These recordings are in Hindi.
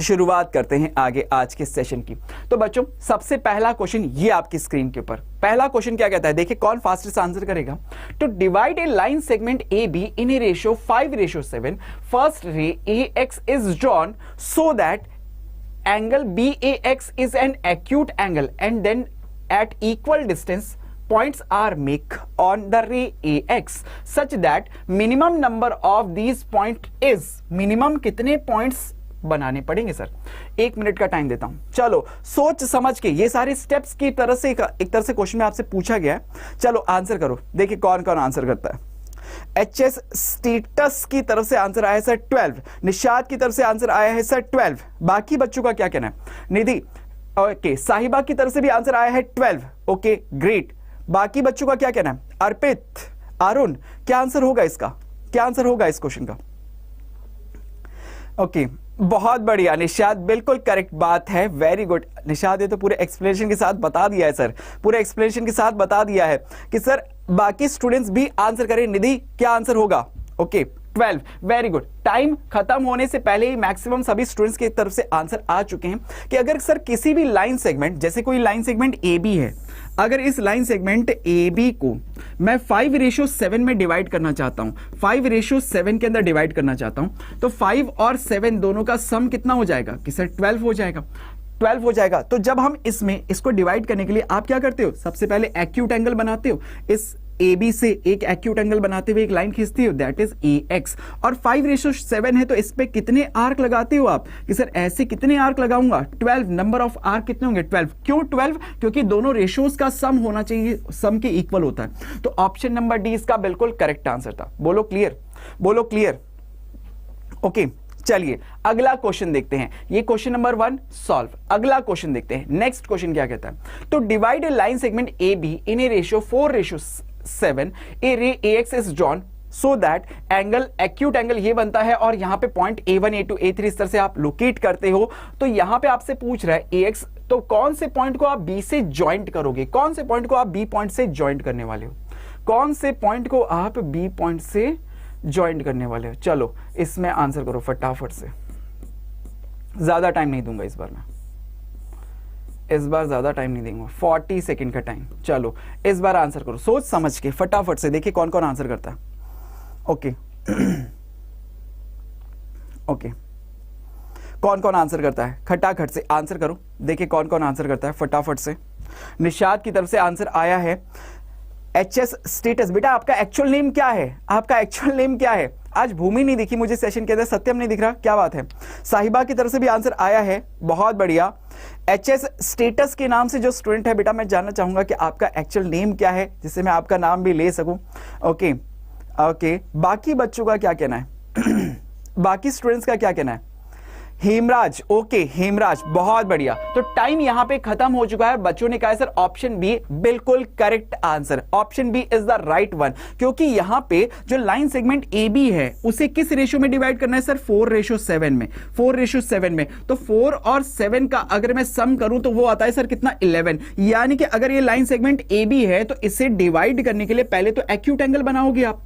शुरुआत करते हैं आगे आज के सेशन की। तो बच्चों सबसे पहला क्वेश्चन ये आपकी स्क्रीन के ऊपर, पहला क्वेश्चन क्या कहता है, देखिए कौन फास्टेस्ट आंसर करेगा। To divide a line segment A B in a ratio 5:7, first ray AX is drawn so that angle BAX is an acute angle and then at equal distance points are make on the ray AX such that minimum number of these point is, minimum कितने points बनाने पड़ेंगे सर। 1 मिनट का टाइम देता हूं, चलो सोच समझ के, ये सारे स्टेप्स की तरह से एक तरह से क्वेश्चन में आपसे पूछा गया है। चलो आंसर करो, देखिए कौन कौन आंसर करता है। HS स्टेटस की तरफ से आंसर आया है सर 12, निशाद की तरफ से आंसर आया है सर 12, बाकी बच्चों का क्या कहना है। निधि ओके, साहिबा की तरफ से भी आंसर आया है 12, ओके ग्रेट, बाकी बच्चों का क्या कहना है। अर्पित, अरुण, क्या आंसर होगा इसका, क्या आंसर होगा इस क्वेश्चन का। ओके बहुत बढ़िया निशाद, बिल्कुल करेक्ट बात है, वेरी गुड निशाद, ये तो पूरे एक्सप्लेनेशन के साथ बता दिया है सर, पूरे एक्सप्लेनेशन के साथ बता दिया है कि सर बाकी स्टूडेंट्स भी आंसर करें। निधि क्या आंसर होगा, ओके 12, वेरी गुड। टाइम खत्म होने से पहले ही मैक्सिमम सभी स्टूडेंट्स की तरफ से आंसर आ चुके हैं कि अगर सर किसी भी लाइन सेगमेंट, जैसे कोई लाइन सेगमेंट AB है, अगर इस लाइन सेगमेंट AB को मैं 5:7 में डिवाइड करना चाहता हूं, 5:7 के अंदर डिवाइड करना चाहता हूं, तो 5 और 7 दोनों का सम कितना हो जाएगा कि सर 12 हो जाएगा, 12 हो जाएगा। तो जब हम इसमें इसको डिवाइड करने के लिए आप क्या करते हो, सबसे पहले एक्यूट एंगल बनाते हो, इस AB से एक एक्यूट एंगल बनाते हुए एक लाइन खींचती हो, दैट इज AX, और 5:7 है तो इस पे कितने आर्क लगाते हो आप कि सर ऐसे कितने आर्क लगाऊंगा, 12, नंबर ऑफ आर्क कितने होंगे 12, क्यों 12, क्योंकि दोनों रेशियोज का सम होना चाहिए, सम के इक्वल होता है। तो ऑप्शन नंबर डी इसका बिल्कुल करेक्ट आंसर था। बोलो क्लियर, बोलो क्लियर, ओके चलिए अगला क्वेश्चन देखते हैं। ये क्वेश्चन नंबर 1 सॉल्व, अगला क्वेश्चन देखते हैं। नेक्स्ट क्वेश्चन क्या कहता है, तो divide a line segment AB in a ratio 4:7, ए रे AX is drawn so that angle, acute angle ये बनता है और यहां पे पॉइंट A1 A2 A3 इस तरह से आप लोकेट करते हो। तो यहां पे आपसे पूछ रहा है AX, तो कौन से पॉइंट को आप B से ज्वाइंट करोगे, कौन से पॉइंट को आप B पॉइंट से ज्वाइंट करने वाले हो, कौन से पॉइंट को आप B पॉइंट से ज्वाइंट करने वाले हो। चलो इसमें आंसर करो फटाफट से, ज्यादा टाइम नहीं दूंगा इस बार, मैं इस बार ज्यादा टाइम नहीं दूंगा, 40 सेकंड का टाइम। चलो इस बार आंसर करो सोच समझ के फटाफट से, देखिए कौन कौन आंसर करता है। ओके ओके कौन कौन आंसर करता है, खटाखट से आंसर करो, देखिए कौन कौन आंसर करता है फटाफट से। निशाद की तरफ से आंसर आया है HS स्टेटस, बेटा आपका एक्चुअल नेम क्या है, आपका एक्चुअल नेम क्या है। आज भूमि नहीं दिखी मुझे सेशन के अंदर, सत्यम नहीं दिख रहा, क्या बात है। साहिबा की तरफ से भी आंसर आया है, बहुत बढ़िया। HS स्टेटस के नाम से जो स्टूडेंट है बेटा, मैं जानना चाहूंगा कि आपका एक्चुअल नेम क्या है, जिससे मैं आपका नाम भी ले सकूं। ओके ओके बाकी बच्चों का क्या कहना है बाकी स्टूडेंट्स का क्या कहना है। हेमराज, ओके हेमराज बहुत बढ़िया। तो टाइम यहां पे खत्म हो चुका है, बच्चों ने कहा सर ऑप्शन बी बिल्कुल correct answer, option B is the right one, क्योंकि यहां पे जो लाइन सेगमेंट AB है उसे किस रेशियो में डिवाइड करना है सर, 4:7 में, 4:7 में। तो 4 और 7 का अगर मैं सम करूं तो वो आता है सर कितना 11, यानी कि अगर ये लाइन सेगमेंट AB है तो इसे डिवाइड करने के लिए पहले तो एक्यूट एंगल बनाओगे आप,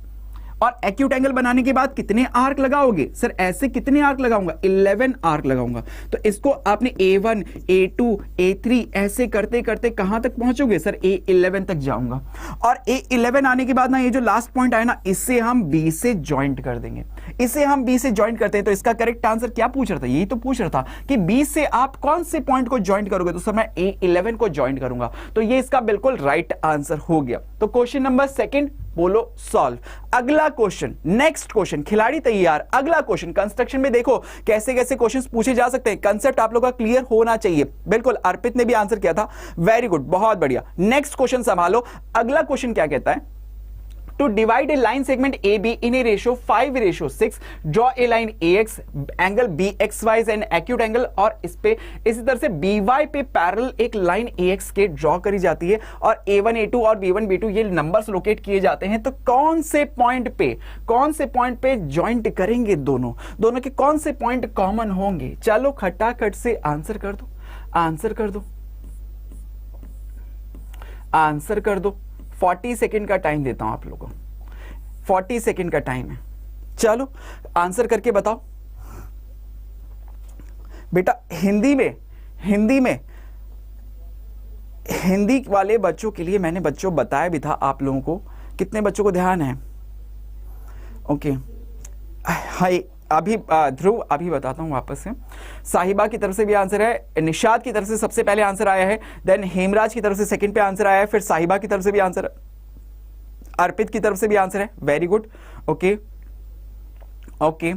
और एक्यूट एंगल बनाने के बाद कितने आर्क लगाओगे सर, ऐसे कितने आर्क लगाऊंगा, 11 आर्क लगाऊंगा। तो इसको आपने A1 A2 A3 ऐसे करते करते कहां तक पहुंचोगे सर, A11 तक जाऊंगा, और A11 आने के बाद ना ये जो लास्ट पॉइंट आया ना, इसे हम B से ज्वाइंट कर देंगे, इसे हम B से ज्वाइंट करते हैं। तो इसका करेक्ट आंसर क्या पूछ रहा था, यही तो पूछ रहा था कि B से आप कौन से पॉइंट को ज्वाइंट करोगे, तो सर मैं A11 को ज्वाइंट करूंगा। तो ये इसका बिल्कुल राइट आंसर हो गया। तो क्वेश्चन नंबर 2 बोलो सॉल्व। अगला क्वेश्चन, नेक्स्ट क्वेश्चन, खिलाड़ी तैयार। अगला क्वेश्चन कंस्ट्रक्शन में देखो कैसे कैसे क्वेश्चंस पूछे जा सकते हैं, कंसेप्ट आप लोगों का क्लियर होना चाहिए। बिल्कुल अर्पित ने भी आंसर किया था, वेरी गुड बहुत बढ़िया। नेक्स्ट क्वेश्चन संभालो। अगला क्वेश्चन क्या कहता है, to divide a line segment AB in a ratio 5:6, draw a line AX, angle BXY is an acute angle, और इस पे इसी तरह से BY पे पैरेलल एक लाइन AX के ड्रॉ करी जाती है और A1 A2 और B1 B2 ये नंबर्स लोकेट किए जाते हैं। तो कौन से पॉइंट पे ज्वाइंट करेंगे, दोनों के कौन से पॉइंट कॉमन होंगे। चलो खटाखट से आंसर कर दो, आंसर कर दो, आंसर कर दो। 40 सेकंड का टाइम देता हूं आप लोगों को, 40 सेकंड का टाइम है, चलो आंसर करके बताओ। बेटा हिंदी वाले बच्चों के लिए मैंने बच्चों बताया भी था आप लोगों को। कितने बच्चों को ध्यान है? ओके हाय अभी ध्रुव अभी बताता हूं वापस से। साहिबा की तरफ से भी आंसर है, निशाद की तरफ से सबसे पहले आंसर आया है, देन हेमराज की तरफ से सेकंड पे आंसर आया है, फिर साहिबा की तरफ से भी आंसर, अर्पित की तरफ से भी आंसर है। Very good. ओके ओके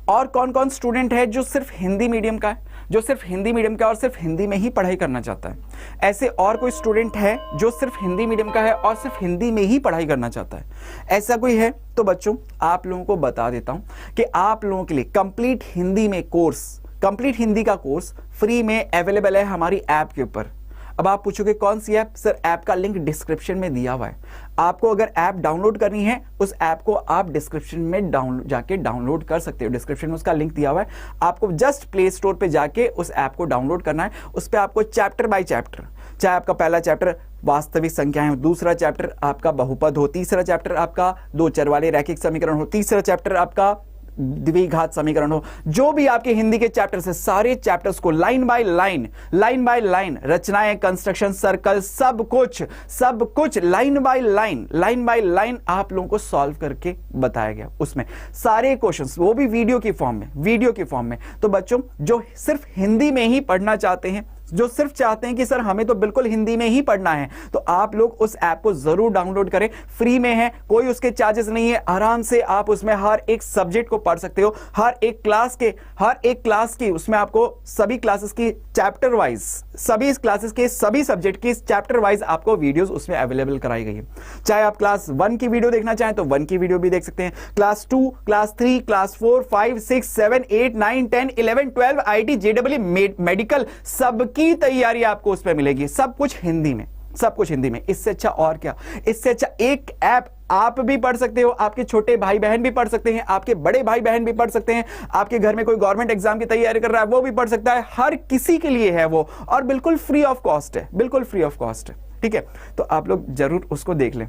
और कौन कौन स्टूडेंट है जो सिर्फ हिंदी मीडियम का है, जो सिर्फ हिंदी मीडियम का और सिर्फ हिंदी में ही पढ़ाई करना चाहता है? ऐसे और कोई स्टूडेंट है जो सिर्फ हिंदी मीडियम का है और सिर्फ हिंदी में ही पढ़ाई करना चाहता है? ऐसा कोई है तो बच्चों आप लोगों को बता देता हूं कि आप लोगों के लिए कंप्लीट हिंदी में कोर्स, कंप्लीट हिंदी का कोर्स फ्री में अवेलेबल है हमारी ऐप के ऊपर। अब आप पूछोगे कौन सी ऐप? सर ऐप का लिंक डिस्क्रिप्शन में दिया हुआ है। आपको अगर ऐप डाउनलोड करनी है, उस ऐप को आप डिस्क्रिप्शन में जाके डाउनलोड कर सकते हो। डिस्क्रिप्शन में उसका लिंक दिया हुआ है, आपको जस्ट प्ले स्टोर पे जाके उस ऐप को डाउनलोड करना है। उस पर आपको चैप्टर बाय चैप्टर, चाहे आपका पहला चैप्टर वास्तविक संख्याएं हो, दूसरा चैप्टर आपका बहुपद हो, तीसरा चैप्टर आपका दो चर वाले रैखिक समीकरण हो, तीसरा चैप्टर आपका द्विघात समीकरण हो, जो भी आपके हिंदी के चैप्टर्स है, सारे चैप्टर्स को लाइन बाय लाइन, रचनाएं, कंस्ट्रक्शन, सर्कल, सब कुछ लाइन बाय लाइन आप लोगों को सॉल्व करके बताया गया। उसमें सारे क्वेश्चंस, वो भी वीडियो की फॉर्म में। तो बच्चों जो सिर्फ हिंदी में ही पढ़ना चाहते हैं, जो सिर्फ चाहते हैं कि सर हमें तो बिल्कुल हिंदी में ही पढ़ना है, तो आप लोग उस ऐप को जरूर डाउनलोड करें। फ्री में है, कोई उसके चार्जेस नहीं है। आराम से आप उसमें हर एक सब्जेक्ट को पढ़ सकते हो, हर एक क्लास की उसमें आपको सभी क्लासेस की चैप्टर वाइज, सभी क्लासेस के सभी सब्जेक्ट की चैप्टर वाइज आपको वीडियोस उसमें अवेलेबल कराई गई है। चाहे आप क्लास 1 की वीडियो देखना चाहें तो 1 की वीडियो भी देख सकते हैं, class 2, class 3, class 4, 5, 6, 7, 8, 9, 10, 11, 12, IT, JEE, medical, सबकी तैयारी आपको उस पर मिलेगी। सब कुछ हिंदी में। इससे अच्छा और क्या? इससे अच्छा एक ऐप आप भी पढ़ सकते हो, आपके छोटे भाई बहन भी पढ़ सकते हैं, आपके बड़े भाई बहन भी पढ़ सकते हैं, आपके घर में कोई गवर्नमेंट एग्जाम की तैयारी कर रहा है वो भी पढ़ सकता है। हर किसी के लिए है वो, और बिल्कुल फ्री ऑफ कॉस्ट है। ठीक है, तो आप लोग जरूर उसको देख लें।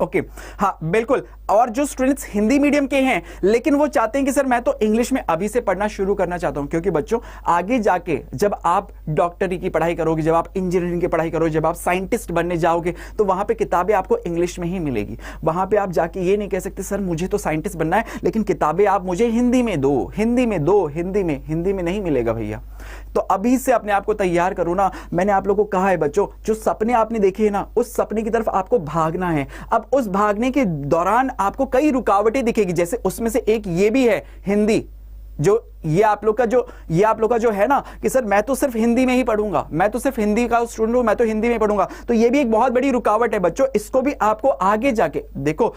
ओके हाँ बिल्कुल। और जो स्टूडेंट्स हिंदी मीडियम के हैं लेकिन वो चाहते हैं कि सर मैं तो इंग्लिश में अभी से पढ़ना शुरू करना चाहता हूं, क्योंकि बच्चों आगे जाके जब आप डॉक्टरी की पढ़ाई करोगे, जब आप इंजीनियरिंग की पढ़ाई करोगे, जब आप साइंटिस्ट बनने जाओगे, तो वहां पे किताबें आपको इंग्लिश में ही मिलेगी। वहां पे आप जाके ये नहीं कह सकते सर मुझे तो साइंटिस्ट बनना है लेकिन किताबें आप मुझे हिंदी में दो, हिंदी में नहीं मिलेगा भैया। तो अभी से अपने आप को तैयार करो ना। मैंने आप लोगों को कहा है बच्चों, जो सपने आपने देखे हैं ना, उस सपने की तरफ आपको भागना है। अब उस भागने के दौरान आपको कई रुकावटें दिखेगी, जैसे उसमें से एक ये भी है हिंदी, जो ये आप लोग का जो है ना कि सर मैं तो सिर्फ हिंदी में ही पढ़ूंगा, मैं तो सिर्फ हिंदी का स्टूडेंट हूं, मैं तो हिंदी में पढ़ूंगा। तो ये भी एक बहुत बड़ी रुकावट है बच्चों। इसको भी आपको आगे जाके देखो,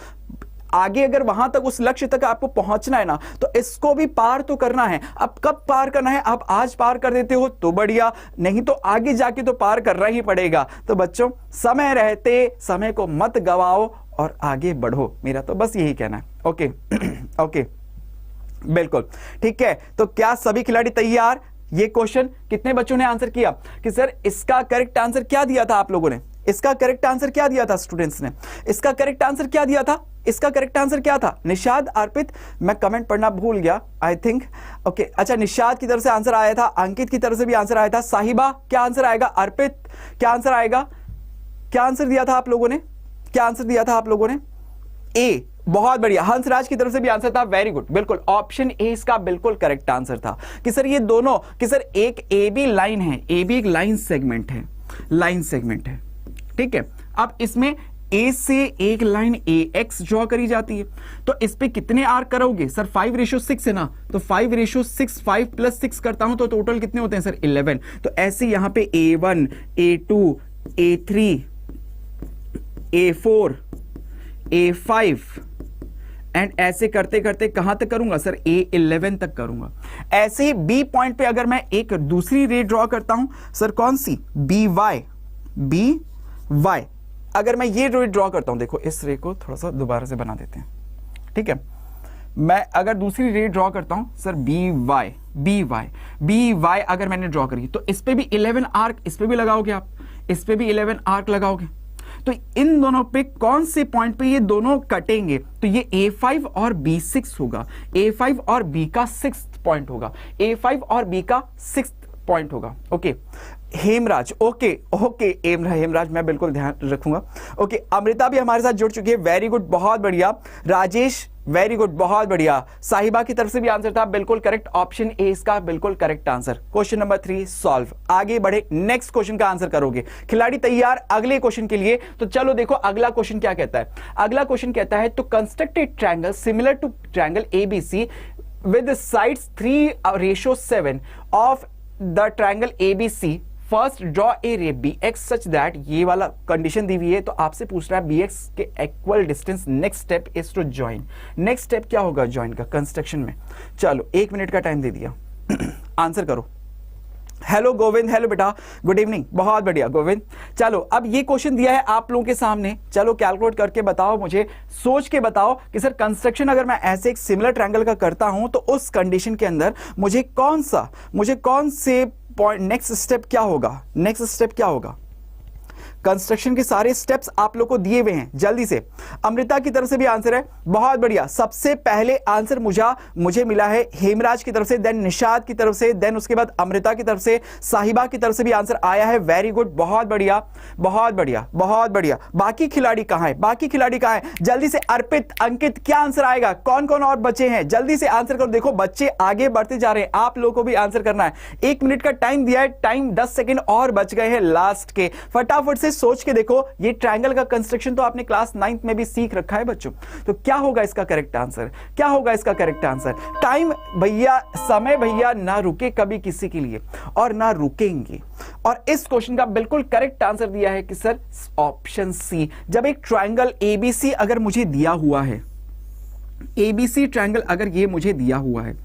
आगे अगर वहां तक उस लक्ष्य तक आपको पहुंचना है ना, तो इसको भी पार तो करना है। अब कब पार करना है? आप आज पार कर देते हो तो बढ़िया, नहीं तो आगे जाके तो पार करना ही पड़ेगा। तो बच्चों समय रहते समय को मत गवाओ और आगे बढ़ो, मेरा तो बस यही कहना है। ओके ओके बिल्कुल ठीक है। तो क्या सभी खिलाड़ी तैयार? ये क्वेश्चन कितने बच्चों ने आंसर किया कि सर इसका करेक्ट आंसर क्या दिया था आप लोगों ने? इसका करेक्ट आंसर क्या दिया था स्टूडेंट्स ने? इसका करेक्ट आंसर क्या दिया था? इसका करेक्ट आंसर क्या था? निशाद, अर्पित, मैं कमेंट पढ़ना भूल गया आई थिंक। ओके अच्छा, निशाद की तरफ से आंसर आया था, अंकित की तरफ से भी आंसर आया था, साहिबा क्या आंसर आएगा? अर्पित क्या आंसर आएगा? क्या आंसर दिया था आप लोगों ने? क्या आंसर दिया था आप लोगों ने? ए, बहुत बढ़िया। हंसराज की तरफ से भी आंसर था, वेरी गुड, बिल्कुल ऑप्शन ए इसका बिल्कुल करेक्ट आंसर था कि सर ये दोनों, कि सर एक ए बी लाइन है, ए बी एक लाइन सेगमेंट है, ठीक है। अब इसमें ए से एक लाइन ए एक्स ड्रॉ करी जाती है, तो इस पे कितने आर्क करोगे सर? 5:6 है ना, तो 5:6, 5 + 6 करता हूं तो टोटल कितने होते हैं सर? 11। तो ऐसे यहां पे A1, A2, A3, A4, A5 and ऐसे करते करते कहां तक करूंगा सर? A11 तक करूंगा। ऐसे ही बी पॉइंट पे अगर मैं एक दूसरी रे ड्रॉ करता हूं सर, कौन सी? BY। अगर मैं ये रे ड्रॉ करता हूं, देखो इस रे को थोड़ा सा दोबारा से बना देते हैं, ठीक है। मैं अगर दूसरी रे ड्रॉ करता हूं सर, BY अगर मैंने ड्रॉ करी तो इस पे भी 11 आर्क, इस पे भी लगाओगे आप, इस पे भी 11 आर्क लगाओगे, तो इन दोनों पे कौन से पॉइंट पे ये दोनों कटेंगे? तो ये A5 और B6 होगा। A5 और B का 6th पॉइंट होगा, A5 और B का 6 पॉइंट होगा। Okay Hemraj, okay okay Hemraj मैं बिल्कुल ध्यान रखूंगा। ओके अमृता भी हमारे साथ जुड़ चुकी है, वेरी गुड, बहुत बढ़िया। राजेश वेरी गुड, बहुत बढ़िया। साहिबा की तरफ से भी आंसर था बिल्कुल करेक्ट, ऑप्शन ए इसका बिल्कुल correct answer. Question number 3 solve. आगे बढ़े, नेक्स्ट क्वेश्चन का आंसर करोगे। खिलाड़ी तैयार अगले क्वेश्चन के लिए? तो चलो देखो अगला क्वेश्चन क्या कहता है। अगला क्वेश्चन कहता है to construct a triangle similar to triangle ABC with sides 3:7 of the triangle ABC, first draw a ray BX such that, ये वाला कंडीशन दी हुई है तो आपसे पूछ रहा है BX के equal distance, next step is to join. Next step क्या होगा ज्वाइन का कंस्ट्रक्शन में? चलो 1 मिनट का टाइम दे दिया आंसर करो। हेलो गोविंद, हेलो बेटा, गुड इवनिंग, बहुत बढ़िया गोविंद। चलो अब ये क्वेश्चन दिया है आप लोगों के सामने, चलो कैलकुलेट करके बताओ, मुझे सोच के बताओ कि सर कंस्ट्रक्शन अगर मैं ऐसे एक सिमिलर ट्रायंगल का करता हूं तो उस कंडीशन के अंदर मुझे कौन से पॉइंट, नेक्स्ट स्टेप क्या होगा? नेक्स्ट स्टेप क्या होगा? कंस्ट्रक्शन के सारे स्टेप्स आप लोग को दिए हुए हैं, जल्दी से। अमृता की तरफ से भी आंसर है, बहुत बढ़िया। सबसे पहले आंसर मुझे मिला है हेमराज की तरफ से, देन निशाद की तरफ से, देन उसके बाद अमृता की तरफ से, साहिबा की तरफ से भी आंसर आया है, वेरी गुड, बहुत बढ़िया बहुत बढ़िया बहुत बढ़िया। बाकी खिलाड़ी कहां है? बाकी खिलाड़ी कहां है? जल्दी से अर्पित, अंकित, क्या आंसर आएगा? कौन कौन और बचे हैं? जल्दी से आंसर करो। देखो बच्चे आगे बढ़ते जा रहे हैं, आप लोगों को भी आंसर करना है। 1 मिनट का टाइम दिया है, टाइम 10 सेकेंड और बच गए हैं लास्ट के। फटाफट से सोच के देखो, ये ट्रायंगल का कंस्ट्रक्शन तो आपने क्लास 9th में भी सीख रखा है बच्चों, तो क्या होगा इसका करेक्ट आंसर? क्या होगा इसका करेक्ट आंसर? टाइम भैया, समय भैया ना रुके कभी किसी के लिए और ना रुकेंगे। और इस क्वेश्चन का बिल्कुल करेक्ट आंसर दिया है कि सर ऑप्शन सी। जब एक ट्रायंगल एबीसी अगर मुझे दिया हुआ है, एबीसी ट्रायंगल अगर ये मुझे दिया हुआ है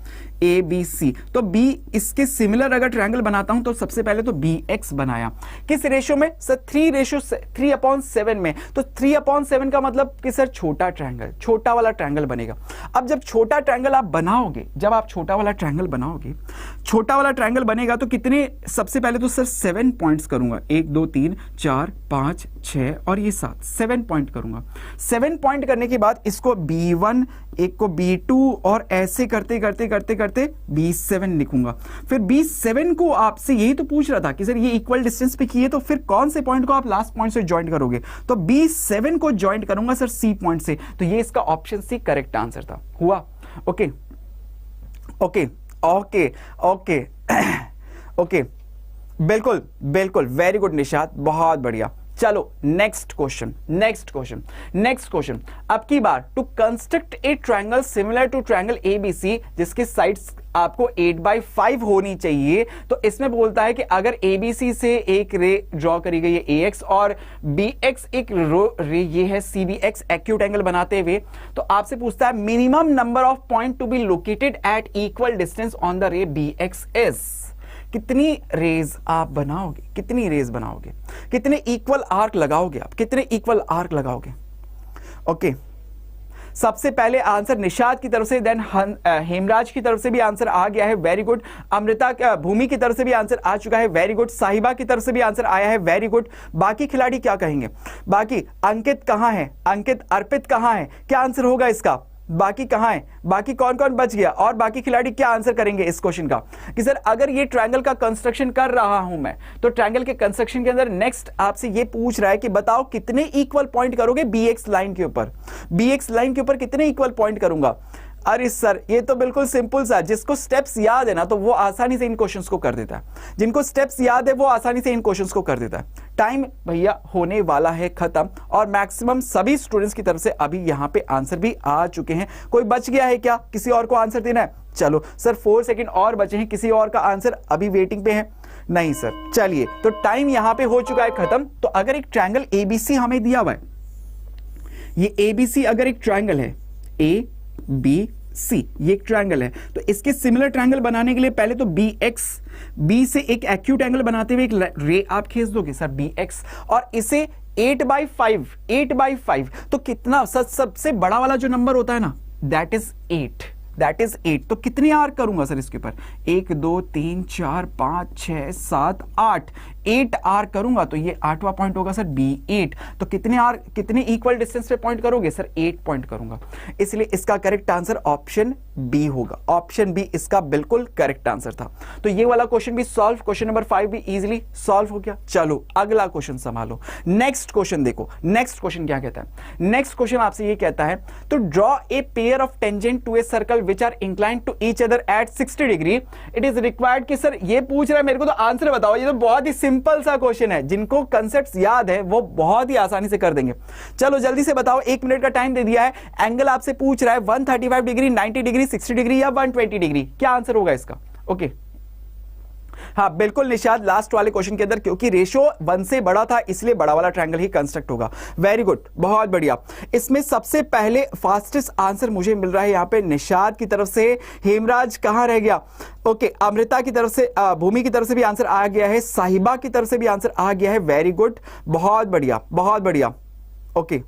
ABC, तो B इसके सिमिलर अगर ट्रायंगल बनाता हूं तो सबसे पहले तो BX बनाया, किस रेशियो में सर? 3:7 में। तो 3/7 का मतलब कि सर छोटा ट्रायंगल, छोटा वाला ट्रायंगल बनेगा। अब जब छोटा ट्रायंगल आप बनाओगे, जब आप छोटा वाला ट्रायंगल बनाओगे, छोटा वाला ट्रायंगल बनेगा तो कितने, सबसे पहले तो सर 7 पॉइंट्स करूंगा, 1 2 3 4 5 6 और ये 7 पॉइंट करूंगा। 7 पॉइंट करने के बाद इसको B1, एक को B2 और ऐसे करते करते करते करते B7 लिखूंगा। फिर B7 को आपसे यही तो पूछ रहा था कि सर ये इक्वल डिस्टेंस पे किए तो फिर कौन से पॉइंट को आप लास्ट पॉइंट से ज्वाइन करोगे? तो B7 को ज्वाइन करूंगा सर C पॉइंट से, तो ये इसका ऑप्शन सी करेक्ट आंसर था। हुआ? Okay okay okay okay okay, बिल्कुल बिल्कुल, वेरी गुड निशात, बहुत बढ़िया। चलो नेक्स्ट क्वेश्चन। अब की बार to construct a triangle similar to triangle ABC जिसके साइड्स आपको 8/5 होनी चाहिए, तो इसमें बोलता है कि अगर एबीसी से एक रे ड्रॉ करी गई है AX और BX एक रे ये है CBX एक्यूट एंगल बनाते हुए, तो आपसे पूछता है minimum number of point to be located at equal distance on the रे BX इज। कितनी रेज आप बनाओगे? कितनी रेज बनाओगे? कितने इक्वल आर्क लगाओगे आप? कितने इक्वल आर्क लगाओगे? ओके सबसे पहले आंसर निशाद की तरफ से, देन हेमराज की तरफ से भी आंसर आ गया है, वेरी गुड। अमृता, भूमि की तरफ से भी आंसर आ चुका है, वेरी गुड। साहिबा की तरफ से भी आंसर आया है, वेरी गुड। बाकी खिलाड़ी क्या कहेंगे? बाकी अंकित कहां है? अंकित, अर्पित कहां है? क्या आंसर होगा इसका? बाकी कहां है? बाकी कौन कौन बच गया? और बाकी खिलाड़ी क्या आंसर करेंगे इस क्वेश्चन का कि सर अगर ये ट्रायंगल का कंस्ट्रक्शन कर रहा हूं मैं, तो ट्रायंगल के कंस्ट्रक्शन के अंदर नेक्स्ट आपसे ये पूछ रहा है कि बताओ कितने इक्वल पॉइंट करोगे BX लाइन के ऊपर? BX लाइन के ऊपर कितने इक्वल पॉइंट करूंगा? अरे सर ये तो बिल्कुल सिंपल सा, जिसको स्टेप्स याद है ना तो वो आसानी से इन क्वेश्चंस को कर देता है। जिनको स्टेप्स याद है वो आसानी से इन क्वेश्चंस को कर देता है। टाइम भैया होने वाला है खत्म, और मैक्सिमम सभी स्टूडेंट्स की तरफ से अभी यहां पे आंसर भी आ चुके हैं। कोई बच गया है क्या? किसी और को आंसर देना है? चलो सर 4 सेकेंड और बचे हैं, किसी और का आंसर अभी वेटिंग पे है? नहीं सर, चलिए तो टाइम यहां पे हो चुका है खत्म। तो अगर एक ट्रायंगल ABC हमें दिया हुआ है, ये ABC अगर एक ट्रायंगल है ABC, ये एक ट्रायंगल है, तो इसके सिमिलर ट्रायंगल बनाने के लिए पहले तो B से एक एक्यूट एंगल बनाते हुए एक रे आप खींच दोगे सर BX, और इसे 8/5 तो कितना सबसे बड़ा वाला जो नंबर होता है ना दैट इज 8। तो कितने आर्क करूंगा सर इसके ऊपर? 1 2 3 4 5 6 7 8, 8R करूंगा तो ये 8वां पॉइंट होगा सर B8। तो कितने इक्वल डिस्टेंस पे पॉइंट करोगे सर? 8 पॉइंट करूंगा। इसलिए इसका करेक्ट आंसर ऑप्शन बी होगा। ऑप्शन बी इसका बिल्कुल करेक्ट आंसर था। तो ये वाला क्वेश्चन भी सॉल्व, क्वेश्चन नंबर 5 भी इजीली सॉल्व हो गया। चलो अगला क्वेश्चन संभालो। नेक्स्ट क्वेश्चन देखो, नेक्स्ट क्वेश्चन क्या कहता है? नेक्स्ट क्वेश्चन आपसे ये कहता है तो draw a pair of tangent to a circle which are inclined to each other at 60 degree. It is required कि सर ये पूछ रहा है मेरे को तो आंसर बताओ। ये तो बहुत ही सिंपल सा क्वेश्चन है, जिनको कंसेप्ट्स याद है वो बहुत ही आसानी से कर देंगे। चलो जल्दी से बताओ, 1 मिनट का टाइम दे दिया है। एंगल आपसे पूछ रहा है 135 डिग्री, 90 डिग्री, 60 डिग्री या 120 डिग्री। क्या आंसर होगा इसका? ओके हाँ बिल्कुल निशाद, लास्ट वाले क्वेश्चन के अंदर क्योंकि रेशो 1 से बड़ा था इसलिए बड़ा वाला ट्रायंगल ही कंस्ट्रक्ट होगा। वेरी गुड, बहुत बढ़िया। इसमें सबसे पहले फास्टेस्ट आंसर मुझे मिल रहा है यहां पे निशाद की तरफ से। हेमराज कहां रह गया? ओके अमृता की तरफ से, भूमि की तरफ से भी आंसर आ गया है, साहिबा की तरफ से भी आंसर आ गया है। वेरी गुड, बहुत बढ़िया, बहुत बढ़िया। ओके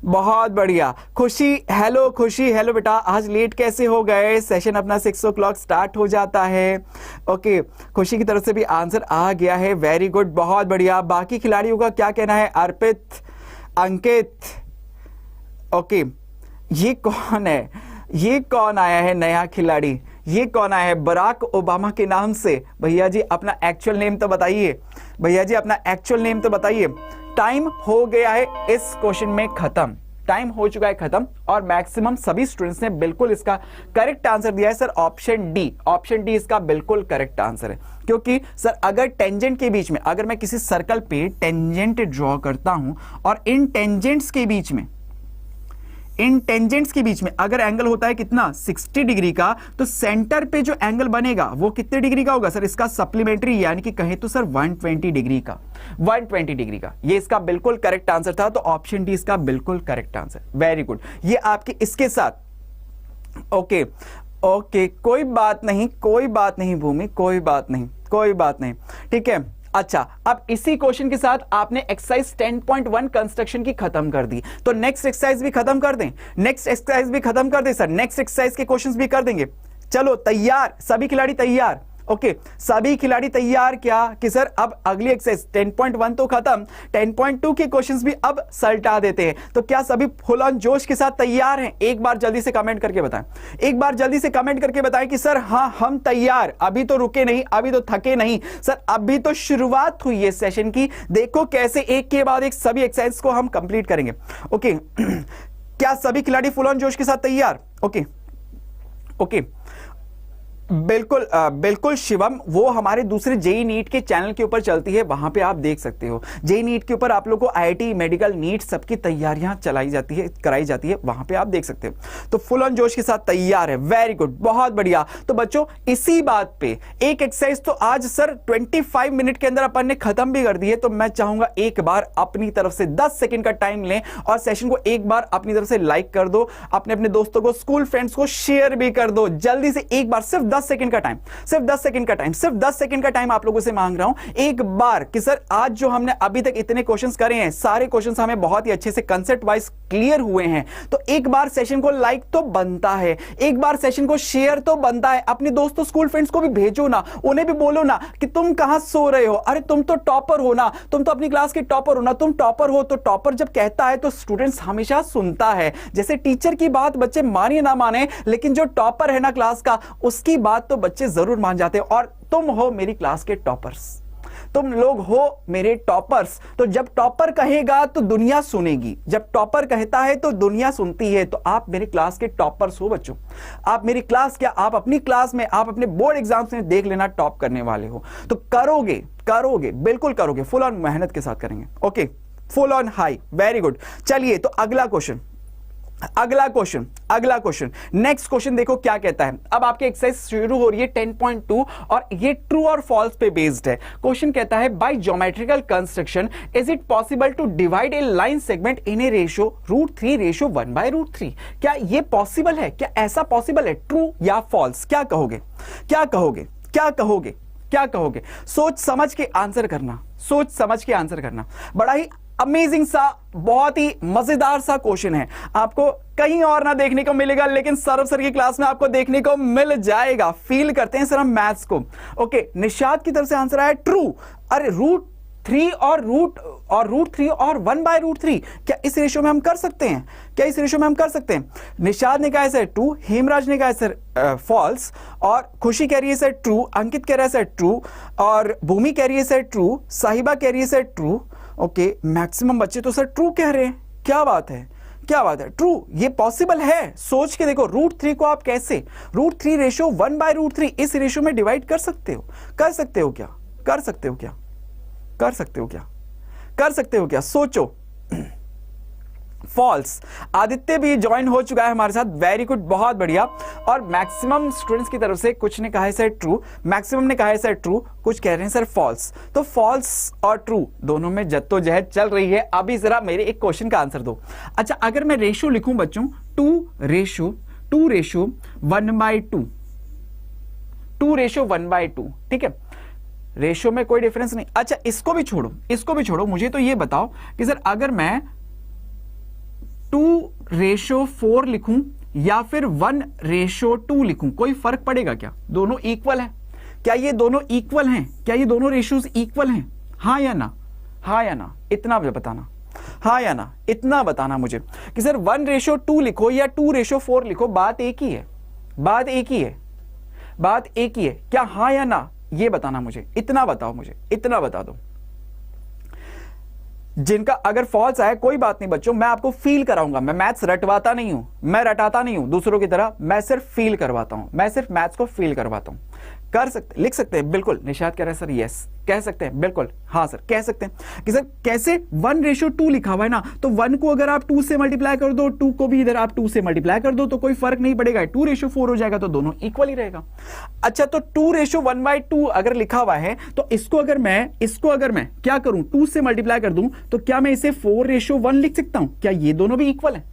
बहुत बढ़िया। खुशी, हेलो खुशी, हेलो बेटा, आज लेट कैसे हो गए? सेशन अपना 6 o'clock स्टार्ट हो जाता है। ओके खुशी की तरफ से भी आंसर आ गया है। वेरी गुड, बहुत बढ़िया। बाकी खिलाड़ियों का क्या कहना है? अर्पित, अंकित, ओके ये कौन है? ये कौन आया है नया खिलाड़ी? ये कौन आया है बराक ओबामा के नाम से? भैया जी अपना एक्चुअल नेम तो बताइए, भैया जी अपना एक्चुअल नेम तो बताइए। टाइम हो गया है इस क्वेश्चन में खत्म, टाइम हो चुका है खत्म। और मैक्सिमम सभी स्टूडेंट्स ने बिल्कुल इसका करेक्ट आंसर दिया है sir, option D. Option D इसका बिल्कुल करेक्ट आंसर है। क्योंकि सर अगर टेंजेंट के बीच में, अगर मैं किसी सर्कल पे टेंजेंट ड्रॉ करता हूं और इन टेंजेंट्स के बीच में, इन टेंजेंट्स के बीच में अगर एंगल होता है कितना 60 डिग्री का, तो सेंटर पे जो एंगल बनेगा वो कितने डिग्री का होगा सर? इसका सप्लीमेंट्री यानी कि कहें तो सर 120 डिग्री का, 120 डिग्री का। ये इसका बिल्कुल करेक्ट आंसर था। तो ऑप्शन डी इसका बिल्कुल करेक्ट आंसर। Very good. ये आपके इसके साथ ओके ओके कोई बात नहीं, कोई बात नहीं भूमि, कोई बात नहीं, कोई बात नहीं, ठीक है। अच्छा अब इसी क्वेश्चन के साथ आपने एक्सरसाइज 10.1 कंस्ट्रक्शन की खत्म कर दी, तो नेक्स्ट एक्सरसाइज भी खत्म कर दें, नेक्स्ट एक्सरसाइज भी खत्म कर दें सर, नेक्स्ट एक्सरसाइज के क्वेश्चंस भी कर देंगे। चलो तैयार, सभी खिलाड़ी तैयार? ओके सभी खिलाड़ी तैयार क्या कि सर अब अगली एक्सरसाइज 10.1 तो खत्म, 10.2 के क्वेश्चंस भी अब सलटा देते हैं। तो क्या सभी फुल ऑन जोश के साथ तैयार हैं? एक बार जल्दी से कमेंट करके बताएं, एक बार जल्दी से कमेंट करके बताएं कि सर हाँ हम तैयार, अभी तो रुके नहीं, अभी तो थके नहीं सर, अभी तो शुरुआत हुई है सेशन की। देखो कैसे एक के बाद एक सभी एक्सरसाइज को हम कंप्लीट करेंगे। ओके क्या सभी खिलाड़ी फुल ऑन जोश के साथ तैयार? ओके ओके बिल्कुल बिल्कुल शिवम, वो हमारे दूसरे जेई नीट के चैनल के ऊपर चलती है, वहां पे आप देख सकते हो। जेई नीट के ऊपर आप लोगों को आईआईटी मेडिकल नीट सबकी तैयारियां चलाई जाती है, कराई जाती है, वहां पे आप देख सकते हो। तो फुल ऑन जोश के साथ तैयार है। वेरी गुड, बहुत बढ़िया। तो बच्चों इसी बात पे एक एक्सरसाइज तो आज सर 25 मिनट के अंदर अपन ने खत्म भी कर दी है। तो मैं चाहूंगा एक बार अपनी तरफ से 10 सेकेंड का टाइम लें और सेशन को एक बार अपनी तरफ से लाइक कर दो, अपने अपने दोस्तों को, स्कूल फ्रेंड्स को शेयर भी कर दो। जल्दी से एक बार, सिर्फ 10 सेकंड का टाइम, सिर्फ 10 सेकंड का टाइम, सिर्फ 10 सेकंड का टाइम आप लोगों से मांग रहा हूं एक बार कि सर आज जो हमने अभी तक इतने क्वेश्चंस करे हैं, सारे क्वेश्चंस हमें बहुत ही अच्छे से कंसेप्ट वाइज क्लियर हुए हैं। तो एक बार सेशन को लाइक तो बनता है, एक बार सेशन को शेयर तो बनता है। अपने दोस्तों स्कूल फ्रेंड्स को भी भेजो ना, उन्हें भी बोलो ना कि तुम कहां सो रहे हो, अरे तुम तो टॉपर हो ना, तुम तो अपनी क्लास के टॉपर हो ना। तुम टॉपर हो तो टॉपर जब कहता है तो स्टूडेंट्स हमेशा सुनता है। जैसे टीचर की बात बच्चे माने ना माने, लेकिन जो टॉपर है ना क्लास का, उसकी बात तो बच्चे जरूर मान जाते हैं। और तुम हो मेरी क्लास के टॉपर्स, तुम लोग हो मेरे टॉपर्स। तो जब टॉपर कहेगा तो दुनिया सुनेगी, जब टॉपर कहता है तो दुनिया सुनती है। तो आप मेरे क्लास के टॉपर्स हो बच्चों। आप मेरी क्लास क्या, आप अपनी क्लास में, आप अपने बोर्ड एग्जाम्स में देख लेना टॉप करने वाले हो। तो करोगे, करोगे, बिल्कुल करोगे, फुल ऑन मेहनत के साथ करेंगे। Okay full on high, very good. चलिए तो अगला क्वेश्चन, अगला क्वेश्चन, अगला क्वेश्चन, नेक्स्ट क्वेश्चन देखो क्या कहता है। अब आपकी एक्सरसाइज शुरू हो रही है 10.2 और ये ट्रू और फॉल्स पे बेस्ड है। क्वेश्चन कहता है by geometrical construction is it possible to divide a line segment in a ratio √3:1/√3। क्या ये पॉसिबल है? क्या ऐसा पॉसिबल है? ट्रू या फॉल्स? क्या कहोगे, क्या कहोगे, क्या कहोगे, क्या कहोगे? सोच समझ के आंसर करना, सोच समझ के आंसर करना। बड़ा ही अमेजिंग सा, बहुत ही मजेदार सा क्वेश्चन है, आपको कहीं और ना देखने को मिलेगा, लेकिन सौरभ सर की क्लास में आपको देखने को मिल जाएगा। फील करते हैं सर हम मैथ्स को। ओके निशाद की तरफ से आंसर आया ट्रू। अरे 3 और रूट 3 और 1/√3, क्या इस रेशियो में हम कर सकते हैं? क्या इस रेशियो में हम कर सकते हैं? निषाद ने कहा है सर ट्रू, हेमराज ने कहा है सर फॉल्स, और खुशी कह रही है सर ट्रू, अंकित कह रहा है सर ट्रू, और भूमि कह रही है सर ट्रू, साहिबा कह रही है सर ट्रू। ओके, मैक्सिमम बच्चे तो सर ट्रू कह रहे हैं। क्या बात है, क्या बात है, ट्रू, ये पॉसिबल है। सोच के देखो, √3 को आप कैसे √3 रेशियो 1/√3 इस रेशियो में डिवाइड कर सकते हो? कर सकते हो क्या? कर सकते हो क्या? कर सकते हो क्या? कर सकते हो क्या? सोचो। फॉल्स। आदित्य भी ज्वाइन हो चुका है हमारे साथ, वेरी गुड, बहुत बढ़िया। और मैक्सिमम स्टूडेंट्स की तरफ से कुछ ने कहा है सर ट्रू, मैक्सिमम ने कहा है सर ट्रू, कुछ कह रहे हैं सर फॉल्स। तो फॉल्स और ट्रू दोनों में जद्दोजहद चल रही है। अभी जरा मेरे एक क्वेश्चन का आंसर दो। अच्छा, अगर मैं रेशियो लिखूं बच्चों 2 रेशियो 1/2, 2 रेशियो 1/2, ठीक है, रेशियो में कोई डिफरेंस नहीं। अच्छा, इसको भी छोड़ो, इसको भी छोड़ो, मुझे तो ये बताओ कि सर अगर मैं 2/4 लिखूं या फिर 1/2 लिखूं, कोई फर्क पड़ेगा क्या? दोनों इक्वल है। क्या ये दोनों इक्वल हैं? क्या ये दोनों रेशियोज इक्वल हैं? हाँ या ना? हाँ या ना? इतना मुझे बताना, हाँ या ना, इतना बताना मुझे कि सर 1/2 लिखो या 2/4 लिखो, बात एक ही है, बात एक ही है, बात एक ही है। क्या हाँ या ना, ये बताना मुझे, इतना बताओ मुझे, इतना बता दो। जिनका अगर फॉल्स आए कोई बात नहीं बच्चों, मैं आपको फील कराऊंगा। मैं मैथ्स रटवाता नहीं हूं, मैं रटाता नहीं हूं दूसरों की तरह, मैं सिर्फ फील करवाता हूं, मैं सिर्फ मैथ्स को फील करवाता हूं। कर सकते, लिख सकते हैं, बिल्कुल। निशाद कह रहे हैं सर यस, कह सकते हैं, बिल्कुल, हाँ सर कह सकते हैं कि सर कैसे 1/2 लिखा हुआ है ना, तो 1 को अगर आप 2 से मल्टीप्लाई कर दो, 2 को भी इधर आप 2 से मल्टीप्लाई कर दो, तो कोई फर्क नहीं पड़ेगा, 2/4 हो जाएगा, तो दोनों इक्वल ही रहेगा। अच्छा, तो 2/1/2 अगर लिखा हुआ है, तो इसको अगर मैं क्या करूं, 2 से मल्टीप्लाई कर दूं, तो क्या मैं इसे 4/1 लिख सकता हूं? क्या ये दोनों भी इक्वल है?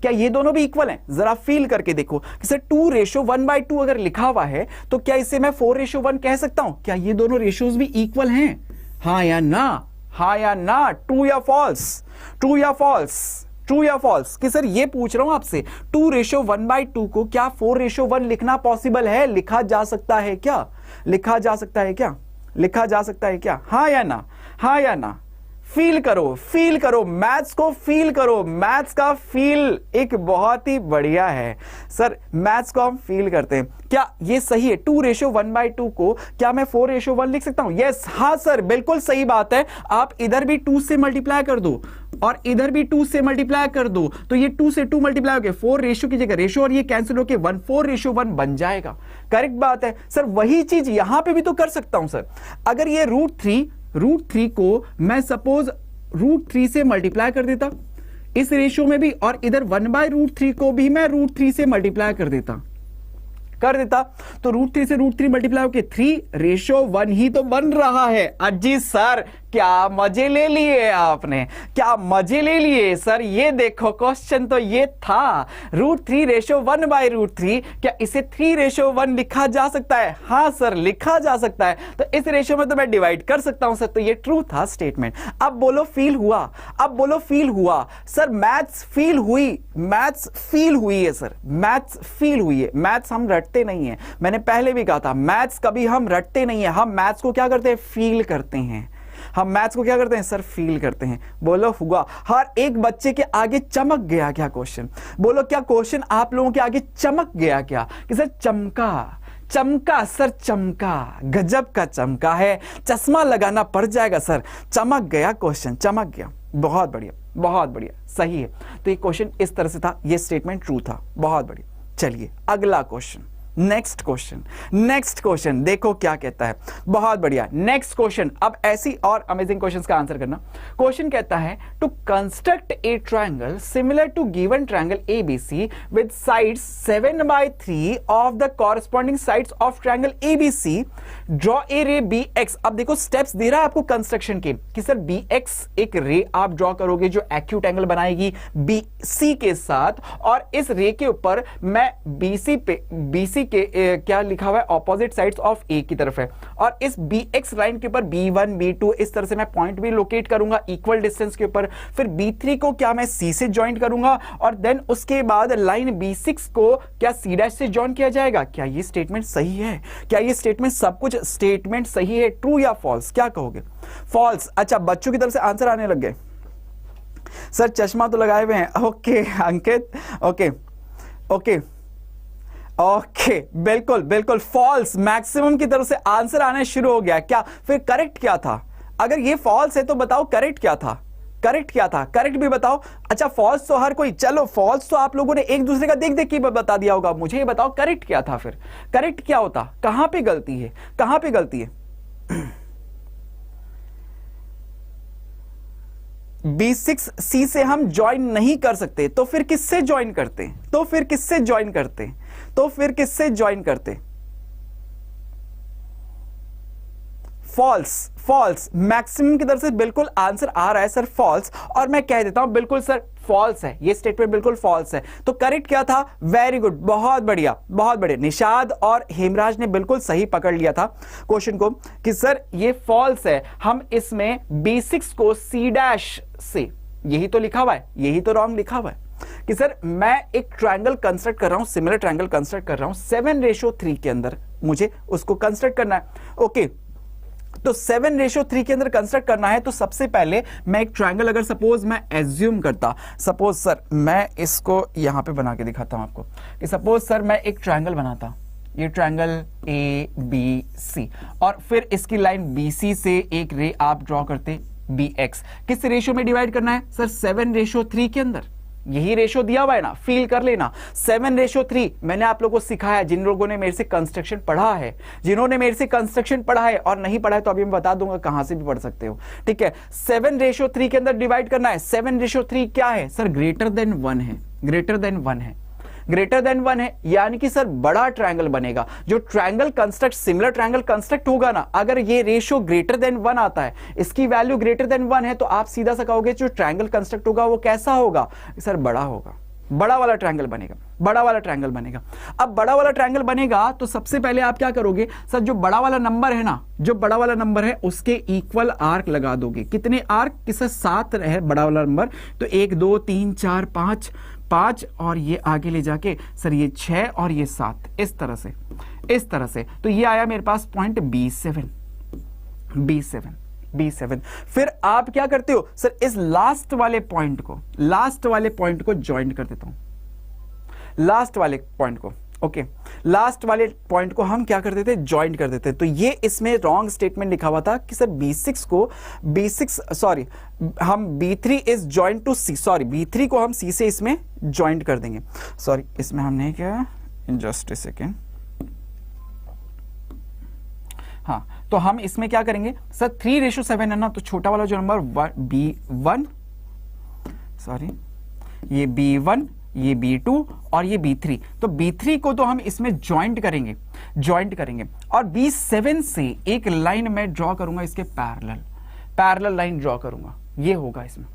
क्या ये दोनों भी इक्वल हैं? जरा फील करके देखो कि सर 2/1/2 अगर लिखा हुआ है, तो क्या इसे मैं 4/1 कह सकता हूं? क्या ये दोनों रेशियोज भी इक्वल हैं? हाँ या ना? हाँ या ना? ट्रू या फॉल्स? ट्रू या फॉल्स? ट्रू या फॉल्स? कि सर ये पूछ रहा हूं आपसे, 2/1/2 को क्या 4/1 लिखना पॉसिबल है? लिखा जा सकता है क्या? लिखा जा सकता है क्या? लिखा जा सकता है क्या? हाँ या ना? हाँ या ना? फील करो, फील करो, मैथ्स को फील करो। मैथ्स का फील एक बहुत ही बढ़िया है सर, मैथ्स को हम फील करते हैं। क्या ये सही है? 2/1/2 को क्या मैं 4/1 लिख सकता हूं? यस, हाँ सर, बिल्कुल सही बात है। आप इधर भी 2 से मल्टीप्लाई कर दो और इधर भी 2 से मल्टीप्लाई कर दो, तो ये 2 से 2 मल्टीप्लाई हो गया, 4 रेशियो की जगह रेशियो और ये कैंसिल होकर 1 4/1 बन जाएगा। करेक्ट बात है सर, वही चीज यहां पे भी तो कर सकता हूं सर। अगर ये √3 को मैं सपोज √3 से मल्टीप्लाई कर देता इस रेशियो में भी, और इधर 1/√3 को भी मैं √3 से मल्टीप्लाई कर देता, तो √3 से √3 मल्टीप्लाई होकर 3/1 ही तो बन रहा है। अजी सर, क्या मजे ले लिए आपने, क्या मजे ले लिए सर। ये देखो क्वेश्चन तो ये था, √3/1/√3, क्या इसे 3/1 लिखा जा सकता है? हाँ सर, लिखा जा सकता है। तो इस रेशियो में तो मैं डिवाइड कर सकता हूं सर, तो ये ट्रू था स्टेटमेंट। अब बोलो फील हुआ, अब बोलो फील हुआ सर। मैथ्स फील हुई, मैथ्स फील हुई है सर, मैथ्स फील हुई है। मैथ्स हम रटते नहीं है, मैंने पहले भी कहा था, मैथ्स कभी हम रटते नहीं है, हम मैथ्स को क्या करते हैं? फील करते हैं। हम मैथ्स को क्या करते हैं सर? फील करते हैं। बोलो हुआ, हर एक बच्चे के आगे चमक गया क्या क्वेश्चन? बोलो, क्या क्वेश्चन आप लोगों के आगे चमक गया क्या? कि सर चमका, चमका सर, चमका, गजब का चमका है, चश्मा लगाना पड़ जाएगा सर। चमक गया क्वेश्चन, चमक गया। बहुत बढ़िया, बहुत बढ़िया, सही है। तो ये क्वेश्चन इस तरह से था, ये स्टेटमेंट ट्रू था। बहुत बढ़िया। चलिए अगला क्वेश्चन, नेक्स्ट क्वेश्चन देखो क्या कहता है। बहुत बढ़िया, नेक्स्ट क्वेश्चन। अब ऐसी और अमेजिंग क्वेश्चंस का आंसर करना। क्वेश्चन कहता है to construct a triangle similar to given triangle ABC with sides 7/3 of the corresponding sides of triangle ABC, draw a ray BX। अब देखो स्टेप्स दे रहा है आपको कंस्ट्रक्शन के कि सर BX एक रे आप ड्रॉ करोगे जो एक्यूट एंगल बनाएगी BC के साथ, और इस रे के ऊपर मैं BC के क्या लिखा हुआ है, ऑपोजिट साइड्स ऑफ ए की तरफ है, और इस bx लाइन के ऊपर b1 b2 इस तरह से मैं पॉइंट भी लोकेट करूंगा इक्वल डिस्टेंस के ऊपर। फिर b3 को क्या मैं c से ज्वाइन करूंगा, और देन उसके बाद लाइन b6 को क्या c' से ज्वाइन किया जाएगा। क्या ये स्टेटमेंट सही है? क्या ये स्टेटमेंट, सब कुछ स्टेटमेंट सही है, ट्रू या फॉल्स? क्या कहोगे? फॉल्स। अच्छा, बच्चों की तरफ से आंसर आने लग गए। सर चश्मा तो लगाए हुए हैं। ओके अंकित, ओके ओके ओके, बिल्कुल बिल्कुल फॉल्स। मैक्सिमम की तरफ से आंसर आने शुरू हो गया। क्या फिर करेक्ट क्या था? अगर ये फॉल्स है तो बताओ करेक्ट क्या था? करेक्ट क्या था? करेक्ट भी बताओ। अच्छा फॉल्स तो हर कोई, चलो फॉल्स तो आप लोगों ने एक दूसरे का देख देख के बता दिया होगा। मुझे ये बताओ करेक्ट क्या था? फिर करेक्ट क्या होता? कहां पे गलती है? कहां पे गलती है? B6C से हम ज्वाइन नहीं कर सकते, तो फिर किससे ज्वाइन करते? तो फिर किससे ज्वाइन करते? तो फिर किससे ज्वाइन करते? False, false. मैक्सिमम की तरफ से बिल्कुल आंसर आ रहा है सर फॉल्स, और मैं कह देता हूं बिल्कुल सर फॉल्स है, ये स्टेटमेंट बिल्कुल फॉल्स है। तो करेक्ट क्या था? वेरी गुड, बहुत बढ़िया बहुत बढ़िया। निषाद और हेमराज ने बिल्कुल सही पकड़ लिया था क्वेश्चन को कि सर ये फॉल्स है। हम इसमें B6 को C' से, यही तो लिखा हुआ है, यही तो रॉन्ग लिखा हुआ है कि सर मैं एक ट्रायंगल कंस्ट्रक्ट कर रहा हूं, सिमिलर ट्रायंगल कंस्ट्रक्ट कर रहा हूं 7:3 के अंदर, मुझे उसको कंस्ट्रक्ट करना है। ओके, तो 7:3 के अंदर कंस्ट्रक्ट करना है, तो सबसे पहले मैं एक ट्रायंगल, अगर सपोज मैं एज्यूम करता, सपोज सर मैं इसको यहां पे बना के दिखाता हूं आपको कि सपोज सर मैं एक ट्रायंगल बनाता, ये ट्रायंगल ABC, और फिर इसकी लाइन BC से एक रे आप ड्रॉ करते BX। किस रेशियो में डिवाइड करना है सर? 7:3 के अंदर। यही रेशो दिया हुआ है ना, फील कर लेना। 7:3 मैंने आप लोगों को सिखाया, जिन लोगों ने मेरे से कंस्ट्रक्शन पढ़ा है, जिन्होंने मेरे से कंस्ट्रक्शन पढ़ा है और नहीं पढ़ा है तो अभी मैं बता दूंगा कहां से भी पढ़ सकते हो। ठीक है, 7:3 के अंदर डिवाइड करना है। 7:3 क्या है सर? ग्रेटर देन 1 है, ग्रेटर देन 1 है, ग्रेटर देन 1 है, यानी कि सर बड़ा ट्रायंगल बनेगा। जो triangle construct, similar triangle construct होगा ना, अगर ये रेशियो ग्रेटर देन 1 आता है, इसकी वैल्यू ग्रेटर देन 1 है, तो आप सीधा सा कहोगे जो ट्रायंगल कंस्ट्रक्ट होगा वो कैसा होगा सर? बड़ा होगा, बड़ा वाला ट्रायंगल बनेगा, बड़ा वाला ट्रायंगल बनेगा। अब बड़ा वाला ट्रायंगल बनेगा तो सबसे पहले आप क्या करोगे सर? जो बड़ा वाला नंबर है ना, जो बड़ा वाला नंबर है उसके इक्वल आर्क लगा दोगे। कितने आर्क? कि सर 7 है बड़ा वाला नंबर, तो 1 2 3 4 5, और ये आगे ले जाके सर ये 6 और ये 7, इस तरह से, इस तरह से। तो ये आया मेरे पास पॉइंट B7। फिर आप क्या करते हो सर? इस लास्ट वाले पॉइंट को ज्वाइन कर देता हूं, लास्ट वाले पॉइंट को। ओके, लास्ट वाले पॉइंट को हम क्या कर देते? ज्वाइन कर देते। तो ये इसमें रॉन्ग स्टेटमेंट लिखा हुआ था कि सर हम B3 is join to C, sorry B3 को हम C से इसमें ज्वाइन कर देंगे। सॉरी, इसमें हमने क्या, जस्ट ए सेकेंड, हाँ, तो हम इसमें क्या करेंगे सर? 3:7 है ना, तो छोटा वाला जो नंबर B1, सॉरी ये B1, ये B2 और ये B3, तो B3 को तो हम इसमें ज्वाइंट करेंगे, और B7 से एक लाइन में ड्रॉ करूंगा, इसके पैरेलल लाइन ड्रॉ करूंगा, ये होगा इसमें।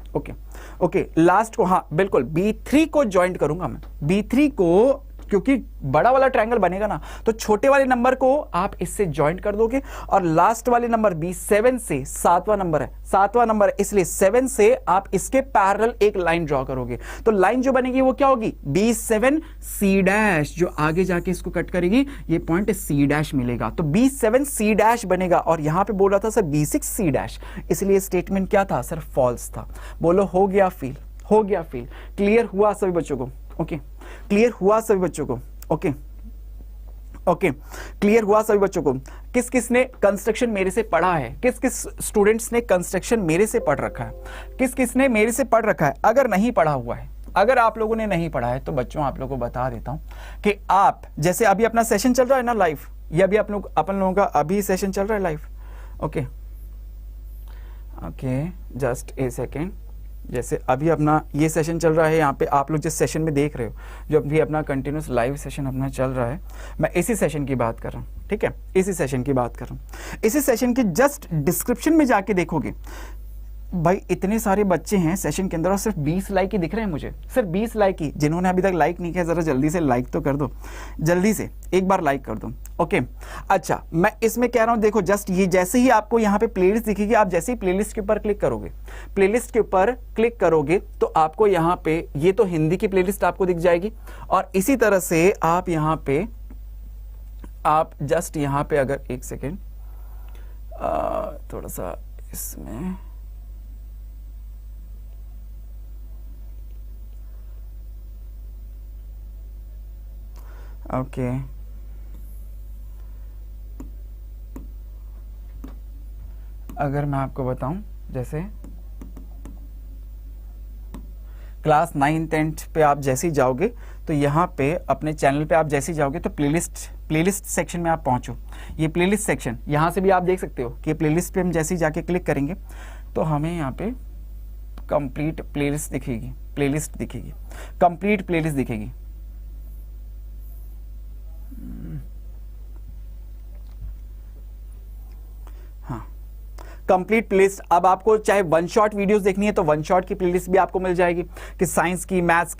ओके, लास्ट को, हाँ बिल्कुल, B3 को ज्वाइंट करूंगा मैं, B3 को, क्योंकि बड़ा वाला ट्रायंगल बनेगा ना, तो छोटे वाले नंबर को आप इससे ज्वाइंट कर दोगे, और लास्ट वाले नंबर B7 से, 7वां नंबर है, इसलिए 7 से आप इसके पैरेलल एक लाइन ड्रॉ करोगे। तो लाइन जो बनेगी वो क्या होगी? B7C', जो आगे जाके इसको कट करेगी, ये पॉइंट C' मिलेगा, तो B7C' बनेगा। और यहां पे बोल रहा था सर B6C', इसलिए स्टेटमेंट क्या था सर? फॉल्स था। बोलो हो गया फील? क्लियर हुआ सभी बच्चों को? ओके, क्लियर हुआ सभी बच्चों को? ओके, क्लियर हुआ सभी बच्चों को? किस किस ने कंस्ट्रक्शन मेरे से पढ़ा है? किस किस स्टूडेंट्स ने कंस्ट्रक्शन मेरे से पढ़ रखा है? किस किस ने मेरे से पढ़ रखा है? अगर नहीं पढ़ा हुआ है, अगर आप लोगों ने नहीं पढ़ा है, तो बच्चों आप लोगों को बता देता हूं कि आप, जैसे अभी अपना सेशन चल रहा है ना लाइव, ये अभी अपन लोगों का अभी सेशन चल रहा है live. Okay, just a second. जैसे अभी अपना ये सेशन चल रहा है, यहाँ पे आप लोग जिस सेशन में देख रहे हो, जो अभी अपना कंटिन्यूस लाइव सेशन अपना चल रहा है, मैं इसी सेशन की बात कर रहा हूँ। ठीक है, इसी सेशन की बात कर रहा हूँ। इसी सेशन के जस्ट डिस्क्रिप्शन में जाके देखोगे, भाई इतने सारे बच्चे हैं सेशन के अंदर और सिर्फ 20 लाइक ही दिख रहे हैं मुझे, सिर्फ 20 लाइक ही। जिन्होंने अभी तक लाइक नहीं किया जरा जल्दी से लाइक तो कर दो, जल्दी से एक बार लाइक कर दो। ओके अच्छा, मैं इसमें कह रहा हूं देखो, जस्ट ये जैसे ही आपको यहाँ पे प्लेलिस्ट दिखेगी, आप जैसे ही प्लेलिस्ट के ऊपर क्लिक करोगे, प्लेलिस्ट के ऊपर क्लिक करोगे तो आपको यहाँ पे ये तो हिंदी की प्लेलिस्ट आपको दिख जाएगी। और इसी तरह से आप यहाँ पे आप जस्ट यहाँ पे अगर एक सेकेंड थोड़ा सा इसमें ओके अगर मैं आपको बताऊं, जैसे क्लास 9 10 पे आप जैसे ही जाओगे तो यहाँ पे अपने चैनल पे आप जैसे ही जाओगे तो प्लेलिस्ट सेक्शन में आप पहुंचो। ये प्लेलिस्ट सेक्शन यहाँ से भी आप देख सकते हो कि प्लेलिस्ट पे हम जैसे ही जाके क्लिक करेंगे तो हमें यहाँ पे कंप्लीट प्लेलिस्ट दिखेगी, कंप्लीट प्लेलिस्ट दिखेगी। Complete playlist. अब आपको चाहे वन शॉट वीडियोस देखनी है तो वन शॉट की प्लेलिस्ट भी आपको मिल जाएगी कि साइंस की, मैथ्स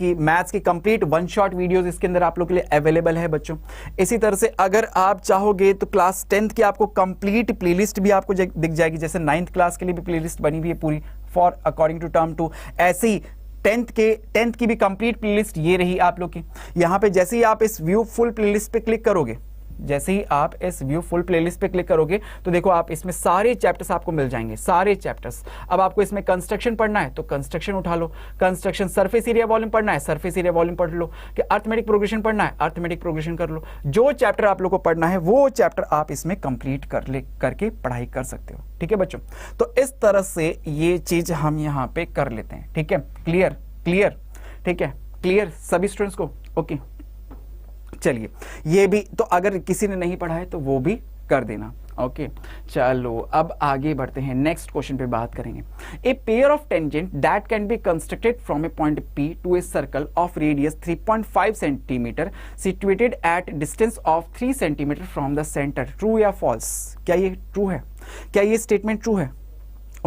की कंप्लीट वन शॉट वीडियोस इसके अंदर आप लोग के लिए अवेलेबल है बच्चों। इसी तरह से अगर आप चाहोगे तो क्लास 10th की आपको कंप्लीट प्लेलिस्ट भी आपको दिख जाएगी, जैसे 9th क्लास के लिए भी प्लेलिस्ट बनी हुई है पूरी फॉर अकॉर्डिंग टू टर्म 2। ऐसे ही 10th की भी कंप्लीट प्लेलिस्ट ये रही आप लोग की। यहाँ पे जैसे ही आप इस व्यू फुल प्लेलिस्ट पे क्लिक करोगे, जैसे ही आप इस व्यू फुल प्लेलिस्ट पे क्लिक करोगे तो देखो आप इसमें सारे चैप्टर्स आपको मिल जाएंगे, सारे चैप्टर्स। अब आपको इसमें कंस्ट्रक्शन पढ़ना है तो कंस्ट्रक्शन उठा लो, कंस्ट्रक्शन सरफेस एरिया वॉल्यूम पढ़ना है, सरफेस एरिया वॉल्यूम पढ़ लो, कि अर्थमेटिक प्रोग्रेशन पढ़ना है, अर्थमेटिक प्रोग्रेशन कर लो। जो चैप्टर आप लोग को पढ़ना है वो चैप्टर आप इसमें कंप्लीट करके पढ़ाई कर सकते हो। ठीक है बच्चों, तो इस तरह से ये चीज हम यहाँ पे कर लेते हैं। ठीक है, क्लियर, ठीक है, क्लियर सभी स्टूडेंट्स को। ओके चलिए, ये भी तो अगर किसी ने नहीं पढ़ा है तो वो भी कर देना। ओके चलो अब आगे बढ़ते हैं, नेक्स्ट क्वेश्चन पे बात करेंगे। A pair of tangent that can be constructed from a point P to a circle of radius 3.5 centimetre situated at distance of 3 centimetre from the centre, true या फॉल्स? क्या ये ट्रू है? क्या ये स्टेटमेंट ट्रू है?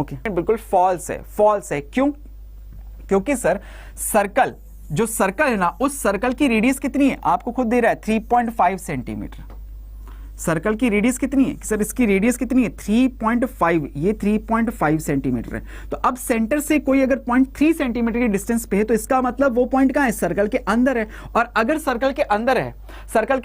ओके बिल्कुल फॉल्स है। क्यों? क्योंकि सर जो सर्कल है ना, उस सर्कल की रेडियस कितनी है आपको खुद दे रहा है 3.5 सेंटीमीटर। सर्कल की रेडियस कितनी है सर? इसकी रेडियस कितनी है 3.5, ये 3.5 सेंटीमीटर है। तो अब सेंटर से कोई अगर 0.3 सेंटीमीटर की डिस्टेंस पे है तो इसका मतलब वो पॉइंट कहां है? सर्कल के अंदर है। और अगर सर्कल के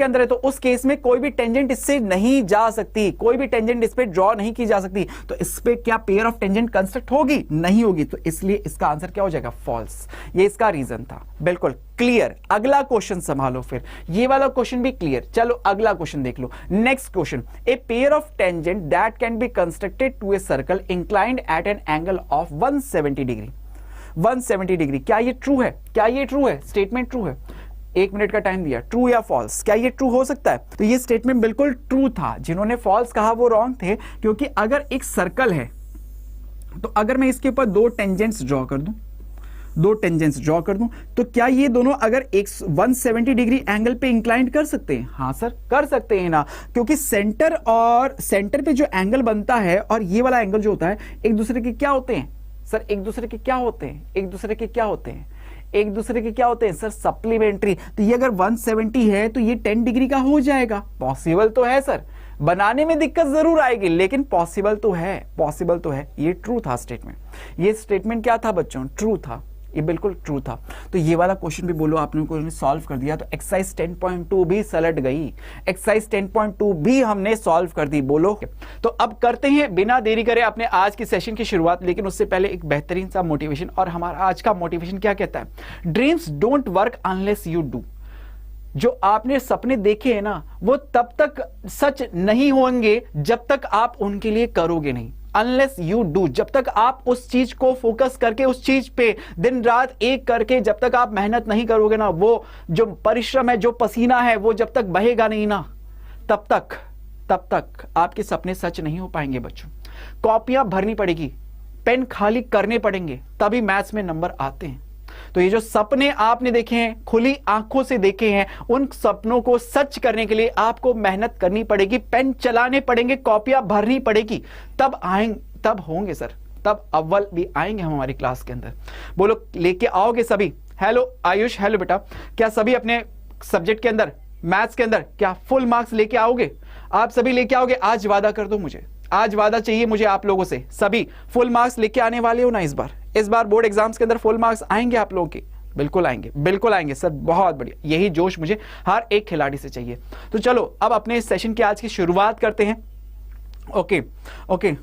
अंदर है तो उस केस में कोई भी टेंजेंट इससे नहीं जा सकती, कोई भी टेंजेंट इस पे ड्रॉ नहीं की जा सकती। तो इस पे क्या पेयर ऑफ टेंजेंट कंस्ट्रक्ट होगी? नहीं होगी। तो इसलिए इसका आंसर क्या हो जाएगा? फॉल्स। ये इसका रीजन था। बिल्कुल क्लियर। अगला क्वेश्चन संभालो, फिर ये वाला क्वेश्चन भी क्लियर। चलो अगला क्वेश्चन देख लो। Next question, a pair of tangent that can be constructed to a circle inclined at an angle of 170 degree. 170 degree, क्या ये ट्रू है? क्या ये ट्रू है? स्टेटमेंट ट्रू है। 1 मिनट का टाइम दिया, ट्रू या फॉल्स? क्या ये ट्रू हो सकता है? तो ये स्टेटमेंट बिल्कुल ट्रू था। जिन्होंने फॉल्स कहा वो रॉन्ग थे, क्योंकि अगर एक सर्कल है तो अगर मैं इसके ऊपर दो टेंजेंट्स ड्रॉ कर दूं तो क्या ये दोनों अगर 170 डिग्री एंगल पे इंक्लाइंड कर सकते हैं? हाँ सर कर सकते हैं ना, क्योंकि सेंटर पे जो एंगल बनता है और ये वाला एंगल जो होता है एक दूसरे के क्या होते हैं सर? एक दूसरे के क्या होते हैं सर? सप्लीमेंट्री। तो ये अगर 170 है तो ये 10 डिग्री का हो जाएगा। पॉसिबल तो है सर, बनाने में दिक्कत जरूर आएगी लेकिन पॉसिबल तो है। ये ट्रू था स्टेटमेंट। ये स्टेटमेंट क्या था बच्चों? ट्रू था। ये बिल्कुल ट्रू था। तो ये वाला क्वेश्चन भी बोलो आप लोगों ने सॉल्व कर दिया, तो एक्सरसाइज 10.2 भी सलट गई। एक्सरसाइज 10.2 भी हमने सॉल्व कर दी। बोलो। तो अब करते हैं बिना देरी करे अपने आज की सेशन की शुरुआत, लेकिन उससे पहले एक बेहतरीन सा मोटिवेशन। और हमारा आज का मोटिवेशन क्या कहता है? Dreams don't work unless you do. जो आपने सपने देखे हैं ना, वो तब तक सच नहीं होंगे जब तक आप उनके लिए करोगे नहीं। अनलेस यू डू, जब तक आप उस चीज को फोकस करके, उस चीज पे दिन रात एक करके जब तक आप मेहनत नहीं करोगे ना, वो जो परिश्रम है, जो पसीना है, वो जब तक बहेगा नहीं ना, तब तक आपके सपने सच नहीं हो पाएंगे बच्चों। कॉपियां भरनी पड़ेगी, पेन खाली करने पड़ेंगे, तभी मैथ्स में नंबर आते हैं। तो ये जो सपने आपने देखे हैं, खुली आंखों से देखे हैं, उन सपनों को सच करने के लिए आपको मेहनत करनी पड़ेगी, पेन चलाने पड़ेंगे, कॉपियां भरनी पड़ेगी, तब होंगे सर, तब अव्वल भी आएंगे हम हमारी क्लास के अंदर। बोलो लेके आओगे सभी? हेलो आयुष, हेलो बेटा, क्या सभी अपने सब्जेक्ट के अंदर, मैथ्स के अंदर क्या फुल मार्क्स लेके आओगे? आप सभी लेके आओगे? आज वादा कर दो मुझे, आज वादा चाहिए मुझे आप लोगों से, सभी फुल मार्क्स लेके आने वाले हो ना इस बार? इस बार बोर्ड एग्जाम्स के अंदर फुल मार्क्स आएंगे आप लोगों के? बिल्कुल आएंगे, बिल्कुल आएंगे सर, बहुत बढ़िया। यही जोश मुझे हर एक खिलाड़ी से चाहिए। तो चलो अब अपने इस सेशन की आज की शुरुआत करते हैं। Okay okay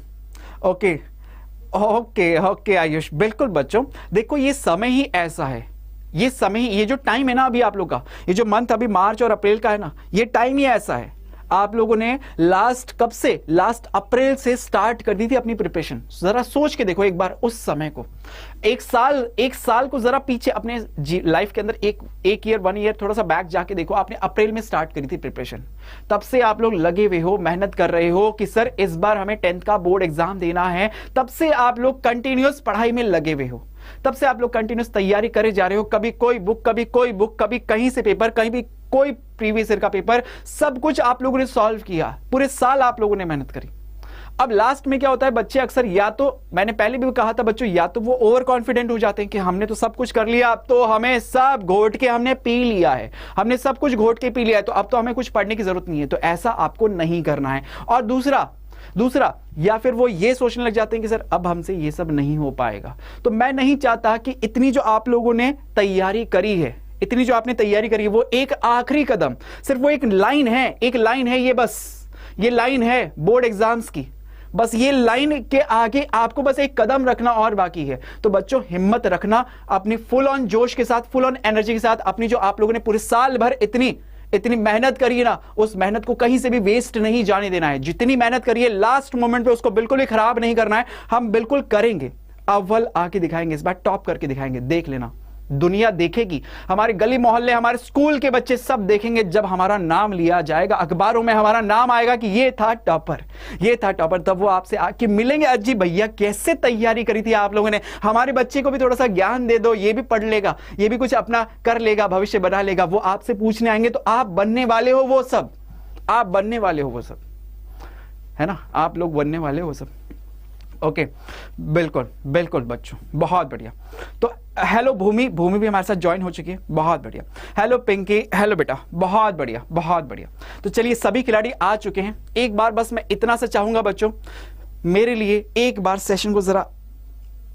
okay okay okay Ayush, बिल्कुल बच्चों, देखो ये समय ही ऐसा है, ये समय, ये जो टाइम है ना अभी आप लोग का, ये जो मंथ अभी मार्च और अप्रैल का है ना, ये टाइम ही ऐसा है। आप लोगों ने लास्ट कब से, लास्ट अप्रैल से स्टार्ट कर दी थी अपनी प्रिपरेशन। जरा सोच के देखो एक बार उस समय को, एक साल को जरा पीछे अपने लाइफ के अंदर एक ईयर, 1 ईयर थोड़ा सा बैक जाके देखो। आपने अप्रैल में स्टार्ट करी थी प्रिपरेशन, तब से आप लोग लगे हुए हो, मेहनत कर रहे हो कि सर इस बार हमें 10th का बोर्ड एग्जाम देना है। तब से आप लोग कंटिन्यूअस पढ़ाई में लगे हुए हो, तब से आप लोग कंटिन्यूअस तैयारी करे जा रहे हो। कभी कोई बुक, कभी कोई बुक, कभी कहीं से पेपर, कहीं भी कोई प्रीवियस ईयर का पेपर, सब कुछ आप लोगों ने सॉल्व किया। पूरे साल आप लोगों ने मेहनत करी। अब लास्ट में क्या होता है, बच्चे अक्सर, या तो मैंने पहले भी कहा था बच्चों, या तो वो ओवर कॉन्फिडेंट हो जाते हैं कि हमने तो सब कुछ कर लिया, अब तो हमें सब घोट के हमने पी लिया है, हमने सब कुछ घोट के पी लिया है, तो अब तो हमें कुछ पढ़ने की जरूरत नहीं है। तो ऐसा आपको नहीं करना है। और दूसरा या फिर वो ये सोचने लग जाते हैं कि सर अब हमसे ये सब नहीं हो पाएगा। तो मैं नहीं चाहता कि इतनी जो आप लोगों ने तैयारी करी है, इतनी जो आपने तैयारी करी है, वो एक आखिरी कदम, सिर्फ वो एक लाइन है, ये बस ये लाइन है बोर्ड एग्जाम्स की, बस ये लाइन के आगे आपको बस एक कदम रखना और बाकी है। तो बच्चों हिम्मत रखना, अपनी फुल ऑन जोश के साथ, फुल ऑन एनर्जी के साथ, अपनी जो आप लोगों ने पूरे साल भर इतनी मेहनत करी है ना, उस मेहनत को कहीं से भी वेस्ट नहीं जाने देना है। जितनी मेहनत करी है लास्ट मोमेंट पे उसको बिल्कुल भी खराब नहीं करना है। हम बिल्कुल करेंगे, अव्वल आके दिखाएंगे, इस बार टॉप करके दिखाएंगे। देख लेना, दुनिया देखेगी, हमारे गली मोहल्ले, हमारे स्कूल के बच्चे सब देखेंगे। जब हमारा नाम लिया जाएगा, अखबारों में हमारा नाम आएगा कि ये था टॉपर, ये था टॉपर, तब वो आपसे आके मिलेंगे, अजी भैया कैसे तैयारी करी थी आप लोगों ने, हमारे बच्चे को भी थोड़ा सा ज्ञान दे दो, ये भी पढ़ लेगा, ये भी कुछ अपना कर लेगा, भविष्य बना लेगा। वो आपसे पूछने आएंगे। तो आप बनने वाले हो वो सब, आप बनने वाले हो वो सब, है ना, आप लोग बनने वाले हो वो सब। ओके बिल्कुल बिल्कुल बच्चों, बहुत बढ़िया। तो हेलो भूमि भी हमारे साथ ज्वाइन हो चुकी है, बहुत बढ़िया। हेलो पिंकी, हेलो बेटा, बहुत बढ़िया बहुत बढ़िया। तो चलिए सभी खिलाड़ी आ चुके हैं। एक बार बस मैं इतना सा चाहूंगा बच्चों, मेरे लिए एक बार सेशन को जरा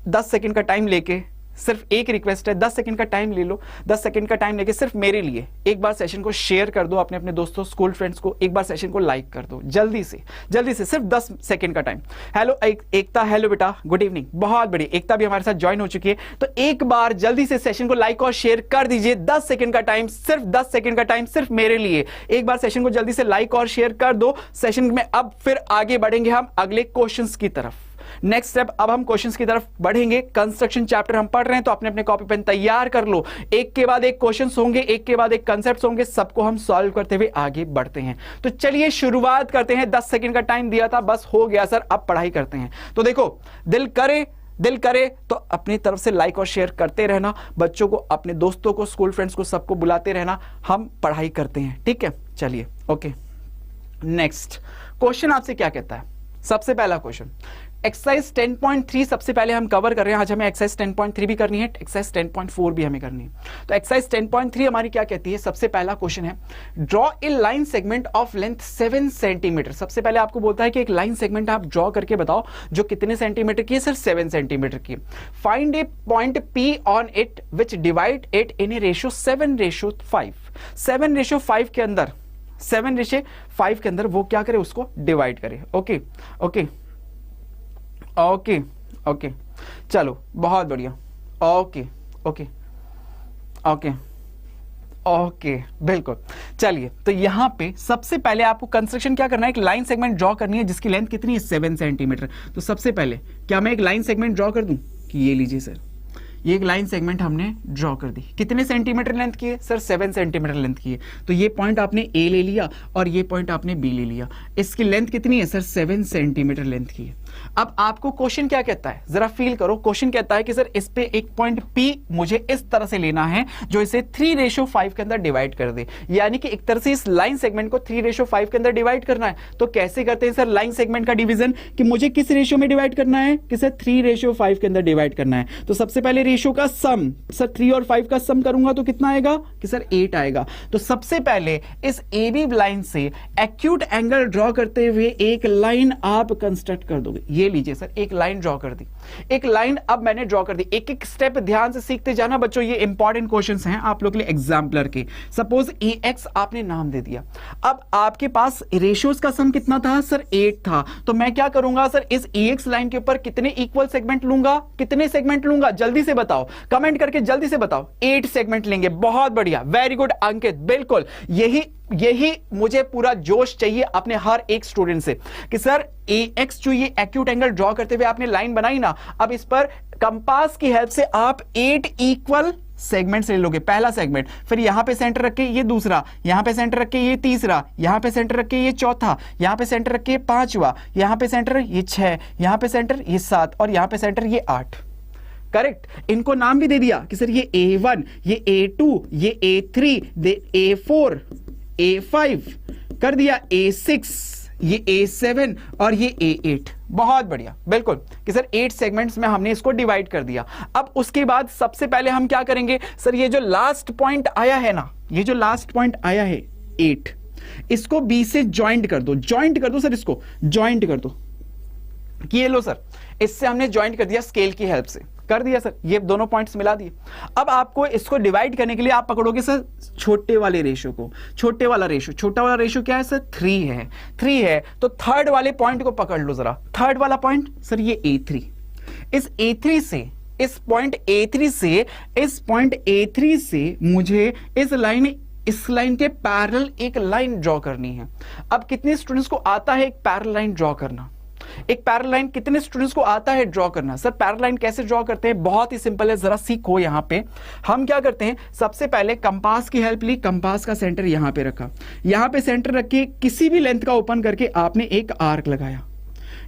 10 सेकंड का टाइम लेके, सिर्फ एक रिक्वेस्ट है, 10 सेकंड का टाइम ले लो, 10 सेकंड का टाइम लेके सिर्फ मेरे लिए एक बार सेशन को शेयर कर दो अपने अपने दोस्तों, स्कूल फ्रेंड्स को। एक बार सेशन को लाइक कर दो जल्दी से सिर्फ 10 सेकंड का टाइम। हेलो एकता, हेलो बेटा, गुड इवनिंग, बहुत बड़ी। एकता भी हमारे साथ ज्वाइन हो चुकी है। तो एक बार जल्दी से सेशन को लाइक और शेयर कर दीजिए। 10 सेकंड का टाइम, सिर्फ 10 सेकंड का टाइम, सिर्फ मेरे लिए। एक बार सेशन को जल्दी से लाइक और शेयर कर दो। सेशन में अब फिर आगे बढ़ेंगे हम अगले क्वेश्चंस की तरफ। नेक्स्ट स्टेप, अब हम क्वेश्चंस की तरफ बढ़ेंगे। कंस्ट्रक्शन चैप्टर हम पढ़ रहे हैं, तो अपने अपने कॉपी पेन तैयार कर लो। एक के बाद एक क्वेश्चंस होंगे, एक के बाद एक कंसेप्ट्स होंगे, सबको हम सॉल्व करते हुए आगे बढ़ते हैं। तो चलिए शुरुआत करते हैं। 10 सेकंड का टाइम दिया था, बस हो गया सर, अब पढ़ाई करते हैं। तो देखो, दिल करे तो अपनी तरफ से लाइक और शेयर करते रहना, बच्चों को, अपने दोस्तों को, स्कूल फ्रेंड्स को, सबको बुलाते रहना। हम पढ़ाई करते हैं, ठीक है? चलिए ओके। नेक्स्ट क्वेश्चन आपसे क्या कहता है? सबसे पहला क्वेश्चन एक्सरसाइज 10.3 सबसे पहले हम कवर कर रहे हैं। आज हमें एक्सरसाइज 10.3 भी करनी है, एक्सरसाइज 10.4 भी हमें करनी है। तो एक्सरसाइज 10.3 हमारी क्या कहती है? सबसे पहला क्वेश्चन है, draw A line segment of length 7 centimetre. सबसे पहले आपको बोलता है कि एक लाइन सेगमेंट आप ड्रॉ करके बताओ जो कितने सेंटीमीटर की है? सर 7 सेंटीमीटर की। Find A point P on it which divide it in a ratio 7:5। 7:5 के अंदर, 7:5 के अंदर वो क्या करे? उसको डिवाइड करे। ओके ओके ओके ओके, चलो बहुत बढ़िया। ओके ओके ओके ओके, बिल्कुल। चलिए, तो यहां पे सबसे पहले आपको कंस्ट्रक्शन क्या करना है? एक लाइन सेगमेंट ड्रॉ करनी है जिसकी लेंथ कितनी है? 7 सेंटीमीटर। तो सबसे पहले क्या मैं एक लाइन सेगमेंट ड्रॉ कर दूं कि ये लीजिए सर, ये एक लाइन सेगमेंट हमने ड्रॉ कर दी। कितने सेंटीमीटर लेंथ की है सर? 7 सेंटीमीटर लेंथ की है। तो ये पॉइंट आपने ए ले लिया और ये पॉइंट आपने बी ले लिया। इसकी लेंथ कितनी है सर? 7 सेंटीमीटर लेंथ की है। अब आपको क्वेश्चन क्या कहता है, जरा फील करो। क्वेश्चन कहता है कि सर इस पे एक पॉइंट P मुझे इस तरह से लेना है जो इसे 3:5 के अंदर डिवाइड कर दे, यानी कि एक तरह से इस लाइन सेगमेंट को 3:5 के अंदर डिवाइड करना है। तो कैसे करते हैं सर लाइन सेगमेंट का डिवीजन, कि मुझे किस रेशियो में डिवाइड करना है, कि सर 3:5 के अंदर डिवाइड करना है। तो सबसे पहले रेशियो का सम, सर 3 और 5 का सम करूंगा तो कितना आएगा, कि सर 8 आएगा। तो सबसे पहले इस AB लाइन से एक्यूट एंगल ड्रॉ करते हुए एक लाइन आप कंस्ट्रक्ट कर दोगे। ये लीजिए सर, एक लाइन ड्रॉ कर दी, एक लाइन अब मैंने ड्रॉ कर दी। एक एक स्टेप ध्यान से सीखते जाना बच्चों, ये इंपॉर्टेंट क्वेश्चंस हैं आप लोग के लिए एग्जाम्पलर के। सपोज EX आपने नाम दे दिया। अब आपके पास रेशियोज का सम कितना था सर? 8 था। तो मैं क्या करूंगा सर, इस EX लाइन के ऊपर कितने इक्वल सेगमेंट लूंगा, कितने सेगमेंट लूंगा, जल्दी से बताओ, कमेंट करके जल्दी से बताओ। 8 सेगमेंट लेंगे। बहुत बढ़िया, वेरी गुड अंकित, बिल्कुल यही मुझे पूरा जोश चाहिए अपने हर एक स्टूडेंट से, कि सर AX जो ये एक्यूट एंगल ड्रॉ करते हुए आपने लाइन बनाई ना, अब इस पर कंपास की हेल्प से आप 8 इक्वल सेगमेंट्स ले लोगे। पहला सेगमेंट, फिर यहां पे सेंटर रख के ये दूसरा, यहां पे सेंटर रख के ये तीसरा, यहां पे सेंटर रख के ये चौथा, यहां पे सेंटर रख के ये पांचवा, यहां पे सेंटर ये 6, यहां पे सेंटर ये 7 और यहां पे सेंटर ये 8। करेक्ट। इनको नाम भी दे दिया कि सर ये A1, ये A2, ये A3, A4, A5 कर दिया, A6, ये A7 और ये A8। बहुत बढ़िया, बिल्कुल, कि सर 8 सेगमेंट्स में हमने इसको डिवाइड कर दिया। अब उसके बाद सबसे पहले हम क्या करेंगे सर, ये जो लास्ट पॉइंट आया है ना, ये जो लास्ट पॉइंट आया है 8, इसको B से ज्वाइंट कर दो। ज्वाइंट कर दो सर, इसको ज्वाइंट कर दो। ये लो सर, इससे हमने ज्वाइंट कर दिया स्केल की हेल्प से, कर दिया सर, ये दोनों पॉइंट्स मिला दिए। अब आपको इसको डिवाइड करने के लिए आप पकड़ोगे सर छोटे वाले रेशियो को। छोटे वाला रेशियो, छोटा वाला रेशियो क्या है सर? 3 है। 3 है तो थर्ड वाले पॉइंट को पकड़ लो जरा। थर्ड वाला पॉइंट सर ये A3। इस A3 से, इस पॉइंट A3 से मुझे इस लाइन के पैरेलल एक लाइन ड्रॉ करनी है। अब कितने स्टूडेंट्स को आता है एक पैरेलल लाइन ड्रॉ करना? एक पैरेलल लाइन कितने स्टूडेंट्स को आता है ड्रॉ करना? सर पैरेलल लाइन कैसे ड्रॉ करते हैं? बहुत ही सिंपल है, जरा सीखो। यहां पे हम क्या करते हैं, सबसे पहले कंपास की हेल्प ली, कंपास का सेंटर यहां पे रखा, यहां पे सेंटर रख के किसी भी लेंथ का ओपन करके आपने एक आर्क लगाया,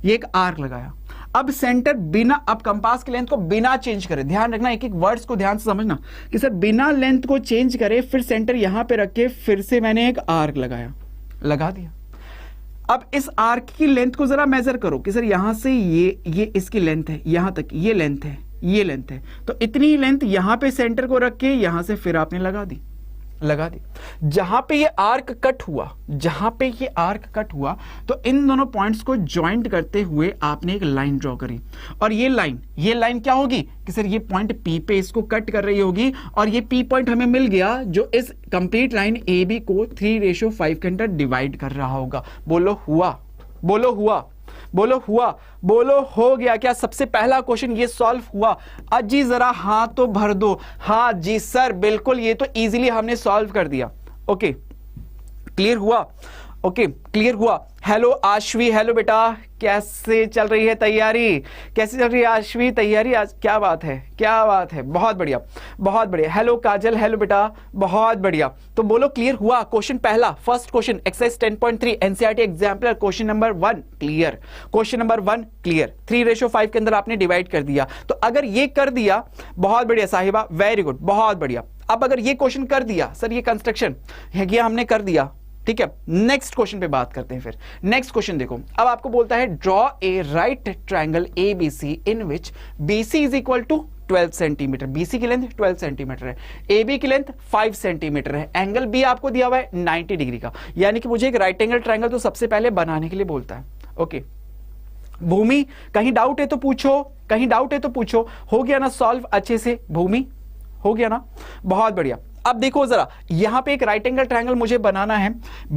ये एक आर्क लगाया। अब सेंटर बिना, अब कंपास की लेंथ को बिना चेंज करे, ध्यान रखना, एक एक वर्ड्स को ध्यान से समझना कि सर बिना लेंथ को चेंज करे, फिर सेंटर यहां पे रख के फिर से मैंने एक आर्क लगाया, लगा दिया। अब इस आर्क की लेंथ को जरा मेजर करो कि सर यहां से ये इसकी लेंथ है, यहां तक ये लेंथ है, ये लेंथ है, तो इतनी लेंथ यहां पे सेंटर को रख के यहां से फिर आपने लगा दी। जहां पे ये आर्क कट हुआ, तो इन दोनों पॉइंट्स को ज्वाइंट करते हुए आपने एक लाइन ड्रॉ करी, और ये लाइन क्या होगी कि सर ये पॉइंट P पे इसको कट कर रही होगी, और ये P पॉइंट हमें मिल गया जो इस कंप्लीट लाइन AB को 3:5 के अंदर डिवाइड कर रहा होगा। बोलो हुआ, बोलो हुआ, बोलो हुआ, बोलो हो गया क्या? सबसे पहला क्वेश्चन ये सॉल्व हुआ। अजी जरा हाँ तो भर दो। हाँ जी सर, बिल्कुल, ये तो इजीली हमने सॉल्व कर दिया। ओके, क्लियर हुआ? ओके, क्लियर हुआ। हेलो आश्वी, हेलो बेटा, कैसे चल रही है तैयारी? कैसे चल रही है आश्वी तैयारी आज? क्या बात है, क्या बात है, बहुत बढ़िया, बहुत बढ़िया। हेलो काजल, हेलो बेटा, बहुत बढ़िया। तो बोलो क्लियर हुआ? क्वेश्चन पहला, first question exercise 10.3 NCERT exemplar, question number 1 clear. Question number 1 clear. 3:5 के अंदर आपने डिवाइड कर दिया। तो अगर ये कर दिया, बहुत बढ़िया साहिबा, वेरी गुड, बहुत बढ़िया। अब अगर ये क्वेश्चन कर दिया सर, ये कंस्ट्रक्शन ये हमने कर दिया, ठीक है। नेक्स्ट क्वेश्चन पे बात करते हैं। फिर नेक्स्ट क्वेश्चन देखो, अब आपको बोलता है draw a right triangle ABC in which BC is equal to 12 centimetre. BC की लेंथ 12 सेंटीमीटर है, AB की लेंथ 5 सेंटीमीटर है, एंगल B आपको दिया हुआ है 90 डिग्री का, यानी कि मुझे एक राइट एंगल ट्रायंगल तो सबसे पहले बनाने के लिए बोलता है। ओके भूमि, कहीं डाउट है तो पूछो, कहीं डाउट है तो पूछो। हो गया ना सॉल्व अच्छे से भूमि? हो गया ना, बहुत बढ़िया। अब देखो जरा, यहां पे एक राइट एंगल ट्रायंगल मुझे बनाना है,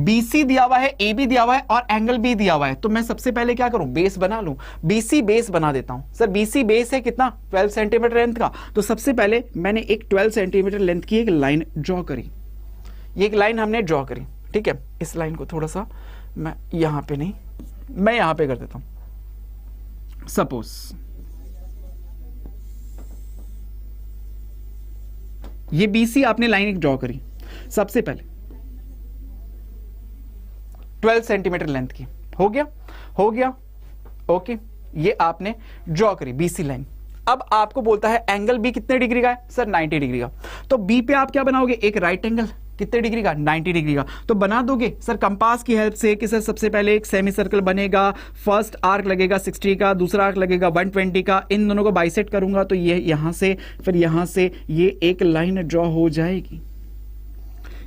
BC दिया हुआ है, AB दिया हुआ है और एंगल B दिया हुआ है। तो मैं सबसे पहले क्या करूं, बेस बना लूं। BC बेस बना देता हूं। सर BC बेस है कितना? 12 सेंटीमीटर लेंथ का। तो सबसे पहले मैंने एक 12 सेंटीमीटर लेंथ की एक लाइन ड्रॉ करी, ये एक लाइन हमने ड्रॉ करी, ठीक है। इस लाइन को थोड़ा सा मैं यहां पे नहीं, मैं यहां पे कर देता हूं। सपोज ये BC आपने लाइन एक ड्रॉ करी सबसे पहले 12 सेंटीमीटर लेंथ की, हो गया ओके, ये आपने ड्रॉ करी BC लाइन। अब आपको बोलता है एंगल B कितने डिग्री का है सर 90 डिग्री का, तो B पे आप क्या बनाओगे एक राइट एंगल कितने डिग्री का 90 डिग्री का, तो बना दोगे सर कंपास की हेल्प से कि सर सबसे पहले एक सेमी सर्कल बनेगा, फर्स्ट आर्क लगेगा 60 का, दूसरा आर्क लगेगा 120 का, इन दोनों को बाइसेक्ट करूंगा तो ये यहां से फिर यहां से ये एक लाइन ड्रॉ हो जाएगी,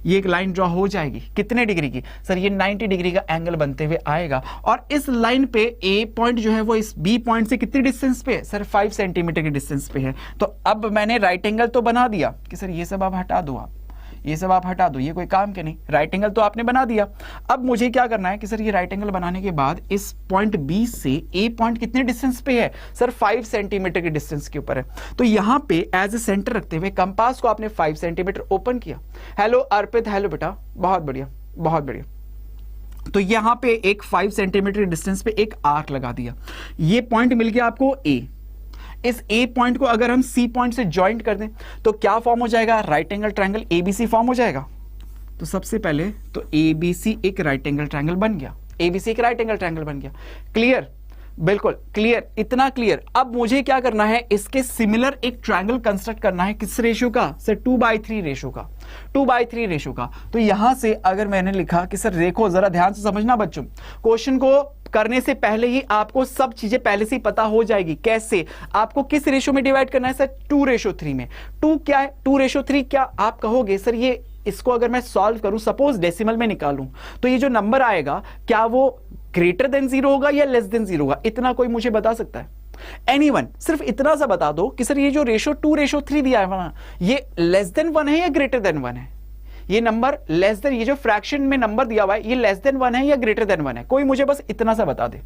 ये एक लाइन ड्रॉ हो जाएगी कितने डिग्री की सर ये 90 डिग्री का एंगल बनते हुए आएगा। और इस लाइन पे ए पॉइंट जो है वो इस बी पॉइंट से कितनी डिस्टेंस पे है सर 5 सेंटीमीटर की डिस्टेंस पे है। तो अब मैंने राइट एंगल तो बना दिया कि सर ये सब आप हटा दो, आप ये सब आप हटा दो, ये कोई काम के नहीं, राइट एंगल तो आपने बना दिया। अब मुझे क्या करना है कि सर ये राइट एंगल बनाने के बाद इस पॉइंट बी से ए पॉइंट कितने डिस्टेंस पे है सर 5 सेंटीमीटर की डिस्टेंस के ऊपर है। तो यहां पे एज ए सेंटर रखते हुए कंपास को आपने 5 सेंटीमीटर ओपन किया। हेलो अर्पित, हेलो बेटा, बहुत बढ़िया बहुत बढ़िया। तो यहां पे एक 5 सेंटीमीटर डिस्टेंस पे एक आर्क लगा दिया, ये पॉइंट मिल गया आपको ए। इस ए पॉइंट को अगर हम सी पॉइंट से ज्वाइंट कर दें तो क्या फॉर्म हो जाएगा, right angle triangle ABC form हो जाएगा। तो सबसे पहले तो एबीसी एक राइट एंगल ट्रायंगल बन गया, एबीसी एक राइट एंगल ट्रायंगल बन गया। क्लियर, बिल्कुल क्लियर, इतना क्लियर। अब मुझे क्या करना है, इसके सिमिलर एक ट्रायंगल कंस्ट्रक्ट करना है, किस रेशियो का सर 2/3 रेशियो का, 2/3 रेशियो का। तो यहां से अगर मैंने लिखा कि सर देखो जरा ध्यान से समझना बच्चों, क्वेश्चन को करने से पहले ही आपको सब चीजें पहले से ही पता हो जाएगी। कैसे, आपको किस रेशियो में डिवाइड करना है सर 2:3 में। 2 क्या है, 2:3 क्या आप कहोगे सर ये इसको अगर मैं सॉल्व करूं, सपोज डेसिमल में निकालूं, तो ये जो नंबर आएगा क्या वो ग्रेटर देन 0 होगा या लेस देन 0 होगा, इतना कोई मुझे बता सकता है? एनीवन, सिर्फ इतना सा बता दो कि सर ये जो रेशियो 2:3 दिया है ना, ये लेस देन 1 है या ग्रेटर देन 1 है। ये नंबर लेस देन, ये जो फ्रैक्शन में नंबर दिया हुआ है ये लेस देन 1 है या ग्रेटर देन 1 है। कोई मुझे बस इतना सा बता दे,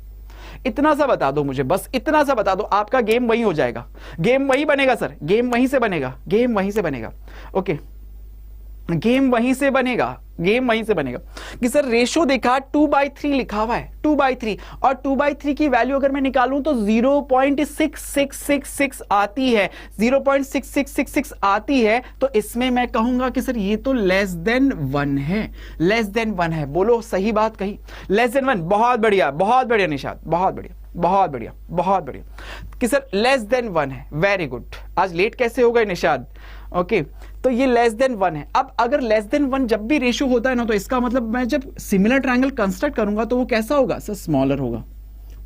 इतना सा बता दो मुझे, बस इतना सा बता दो, आपका गेम वही हो जाएगा। गेम वही बनेगा सर, गेम वहीं से बनेगा, गेम वहीं से बनेगा। ओके, गेम वहीं से बनेगा, गेम वहीं से बनेगा कि सर रेशो देखा 2/3 लिखा हुआ है, 2/3, और 2/3 की वैल्यू अगर मैं निकालूं तो 0.6666 आती है, 0.6666 आती है। तो इसमें मैं कहूंगा कि सर ये तो लेस देन 1 है, लेस देन 1 है। बोलो सही बात कही, लेस देन 1। बहुत बढ़िया, बहुत बढ़िया निशाद, बहुत बढ़िया, बहुत बढ़िया, बहुत बढ़िया कि सर लेस देन 1 है। Very good. आज लेट कैसे हो गए निशाद? ओके, तो ये लेस देन 1 है। अब अगर लेस देन 1 जब भी रेशियो होता है ना, तो इसका मतलब मैं जब सिमिलर ट्रायंगल कंस्ट्रक्ट करूंगा तो वो कैसा होगा सर, स्मॉलर होगा।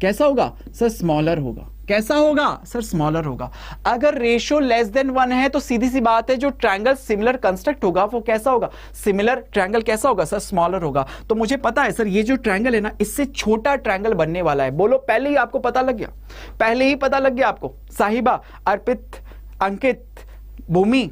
कैसा होगा सर, स्मॉलर होगा। कैसा होगा सर, स्मॉलर होगा। अगर रेशियो लेस देन 1 है तो सीधी सी बात है जो ट्रायंगल सिमिलर कंस्ट्रक्ट होगा वो कैसा होगा, सिमिलर ट्रायंगल कैसा होगा सर, स्मॉलर होगा। तो मुझे पता है सर ये जो ट्रायंगल है ना, इससे छोटा ट्रायंगल बनने वाला है। बोलो, पहले ही आपको पता लग गया, पहले ही पता लग गया आपको। साहिबा, अर्पित, अंकित, भूमि,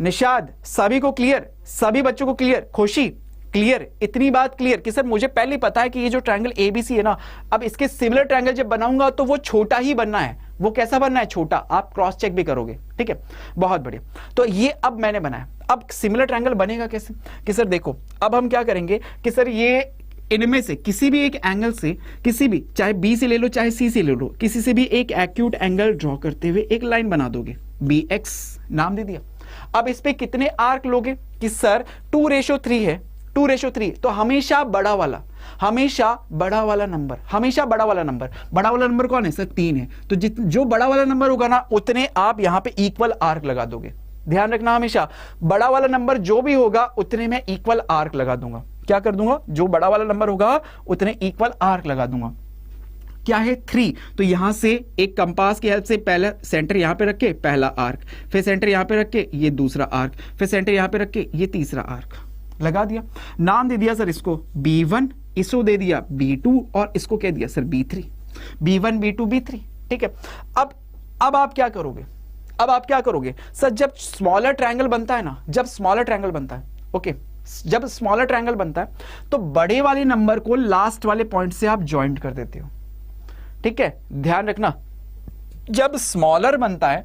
निशाद, सभी को क्लियर, सभी बच्चों को क्लियर, खुशी क्लियर, इतनी बात क्लियर कि सर मुझे पहले ही पता है कि ये जो ट्रायंगल एबीसी है ना, अब इसके सिमिलर ट्रायंगल जब बनाऊंगा तो वो छोटा ही बनना है। वो कैसा बनना है, छोटा। आप क्रॉस चेक भी करोगे, ठीक है, बहुत बढ़िया। तो ये अब मैंने बनाया। अब सिमिलर ट्रायंगल बनेगा कैसे कि सर देखो, अब हम क्या करेंगे कि सर ये इनमें से किसी भी एक एंगल से, किसी भी, चाहे बी से ले लो चाहे सी से ले लो, किसी से भी एक एक्यूट एंगल ड्रॉ करते हुए एक लाइन बना दोगे, BX नाम दे दिया। अब इस पे कितने आर्क लोगे कि सर 2:3 है, 2:3, तो हमेशा बड़ा वाला, हमेशा बड़ा वाला नंबर, हमेशा बड़ा वाला नंबर, बड़ा वाला नंबर कौन है सर, 3 है। तो जो बड़ा वाला नंबर होगा ना, उतने आप यहां पे इक्वल आर्क लगा दोगे। ध्यान रखना, हमेशा बड़ा वाला नंबर जो भी होगा उतने में इक्वल आर्क लगा दूंगा। क्या कर दूंगा, जो बड़ा वाला नंबर होगा उतने इक्वल आर्क लगा दूंगा। क्या है 3, तो यहां से एक कंपास की हेल्प से पहला सेंटर यहां पे रख के पहला आर्क, फिर सेंटर यहां पे रख के ये दूसरा आर्क, फिर सेंटर यहां पे रख के ये तीसरा आर्क लगा दिया। नाम दे दिया सर इसको B1, इसको दे दिया B2 और इसको कह दिया sir B3, B1 B2 B3, ठीक है। अब आप क्या करोगे, अब आप क्या करोगे सर, जब स्मॉलर ट्रायंगल बनता है ना, जब स्मॉलर ट्रायंगल बनता है, ओके, जब स्मॉलर ट्रायंगल बनता है तो बड़े वाले नंबर को लास्ट वाले पॉइंट से आप ज्वाइंट कर देते हो, ठीक है। ध्यान रखना, जब स्मॉलर बनता है,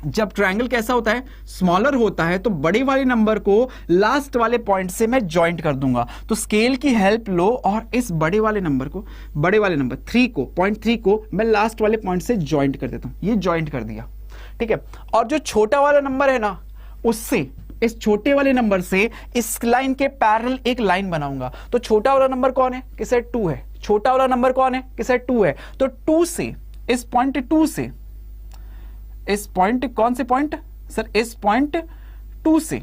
जब ट्रायंगल कैसा होता है, स्मॉलर होता है, तो बड़े वाले नंबर को लास्ट वाले पॉइंट से मैं ज्वाइंट कर दूंगा। तो स्केल की हेल्प लो और इस बड़े वाले नंबर को, बड़े वाले नंबर 3 को, पॉइंट 3 को मैं लास्ट वाले पॉइंट से ज्वाइंट कर देता हूं। ये ज्वाइंट कर दिया, ठीक है। और जो छोटा वाला नंबर है ना, उससे, इस छोटे वाले नंबर से इस लाइन के पैरेलल एक लाइन बनाऊंगा। तो छोटा वाला नंबर कौन है कि सर 2 है, छोटा वाला नंबर कौन है कि सर 2 है। तो 2 से, इस पॉइंट 2 से, इस पॉइंट, कौन से पॉइंट सर, इस पॉइंट 2 से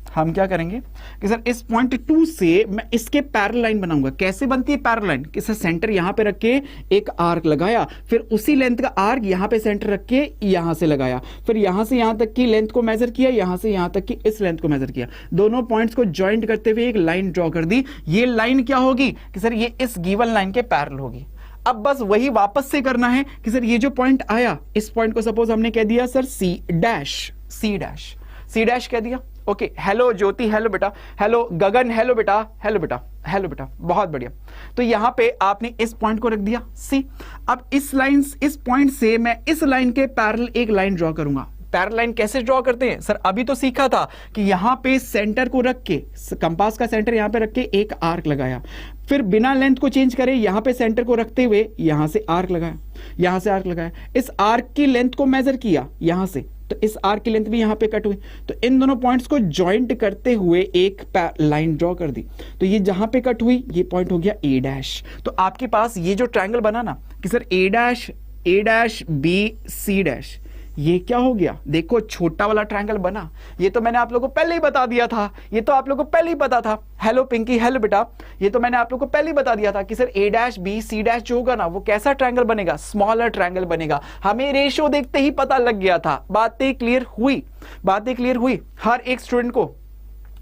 हम क्या करेंगे कि सर इस पॉइंट 2 से मैं इसके पैरेलल लाइन बनाऊंगा। कैसे बनती है पैरेलल लाइन कि सर सेंटर यहां पे रख के एक आर्क लगाया, फिर उसी लेंथ का आर्क यहां पे सेंटर रख के यहां से लगाया, फिर यहां से यहां तक की लेंथ को मेजर किया, यहां से यहां तक की इस लेंथ को मेजर किया, दोनों पॉइंट्स को ज्वाइंट करते हुए एक लाइन ड्रॉ कर दी। ये लाइन क्या होगी कि सर ये इस गिवन लाइन के पैरेलल होगी। अब बस वही वापस से करना है कि सर ये जो पॉइंट आया, इस पॉइंट को सपोज हमने कह दिया sir C dash, C dash, C dash कह दिया। ओके, हेलो ज्योति, हेलो बेटा, हेलो गगन, हेलो बेटा, हेलो बेटा, हेलो बेटा, बहुत बढ़िया। तो यहां पे आपने इस पॉइंट को रख दिया सी। अब इस लाइन, इस पॉइंट से मैं इस लाइन के पैरेलल एक लाइन ड्रॉ करूंगा। पैरेलल लाइन कैसे ड्रॉ करते हैं सर, अभी तो सीखा था कि यहां पे सेंटर को रख के, कंपास का सेंटर यहां पे रख के एक आर्क लगाया, फिर बिना लेंथ को चेंज करे यहां पे सेंटर को रखते हुए यहां से आर्क लगाया, यहां से आर्क लगाया, इस आर्क की लेंथ को मेजर किया यहां से, तो इस आर्क की लेंथ भी यहां पे कट हुई, तो इन दोनों पॉइंट्स को जॉइंट करते हुए एक लाइन ड्रॉ कर दी। तो ये जहां पे कट हुई ये पॉइंट हो गया ए डैश। तो आपके पास ये जो ट्रायंगल बना ना कि सर ए डैश बी सी डैश, ये क्या हो गया, देखो छोटा वाला ट्रायंगल बना। ये तो मैंने आप लोगों को पहले ही बता दिया था, ये तो आप लोगों को पहले ही पता था। हेलो पिंकी, हेलो बेटा, ये तो मैंने आप लोगों को पहले ही बता दिया था कि सर ए डैश बी सी डैश जो होगा ना वो कैसा ट्रायंगल बनेगा, स्मॉलर ट्रायंगल बनेगा। हमें रेशियो देखते ही पता लग गया था। बातें क्लियर हुई, बातें क्लियर हुई हर एक स्टूडेंट को,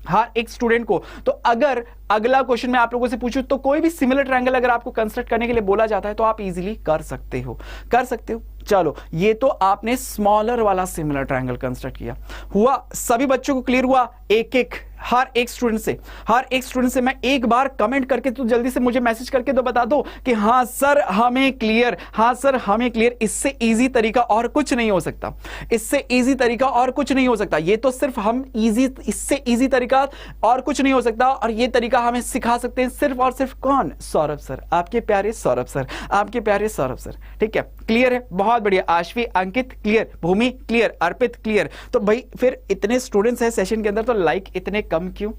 हर एक स्टूडेंट को। तो अगर अगला क्वेश्चन मैं आप लोगों से पूछूं तो कोई भी सिमिलर ट्रायंगल अगर आपको कंस्ट्रक्ट करने के लिए बोला जाता है तो आप इजीली कर सकते हो, कर सकते हो। चलो, ये तो आपने स्मॉलर वाला सिमिलर ट्रायंगल कंस्ट्रक्ट किया। हुआ, सभी बच्चों को क्लियर हुआ? एक एक, हर एक स्टूडेंट से, हर एक स्टूडेंट से मैं एक बार कमेंट करके तो जल्दी से मुझे मैसेज करके तो बता दो कि हाँ सर हमें क्लियर, हाँ सर हमें क्लियर। इससे इजी तरीका और कुछ नहीं हो सकता, इससे इजी तरीका और कुछ नहीं हो सकता। ये तो सिर्फ हम इजी, इससे इजी तरीका और कुछ नहीं हो सकता। और ये तरीका हमें सिखा सकते हैं सिर्फ और सिर्फ कौन? सौरभ सर, आपके प्यारे सौरभ सर, आपके प्यारे सौरभ सर। ठीक है, क्लियर है, बहुत बढ़िया। आशवी, अंकित क्लियर, भूमि क्लियर, अर्पित क्लियर। तो भाई फिर इतने स्टूडेंट्स हैं सेशन के अंदर तो लाइक इतने कम क्यों?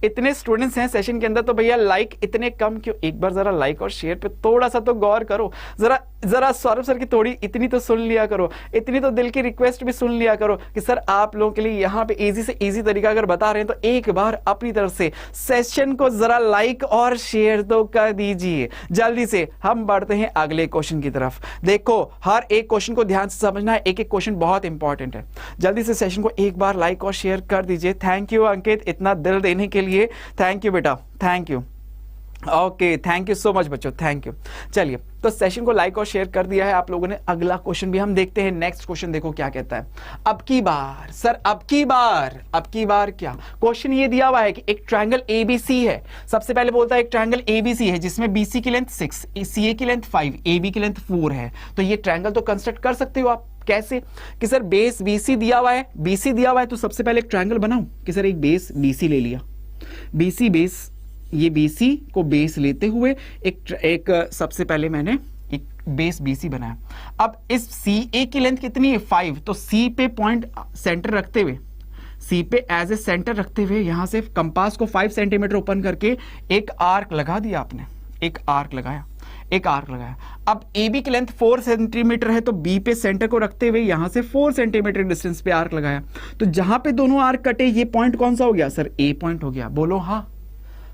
इतने स्टूडेंट्स हैं सेशन के अंदर तो भैया लाइक इतने कम क्यों? एक बार जरा लाइक और शेयर पे थोड़ा सा तो गौर करो। जरा सौरभ सर की थोड़ी इतनी तो सुन लिया करो, इतनी तो दिल की रिक्वेस्ट भी सुन लिया करो कि सर आप लोगों के लिए यहाँ पे इजी से इजी तरीका अगर बता रहे हैं तो एक बार अपनी तरफ से सेशन को जरा लाइक और शेयर तो कर दीजिए। जल्दी से हम बढ़ते हैं अगले क्वेश्चन की तरफ। देखो, हर एक क्वेश्चन को ध्यान से समझना है, एक एक क्वेश्चन बहुत इंपॉर्टेंट है। जल्दी से सेशन को एक बार लाइक और शेयर कर दीजिए। थैंक यू अंकित, इतना दिल देने के लिए थैंक यू बेटा, thank you. Okay, thank you so much बच्चों, थैंक यू। चलिए, तो सेशन को लाइक और शेयर कर दिया है आप लोगों ने। अगला क्वेश्चन भी हम देखते हैं। नेक्स्ट क्वेश्चन देखो क्या कहता है। अब की बार सर, अब की बार क्या क्वेश्चन ये दिया हुआ है कि एक ट्रायंगल एबीसी है। सबसे पहले बोलता है एक ट्रायंगल एबीसी है जिसमें बीसी की लेंथ 6, सीए की लेंथ 5, एबी की लेंथ 4 है। तो ये ट्रायंगल तो कंस्ट्रक्ट कर सकते हो आप। कैसे? कि सर बेस बीसी दिया हुआ है, बीसी दिया हुआ है तो सबसे पहले एक ट्रायंगल बनाऊं कि सर एक बेस बीसी ले लिया, बीसी बेस, ये बीसी को बेस लेते हुए एक सबसे पहले मैंने एक बेस बीसी बनाया। अब इस सी ए की लेंथ कितनी है? 5। तो सी पे पॉइंट सेंटर रखते हुए, सी पे एज ए सेंटर रखते हुए यहां से कंपास को 5 सेंटीमीटर ओपन करके एक आर्क लगा दिया आपने, एक आर्क लगाया, एक आर्क लगाया। अब ए बी की लेंथ 4 सेंटीमीटर है तो बी पे सेंटर को रखते हुए यहां से 4 सेंटीमीटर डिस्टेंस पे आर्क लगाया। तो जहां पे दोनों आर्क कटे ये पॉइंट कौन सा हो गया सर? ए पॉइंट हो गया। बोलो हाँ,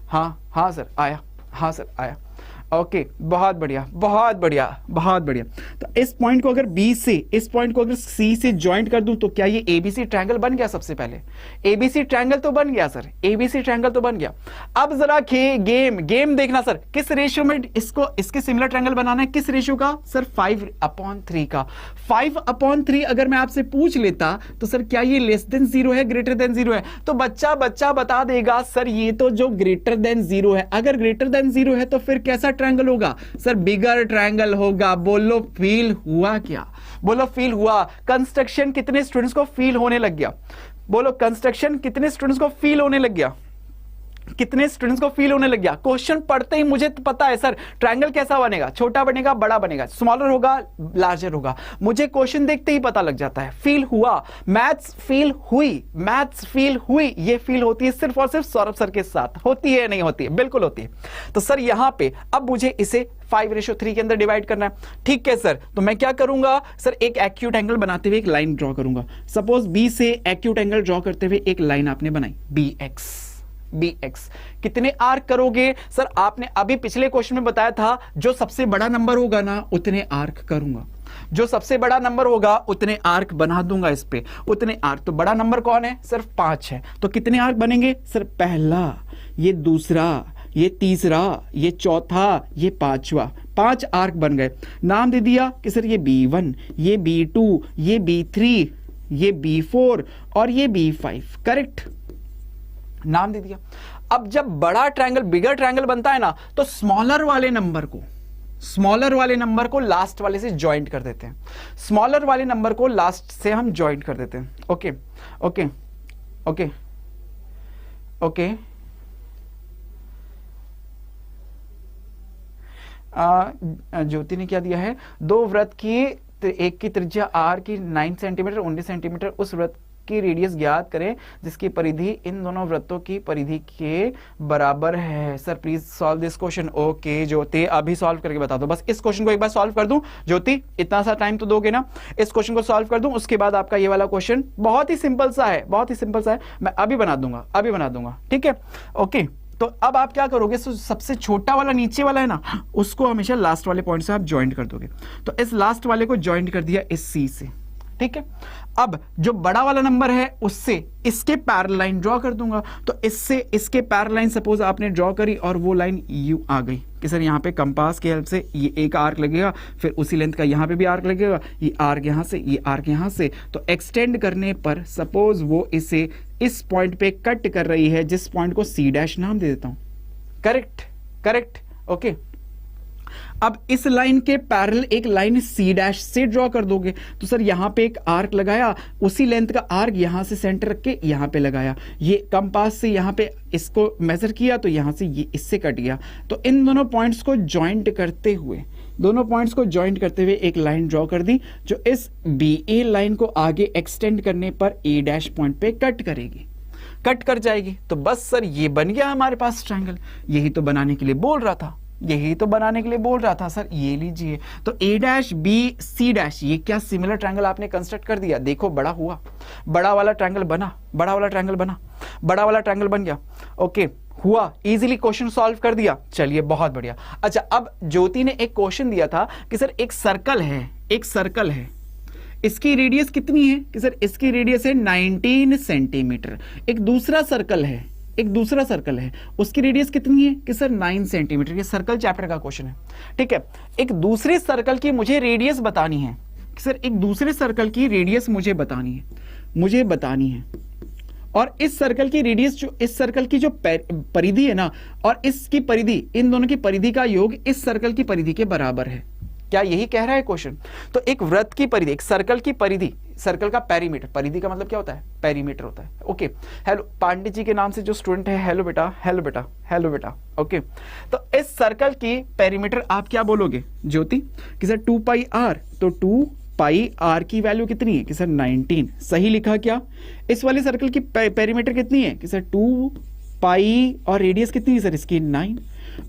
हाँ हाँ सर आया, हाँ सर आया। ओके, बहुत बढ़िया, बहुत बढ़िया, बहुत बढ़िया। तो इस पॉइंट को अगर बी से, इस पॉइंट को अगर सी से ज्वाइंट कर दूं तो क्या ये एबीसी ट्रायंगल बन गया? सबसे पहले एबीसी ट्रायंगल तो बन गया सर, एबीसी ट्रायंगल तो बन गया। अब जरा गेम देखना सर, किस रेशियो में इसको, इसके सिमिलर ट्रायंगल बनाना है? किस रेशियो का सर? 5/3 का। 5/3 अगर मैं आपसे पूछ लेता तो सर क्या ये लेस देन 0 है, ग्रेटर देन 0 है? तो बच्चा बता देगा सर ये तो जो ग्रेटर देन 0 है। अगर ग्रेटर देन 0 है तो फिर कैसा ट्रायंगल होगा सर? बिगर ट्रायंगल होगा। बोलो फील हुआ क्या? बोलो फील हुआ? कंस्ट्रक्शन कितने स्टूडेंट्स को फील होने लग गया? बोलो कंस्ट्रक्शन कितने स्टूडेंट्स को फील होने लग गया? कितने स्टूडेंट्स को फील होने लग गया? क्वेश्चन पढ़ते ही मुझे तो पता है सर ट्रायंगल कैसा बनेगा, छोटा बनेगा बड़ा बनेगा, स्मॉलर होगा लार्जर होगा, मुझे क्वेश्चन देखते ही पता लग जाता है। फील हुआ, मैथ्स फील हुई, मैथ्स फील हुई, ये फील होती है सिर्फ और सिर्फ सौरभ सर के साथ। होती है नहीं होती है? बिल्कुल होती है। तो सर यहां पे अब मुझे इसे 5:3 के अंदर डिवाइड करना है। ठीक है सर, तो मैं क्या करूंगा सर, एक एक्यूट एंगल बनाते हुए एक लाइन ड्रॉ करूंगा। सपोज बी से एक्यूट एंगल ड्रॉ करते हुए एक लाइन आपने बनाई BX। कितने आर्क करोगे सर? आपने अभी पिछले क्वेश्चन में बताया था जो सबसे बड़ा नंबर होगा ना उतने आर्क करूंगा, जो सबसे बड़ा नंबर होगा उतने आर्क बना दूंगा इस पे, उतने आर्क। तो बड़ा नंबर कौन है? सिर्फ 5 है। तो कितने आर्क बनेंगे सर? पहला, ये दूसरा, ये तीसरा, ये चौथा, ये पांचवा, 5 आर्क बन गए। नाम दे दिया कि सर ये B1, ये B2, ये B3, ये B4 और ये B5। करेक्ट, नाम दे दिया। अब जब बड़ा ट्रायंगल, बिगर ट्रायंगल बनता है ना, तो स्मॉलर वाले नंबर को लास्ट वाले से ज्वाइंट कर देते हैं। स्मॉलर वाले नंबर को लास्ट से हम ज्वाइंट कर देते हैं। ओके ओके ओके ओके ज्योति ने क्या दिया है? 2 वृत्त की, एक की त्रिज्या r की 9 सेंटीमीटर 19 सेंटीमीटर, उस वृत्त की रेडियस ज्ञात करें जिसकी परिधि इन दोनों वृत्तों की परिधि के बराबर है। Sir please solve this question. Okay Jyoti, अभी सॉल्व करके बता दो। बस इस क्वेश्चन को एक बार सॉल्व कर दूं। ज्योति इतना सा टाइम तो दोगे ना? इस क्वेश्चन को सॉल्व कर दूं, उसके बाद आपका ये वाला क्वेश्चन बहुत ही सिंपल सा है, बहुत ही सिंपल सा है। मैं अभी बना दूंगा, ठीक है? ओके, तो अब आप क्या करोगे? सबसे छोटा वाला नीचे वाला है ना, उसको हमेशा लास्ट वाले पॉइंट से आप ज्वाइंट कर दोगे। तो इस लास्ट वाले को ज्वाइंट कर दिया इस C से। ठीक है, अब जो बड़ा वाला नंबर है उससे इसके पैरेलल लाइन ड्रॉ कर दूंगा। तो इससे इसके पैरेलल लाइन सपोज आपने ड्रॉ करी और वो लाइन यू आ गई कि सर यहाँ पे कंपास के हेल्प से ये एक आर्क लगेगा, फिर उसी लेंथ का यहाँ पे भी आर्क लगेगा, ये आर्क यहाँ से, ये आर्क यहाँ से। तो एक्सटेंड करने पर सपोज वो इसे इस पॉइंट पे कट कर रही है, जिस पॉइंट को C' नाम दे देता हूं। Correct okay. अब इस लाइन के पैरेलल एक लाइन C' से ड्रॉ कर दोगे। तो सर यहां पे एक आर्क लगाया, उसी लेंथ का आर्क यहां से सेंटर रख के यहां पे लगाया, ये कंपास से यहां पे इसको मेजर किया तो यहां से ये इससे कट गया। तो इन दोनों पॉइंट्स को ज्वाइंट करते हुए एक लाइन ड्रॉ कर दी, जो इस BA लाइन को आगे एक्सटेंड करने पर A' पॉइंट पे कट करेगी, कट कर जाएगी। तो बस सर ये बन गया हमारे पास ट्रायंगल। यही तो बनाने के लिए बोल रहा था, सर ये लीजिए। तो A' B C' ये क्या सिमिलर ट्रायंगल आपने कंस्ट्रक्ट कर दिया। देखो बड़ा हुआ, बड़ा वाला ट्रायंगल बन गया। ओके हुआ, इजीली क्वेश्चन सॉल्व कर दिया। चलिए बहुत बढ़िया। अच्छा, अब ज्योति ने एक क्वेश्चन दिया था कि सर एक सर्कल है, इसकी रेडियस कितनी है? कि सर इसकी रेडियस है 19 सेंटीमीटर। एक दूसरा सर्कल है, उसकी रेडियस कितनी है? कि सर 9 सेंटीमीटर। ये सर्कल चैप्टर का क्वेश्चन है, ठीक है। एक दूसरे सर्कल की मुझे रेडियस बतानी है। कि सर एक दूसरे सर्कल की रेडियस मुझे बतानी है, और इस सर्कल की रेडियस, जो इस सर्कल की जो परिधि है ना, और इसकी परिधि, इन दोनों की परिधि का योग इस सर्कल की परिधि के बराबर है। क्या यही कह रहा है क्वेश्चन? तो एक वृत्त की परिधि, एक सर्कल की परिधि, सर्कल का पेरीमीटर, परिधि का मतलब क्या होता है? पेरीमीटर होता है। ओके, हेलो पांडे जी के नाम से जो स्टूडेंट है, हेलो बेटा। ओके, तो इस सर्कल की पेरीमीटर आप क्या बोलोगे ज्योति? कि सर 2πr। तो 2πr की वैल्यू कितनी है? कि सर 19। सही लिखा क्या? इस वाले सर्कल की पेरीमीटर कितनी है? कि सर 2π और रेडियस कितनी है सर इसकी? 9।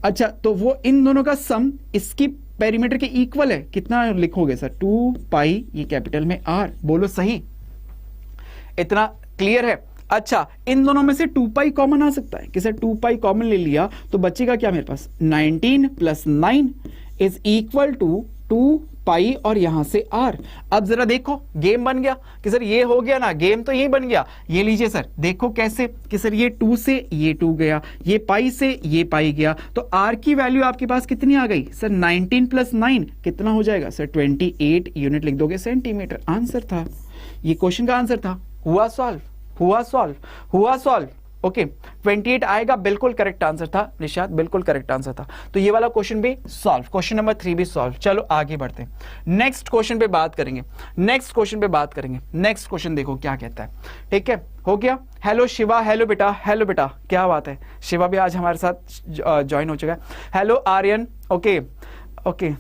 अच्छा, तो वो इन दोनों का सम इसकी पेरीमीटर के इक्वल है। कितना लिखोगे सर? 2π, ये कैपिटल में R। बोलो सही, इतना क्लियर है? अच्छा, इन दोनों में से 2π कॉमन आ सकता है। कि सर 2π कॉमन ले लिया तो बचेगा क्या मेरे पास? 19 + 9 इज इक्वल टू 2π और यहां से R। अब जरा देखो, गेम बन गया। कि सर ये हो गया ना, गेम तो यही बन गया। ये लीजिए सर, देखो कैसे? कि सर ये 2 से ये 2 गया, ये π से ये π गया, तो R की वैल्यू आपके पास कितनी आ गई सर? 19 + 9 कितना हो जाएगा सर? 28 यूनिट लिख दोगे सेंटीमीटर। आंसर था, ये क्वेश्चन का आंसर था। हुआ सॉल्व। ओके 28 आएगा, बिल्कुल करेक्ट आंसर था निशात, बिल्कुल करेक्ट आंसर था। तो ये वाला क्वेश्चन भी सॉल्व, क्वेश्चन नंबर 3 भी सॉल्व। चलो आगे बढ़ते हैं, नेक्स्ट क्वेश्चन पे बात करेंगे, नेक्स्ट क्वेश्चन पे बात करेंगे। नेक्स्ट क्वेश्चन देखो क्या कहता है, ठीक है, हो गया। हेलो शिवा, हेलो बेटा, हेलो बेटा, क्या बात है, शिवा भी आज हमारे साथ ज्वाइन हो चुका है। Hello Aryan, okay okay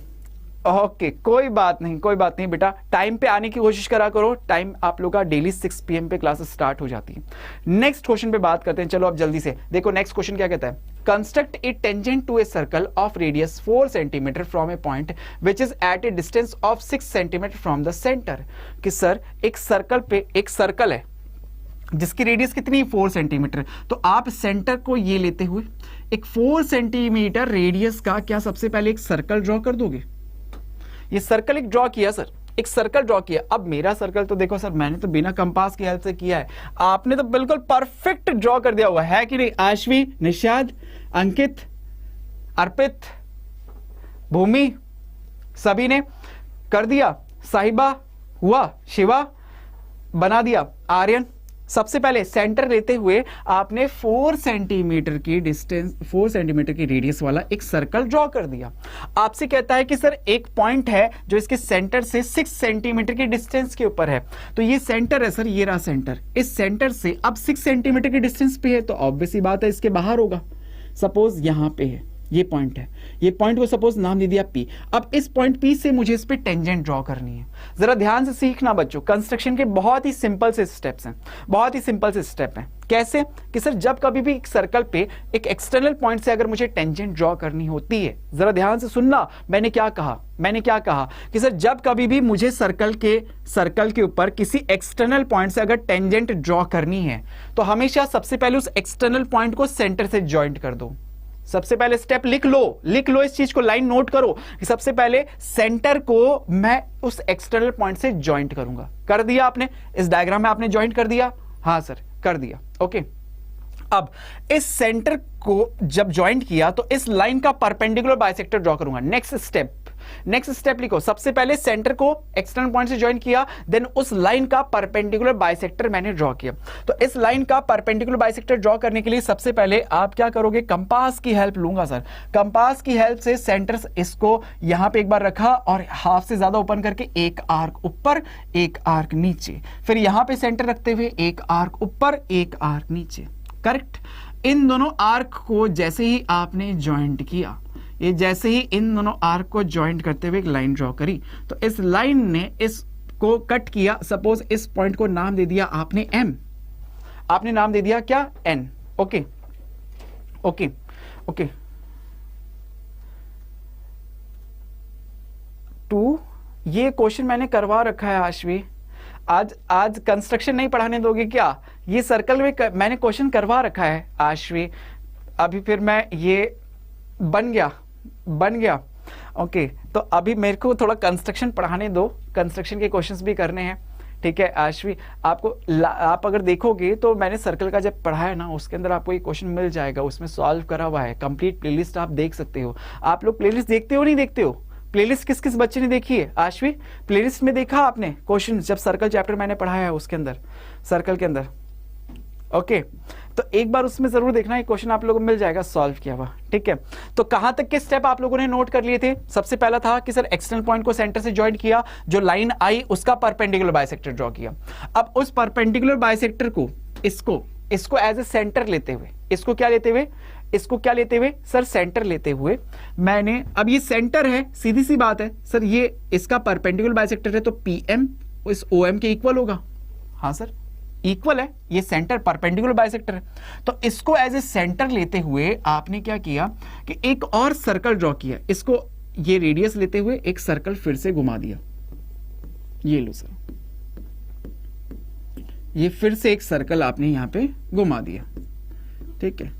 okay, कोई बात नहीं, कोई बात नहीं बेटा, टाइम पे आने की कोशिश करा करो, टाइम आप लोग का डेली 6 PM पे क्लासेस स्टार्ट हो जाती है। नेक्स्ट क्वेश्चन पे बात करते हैं, चलो अब जल्दी से देखो नेक्स्ट क्वेश्चन क्या कहता है। Construct a tangent to a circle of radius 4 centimetre from a point which is at a distance of 6 centimetre from the centre. कि सर एक सर्कल पे, एक सर्कल है जिसकी रेडियस कितनी, 4 सेंटीमीटर, तो आप सेंटर को ये लेते हुए एक 4 सेंटीमीटर रेडियस का क्या सबसे पहले एक सर्कल ड्रॉ कर दोगे। ये सर्कल एक ड्रॉ किया सर, एक सर्कल ड्रॉ किया। अब मेरा सर्कल तो देखो सर, मैंने तो बिना कंपास की हेल्प से किया है, आपने तो बिल्कुल परफेक्ट ड्रॉ कर दिया हुआ है कि नहीं। आश्वी, निशाद, अंकित, अर्पित, भूमि, सभी ने कर दिया, साहिबा हुआ, शिवा बना दिया, आर्यन। सबसे पहले सेंटर लेते हुए आपने 4 सेंटीमीटर की डिस्टेंस, 4 सेंटीमीटर की रेडियस वाला एक सर्कल ड्रॉ कर दिया। आपसे कहता है कि सर एक पॉइंट है जो इसके सेंटर से 6 सेंटीमीटर की डिस्टेंस के ऊपर है। तो ये सेंटर है सर, ये रहा सेंटर, इस सेंटर से अब 6 सेंटीमीटर की डिस्टेंस पे है, तो ऑब्वियस सी बात है इसके बाहर होगा। सपोज यहां पे है, ये पॉइंट है, ये पॉइंट को सपोज नाम दे दिया P। अब इस पॉइंट P से मुझे इस पे टेंजेंट ड्रॉ करनी है। जरा ध्यान से सीखना बच्चों, कंस्ट्रक्शन के बहुत ही सिंपल से स्टेप्स हैं, बहुत ही सिंपल से स्टेप हैं। कैसे कि सर जब कभी भी एक सर्कल पे एक एक्सटर्नल पॉइंट से अगर मुझे टेंजेंट ड्रॉ करनी होती है, जरा ध्यान से सुनना, मैंने क्या कहा, मैंने क्या कहा कि सर जब कभी भी मुझे सर्कल के ऊपर किसी एक्सटर्नल पॉइंट से अगर टेंजेंट ड्रॉ करनी है तो हमेशा सबसे पहले उस एक्सटर्नल पॉइंट को सेंटर से ज्वाइंट कर दो। सबसे पहले स्टेप लिख लो, लिख लो इस चीज को, लाइन नोट करो कि सबसे पहले सेंटर को मैं उस एक्सटर्नल पॉइंट से ज्वाइंट करूंगा। कर दिया आपने, इस डायग्राम में आपने ज्वाइंट कर दिया, हाँ सर कर दिया, ओके। अब इस सेंटर को जब ज्वाइंट किया तो इस लाइन का परपेंडिकुलर बाइसेक्टर ड्रॉ करूंगा। नेक्स्ट स्टेप लिखो, सबसे पहले सेंटर को एक्सटर्नल पॉइंट से ज्वाइन किया, देन उस लाइन का परपेंडिकुलर बाइसेक्टर मैंने ड्रॉ किया। तो इस लाइन का परपेंडिकुलर बाइसेक्टर ड्रॉ करने के लिए सबसे पहले आप क्या करोगे, कंपास की हेल्प लूंगा सर। कंपास की हेल्प से सेंटर, इसको यहां पे एक बार रखा और हाफ से ज्यादा ओपन करके एक आर्क ऊपर, एक आर्क नीचे, फिर यहां पे सेंटर रखते हुए एक आर्क ऊपर, एक आर्क नीचे। करेक्ट। इन दोनों आर्क को जैसे ही आपने ज्वाइंट किया, ये जैसे ही इन दोनों आर्क को ज्वाइंट करते हुए एक लाइन ड्रॉ करी, तो इस लाइन ने इसको कट किया। सपोज इस पॉइंट को नाम दे दिया आपने M, आपने नाम दे दिया क्या, N। ओके ओके ओके, 2 ये क्वेश्चन मैंने करवा रखा है आश्वी। आज कंस्ट्रक्शन नहीं पढ़ाने दोगे क्या? ये सर्कल में मैंने क्वेश्चन करवा रखा है आश्वी। अभी फिर मैं ये बन गया ओके। तो अभी मेरे को थोड़ा कंस्ट्रक्शन पढ़ाने दो, कंस्ट्रक्शन के क्वेश्चंस भी करने हैं, ठीक है आश्वी। आप अगर देखोगे तो मैंने सर्कल का जब पढ़ाया ना, उसके अंदर आपको ये क्वेश्चन मिल जाएगा, उसमें सॉल्व करा हुआ है, कंप्लीट प्लेलिस्ट आप देख सकते हो। आप लोग प्लेलिस्ट देखते हो नहीं देखते हो? प्लेलिस्ट किस किस बच्चे ने देखी है आश्वी? प्लेलिस्ट में देखा आपने क्वेश्चन जब सर्कल चैप्टर मैंने पढ़ाया है उसके अंदर, सर्कल के अंदर, ओके। तो एक बार उसमें जरूर देखना, ये क्वेश्चन आप लोगों को मिल जाएगा सॉल्व किया हुआ, ठीक है। तो कहां तक के स्टेप आप लोगों ने नोट कर लिए थे? सबसे पहला था कि सर एक्सटर्नल पॉइंट को सेंटर से ज्वाइंट किया, जो लाइन आई उसका परपेंडिकुलर बाइसेक्टर ड्रॉ किया। अब उस परपेंडिकुलर बाइसेक्टर को इसको एज ए सेंटर लेते हुए, इसको क्या लेते हुए सर सेंटर लेते हुए मैंने, अब ये सेंटर है, सीधी सी बात है सर, ये इसका परपेंडिकुलर बाइसेक्टर है, तो PM इस OM के इक्वल होगा। हाँ सर इक्वल है, ये सेंटर परपेंडिकुलर बाइसेक्टर है। तो इसको एज ए सेंटर लेते हुए आपने क्या किया कि एक और सर्कल ड्रॉ किया, इसको ये रेडियस लेते हुए एक सर्कल फिर से घुमा दिया। ये लो सर, ये फिर से एक सर्कल आपने यहां पे घुमा दिया, ठीक है।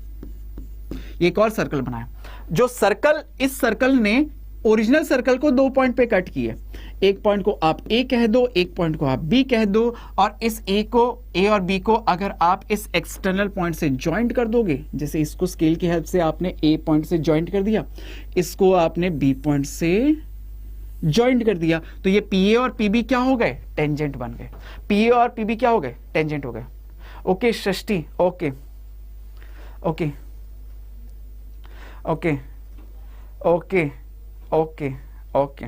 एक और सर्कल बनाया, जो सर्कल, इस सर्कल ने ओरिजिनल सर्कल को 2 पॉइंट पे कट किए। एक पॉइंट को आप A कह दो, एक पॉइंट को आप B कह दो, और इस A और B को अगर आप इस एक्सटर्नल पॉइंट से ज्वाइंट कर दोगे, जैसे इसको स्केल की हेल्प से आपने A पॉइंट से ज्वाइंट कर दिया, इसको आपने B पॉइंट से ज्वाइंट कर दिया, तो ये PA और PB क्या हो गए? टेंजेंट बन गए। PA और PB क्या हो गए? टेंजेंट हो गए। Okay Srishti, okay okay okay okay okay okay,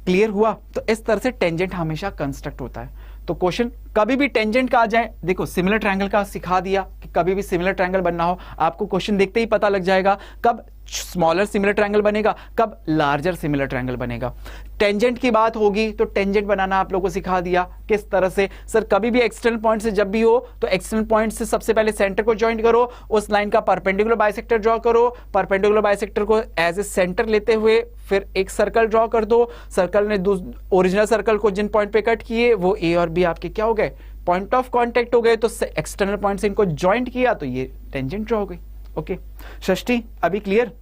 clear हुआ। तो इस तरह से टेंजेंट हमेशा कंस्ट्रक्ट होता है। तो क्वेश्चन कभी भी टेंजेंट का आ जाए, देखो सिमिलर ट्रायंगल का सिखा दिया कि कभी भी सिमिलर ट्रायंगल बनना हो, आपको क्वेश्चन देखते ही पता लग जाएगा कब स्मॉलर सिमिलर ट्रायंगल बनेगा, कब लार्जर सिमिलर ट्रायंगल बनेगा। टेंजेंट की बात होगी तो टेंजेंट बनाना आप लोगों को सिखा दिया किस तरह से। सर कभी भी एक्सटर्नल पॉइंट से जब भी हो तो एक्सटर्नल पॉइंट से सबसे पहले सेंटर को ज्वाइंट करो, उस लाइन का परपेंडिकुलर बाइसेक्टर ड्रॉ करो, परपेंडिकुलर बाइसेक्टर को एज ए सेंटर लेते हुए फिर एक सर्कल ड्रॉ कर दो। सर्कल ने ओरिजिनल सर्कल को जिन पॉइंट पे कट किए वो ए और बी आपके क्या हो गए, पॉइंट ऑफ कांटेक्ट हो गए। तो एक्सटर्नल पॉइंट से इनको ज्वाइंट किया तो ये टेंजेंट ड्रॉ हो गई। ओके षष्ठी अभी क्लियर,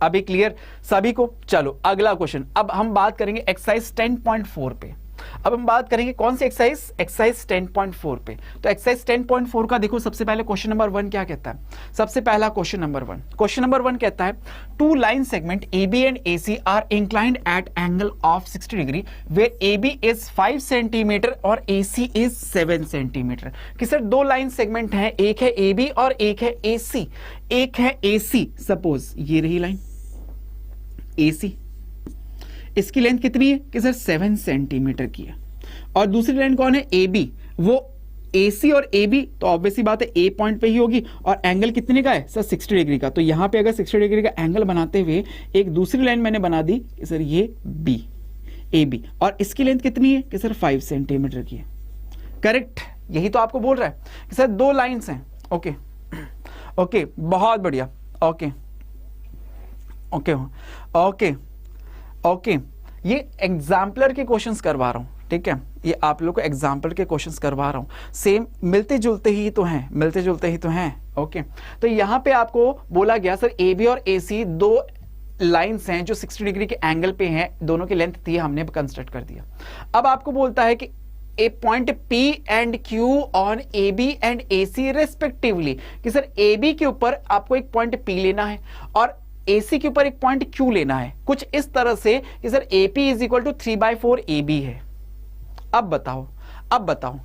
अभी क्लियर सभी को। चलो अगला क्वेश्चन, अब हम बात करेंगे एक्सरसाइज 10.4 पे। अब हम बात करेंगे कौन सी एक्सरसाइज, एक्सरसाइज 10.4 पे। तो एक्सरसाइज 10.4 का देखो सबसे पहले क्वेश्चन नंबर 1 क्या कहता है। सबसे पहला क्वेश्चन नंबर 1, क्वेश्चन नंबर 1 कहता है two line segment AB and AC are inclined at angle of 60 degree where AB is 5 centimetre और AC इज 7 सेंटीमीटर। कि सर दो लाइन सेगमेंट हैं, एक है AB और एक है AC। एक है AC, सपोज ये रही लाइन AC, इसकी लेंथ कितनी है कि सर 7 सेंटीमीटर की है। और दूसरी लाइन कौन है, AB, वो AC और AB तो ऑब्वियसली बात है A पॉइंट पे ही होगी और एंगल कितने का है सर 60 डिग्री का। तो यहां पे अगर 60 डिग्री का एंगल बनाते हुए एक दूसरी लाइन मैंने बना दी कि सर ये B AB और इसकी लेंथ कितनी है कि सर 5 सेंटीमीटर की है। करेक्ट, यही तो आपको बोल रहा है कि सर दो लाइंस हैं। ओके ओके बहुत बढ़िया। ओके ओके ओके ओके, ये एग्जाम्पलर के क्वेश्चंस करवा रहा हूं, ठीक है, ये आप लोग को एग्जाम्पल के क्वेश्चंस करवा रहा हूं। सेम मिलते जुलते ही तो हैं, मिलते जुलते ही तो हैं। ओके तो यहां पे आपको बोला गया सर AB और AC दो लाइंस हैं जो 60 डिग्री के एंगल पे हैं, दोनों की लेंथ थी, हमने कंस्ट्रक्ट कर दिया। अब आपको बोलता है कि a point P and Q on AB and AC respectively. कि सर AB के ऊपर आपको एक पॉइंट P लेना है और AC के ऊपर एक पॉइंट Q लेना है, कुछ इस तरह से कि sir AP is equal to 3/4 AB है। अब बताओ अब बताओ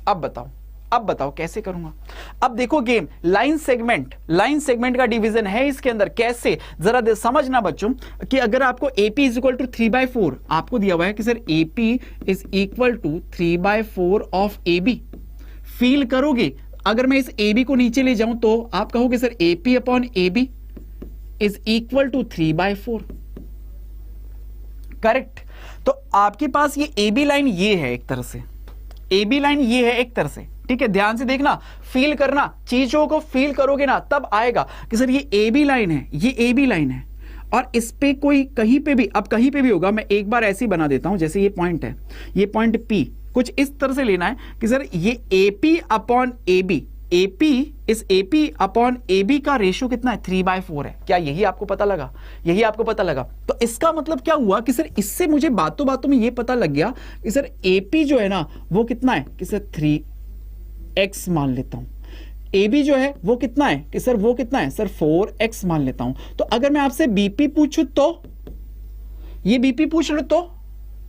अब बताओ अब बताओ कैसे करूंगा। अब देखो गेम, लाइन सेगमेंट का डिवीजन है इसके अंदर। कैसे, जरा समझना बच्चों कि अगर आपको AP इज इक्वल टू 3/4 आपको दिया हुआ है कि sir AP is equal to 3/4 of AB, feel करोगे अगर मैं इस AB को नीचे ले जाऊं तो आप कहोगे sir AP upon AB is equal to 3/4। Correct, तो आपके पास ये AB लाइन ये है एक तरह से, AB लाइन ये है एक तरह से, ठीक है। ध्यान से देखना, फील करना, चीजों को फील करोगे ना तब आएगा कि सर ये AB लाइन है, ये AB लाइन है और इस पे कोई कहीं पे भी, अब कहीं पे भी होगा, मैं एक बार ऐसे ही बना देता हूं, जैसे ये पॉइंट है, ये पॉइंट P कुछ इस तरह से लेना है कि सर ये AP अपॉन AB, AP इस AP अपॉन AB का रेशियो कितना है 3/4 है। क्या यही आपको पता लगा, यही आपको पता लगा। तो इसका मतलब क्या हुआ कि सर इससे मुझे बातों बातों में ये पता लग गया कि सर AP जो है ना वो कितना है कि सर 3x मान लेता हूं, AB जो है वो कितना है कि सर वो कितना है सर 4x मान लेता हूं। तो अगर मैं आपसे BP पूछूं तो, ये BP पूछ लो तो,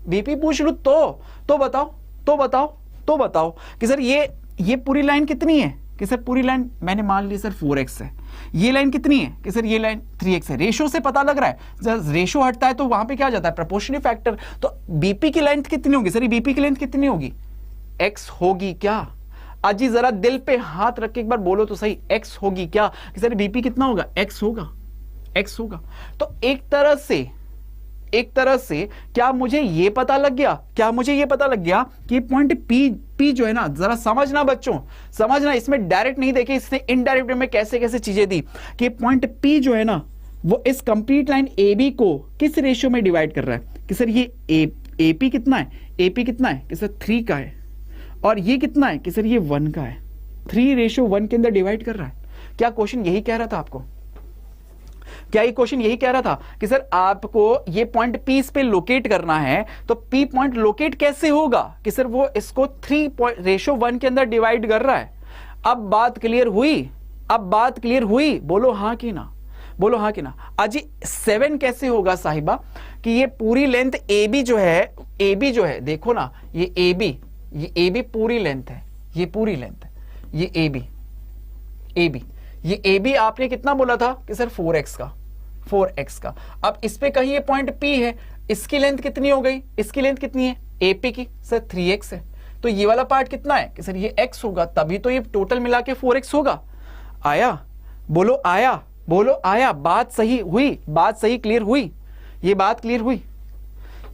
BP पूछ लो तो बताओ, तो बताओ, तो बताओ कि सर ये पूरी लाइन कितनी है कि सर पूरी लाइन मैंने मान ली सर 4x है। ये लाइन कितनी है कि सर ये लाइन 3x है। रेशियो से पता लग रहा है, जब रेशियो हटता है तो वहां पे क्या आ जाता है प्रोपोर्शनल फैक्टर। तो BP की लेंथ कितनी होगी सर, BP की लेंथ कितनी होगी, x होगी क्या। अजी जरा दिल पे हाथ रख के एक बार बोलो तो सही, x होगी क्या कि सर BP कितना होगा, x होगा, x होगा। तो एक तरह से क्या मुझे ये पता लग गया, क्या मुझे ये पता लग गया कि पॉइंट P जो है ना, जरा समझना बच्चों, समझना, इसमें डायरेक्ट नहीं देखे, इसने इनडायरेक्ट में कैसे कैसे चीजें दी कि पॉइंट P जो है ना वो इस कंप्लीट लाइन AB को किस रेशियो में डिवाइड कर रहा है कि सर ये AP कितना है, AP कितना है कि सर 3 का है और ये कितना है कि सर ये 1 का है, 3:1 के अंदर डिवाइड कर रहा है। क्या क्वेश्चन यही कह रहा था आपको, क्या ये क्वेश्चन यही कह रहा था कि सर आपको ये पॉइंट P इस पे लोकेट करना है, तो P पॉइंट लोकेट कैसे होगा कि सर वो इसको 3:1 के अंदर डिवाइड कर रहा है। अब बात क्लियर हुई, अब बात क्लियर हुई, बोलो हाँ कि ना, बोलो हाँ कि ना। अजी 7 कैसे होगा साहिबा कि ये पूरी लेंथ AB जो है देखो ना, ये AB पूरी लेंथ है, ये पूरी लेंथ है, ये AB ये ए बी आपने कितना बोला था कि सर 4x का, 4x का। अब इस पे कहीं ये पॉइंट P है, इसकी लेंथ कितनी हो गई, इसकी लेंथ कितनी है AP की, सर 3x है। तो ये वाला पार्ट कितना है कि सर ये x होगा, तभी तो ये टोटल मिला के 4x होगा। आया, बोलो आया, बोलो आया। बात सही हुई, बात सही क्लियर हुई, ये बात क्लियर हुई,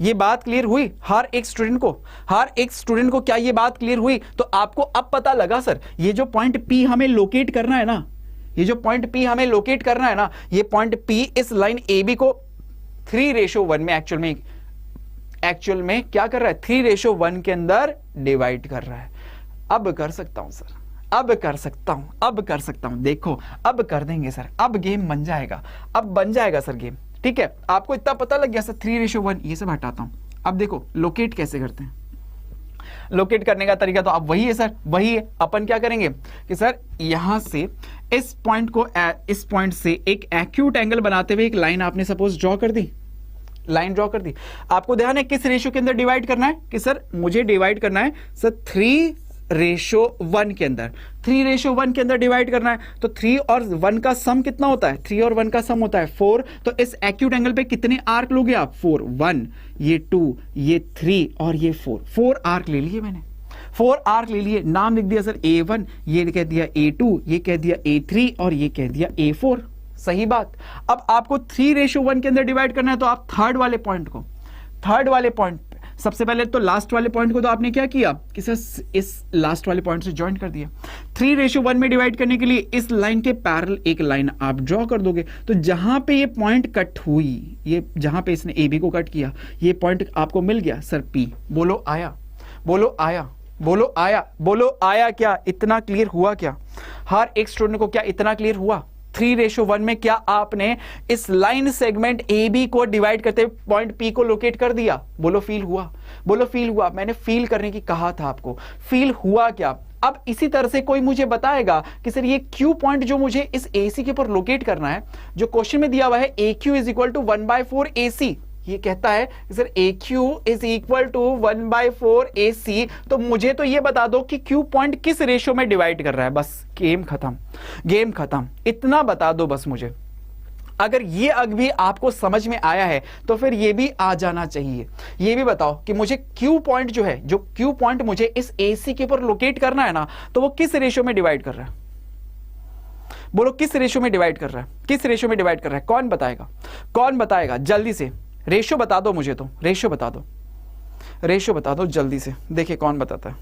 ये बात क्लियर हुई हर एक स्टूडेंट को, हर एक स्टूडेंट को क्या ये बात क्लियर हुई? तो आपको अब पता लगा सर ये जो पॉइंट P हमें लोकेट करना है ना, ये जो पॉइंट P हमें लोकेट करना है ना, ये पॉइंट P इस लाइन AB को 3:1 में एक्चुअल में क्या कर रहा है, 3:1 के अंदर डिवाइड कर रहा है। अब कर सकता हूं सर, अब कर सकता हूं, अब कर सकता हूं, देखो अब कर देंगे सर, अब गेम बन जाएगा, अब बन जाएगा सर गेम। ठीक है, आपको इतना पता लग गया सर 3:1, ये सब हटाता हूं। अब देखो लोकेट कैसे करते हैं, लोकेट करने का तरीका तो अब वही है सर, वही है। अपन क्या करेंगे कि सर यहां से इस पॉइंट को, इस पॉइंट से एक एक्यूट एंगल बनाते हुए एक लाइन आपने सपोज ड्रॉ कर दी, लाइन ड्रॉ कर दी। आपको ध्यान है किस रेशियो के अंदर डिवाइड करना है कि सर मुझे डिवाइड करना है सर 3:1 के अंदर, 3:1 के अंदर डिवाइड करना है। तो 3 और 1 का सम कितना होता है, 3 और 1 का सम होता है 4। तो इस एक्यूट एंगल पे कितने आर्क लोगे आप, 4, 1, ये 2, ये 3 और ये 4 आर्क ले लिए मैंने, 4 आर्क ले लिए। नाम लिख दिया सर A1, ये कह दिया A2, ये कह दिया A3 और ये कह दिया A4। सही बात। अब आपको 3:1 के अंदर डिवाइड करना है, तो आप थर्ड वाले पॉइंट को, थर्ड वाले पॉइंट सबसे पहले तो लास्ट वाले पॉइंट को तो आपने क्या किया कि सर इस लास्ट वाले पॉइंट से जॉइन कर दिया। 3:1 में डिवाइड करने के लिए इस लाइन के पैरेलल एक लाइन आप ड्रॉ कर दोगे। तो जहां पे ये पॉइंट कट हुई, ये जहां पे इसने AB को कट किया, ये पॉइंट आपको मिल गया सर P। बोलो आया, बोलो आया, बोलो आया, बोलो आया। क्या इतना क्लियर हुआ क्या हर एक स्टूडेंट को, क्या इतना क्लियर हुआ? 3:1 में क्या आपने इस लाइन सेगमेंट AB को डिवाइड करते हुए पॉइंट P को लोकेट कर दिया? बोलो फील हुआ, बोलो फील हुआ। मैंने फील करने की कहा था आपको, फील हुआ क्या? अब इसी तरह से कोई मुझे बताएगा कि सर ये Q पॉइंट जो मुझे इस AC के ऊपर लोकेट करना है, जो क्वेश्चन में दिया हुआ है AQ is equal to 1/4 AC, ये कहता है कि sir AQ is equal to 1/4 AC। तो मुझे तो ये बता दो कि Q पॉइंट किस रेशियो में डिवाइड कर रहा है, बस गेम खत्म, गेम खत्म। इतना बता दो बस मुझे। अगर ये अभी आपको समझ में आया है तो फिर ये भी आ जाना चाहिए। ये भी बताओ कि मुझे Q पॉइंट जो है, जो Q पॉइंट मुझे इस AC के ऊपर लोकेट करना है ना, तो वो किस रेशियो में डिवाइड कर रहा है? बोलो किस रेशियो में डिवाइड कर रहा है, किस रेशियो में डिवाइड कर रहा है? कौन बताएगा, कौन बताएगा जल्दी से? रेशियो बता दो मुझे, तो रेशियो बता दो, रेशियो बता दो जल्दी से। देखिए कौन बताता है,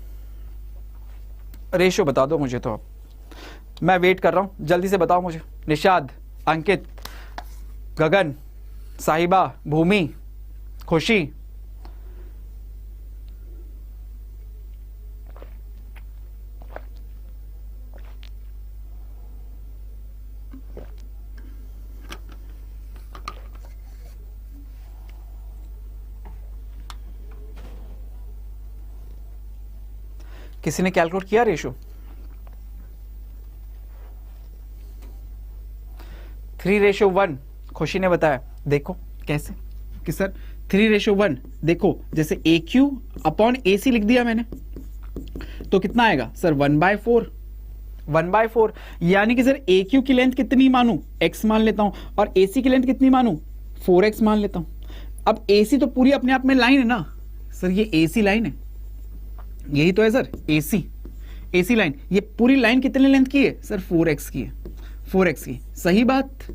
रेशियो बता दो मुझे, तो आप, मैं वेट कर रहा हूं, जल्दी से बताओ मुझे। निशाद, अंकित, गगन, साहिबा, भूमि, खुशी, किसी ने कैलकुलेट किया रेशियो? 3:1 खुशी ने बताया। देखो कैसे कि सर 3:1, देखो जैसे AQ अपॉन AC लिख दिया मैंने, तो कितना आएगा सर 1/4, 1/4। यानी कि सर AQ की लेंथ कितनी मानू, x मान लेता हूं, और AC की लेंथ कितनी मानू, 4x मान लेता हूं। अब AC तो पूरी अपने आप में लाइन है ना सर, ये AC लाइन है, यही तो है सर AC लाइन। ये पूरी लाइन कितने लेंथ की है सर, 4x की है, 4x की। सही बात।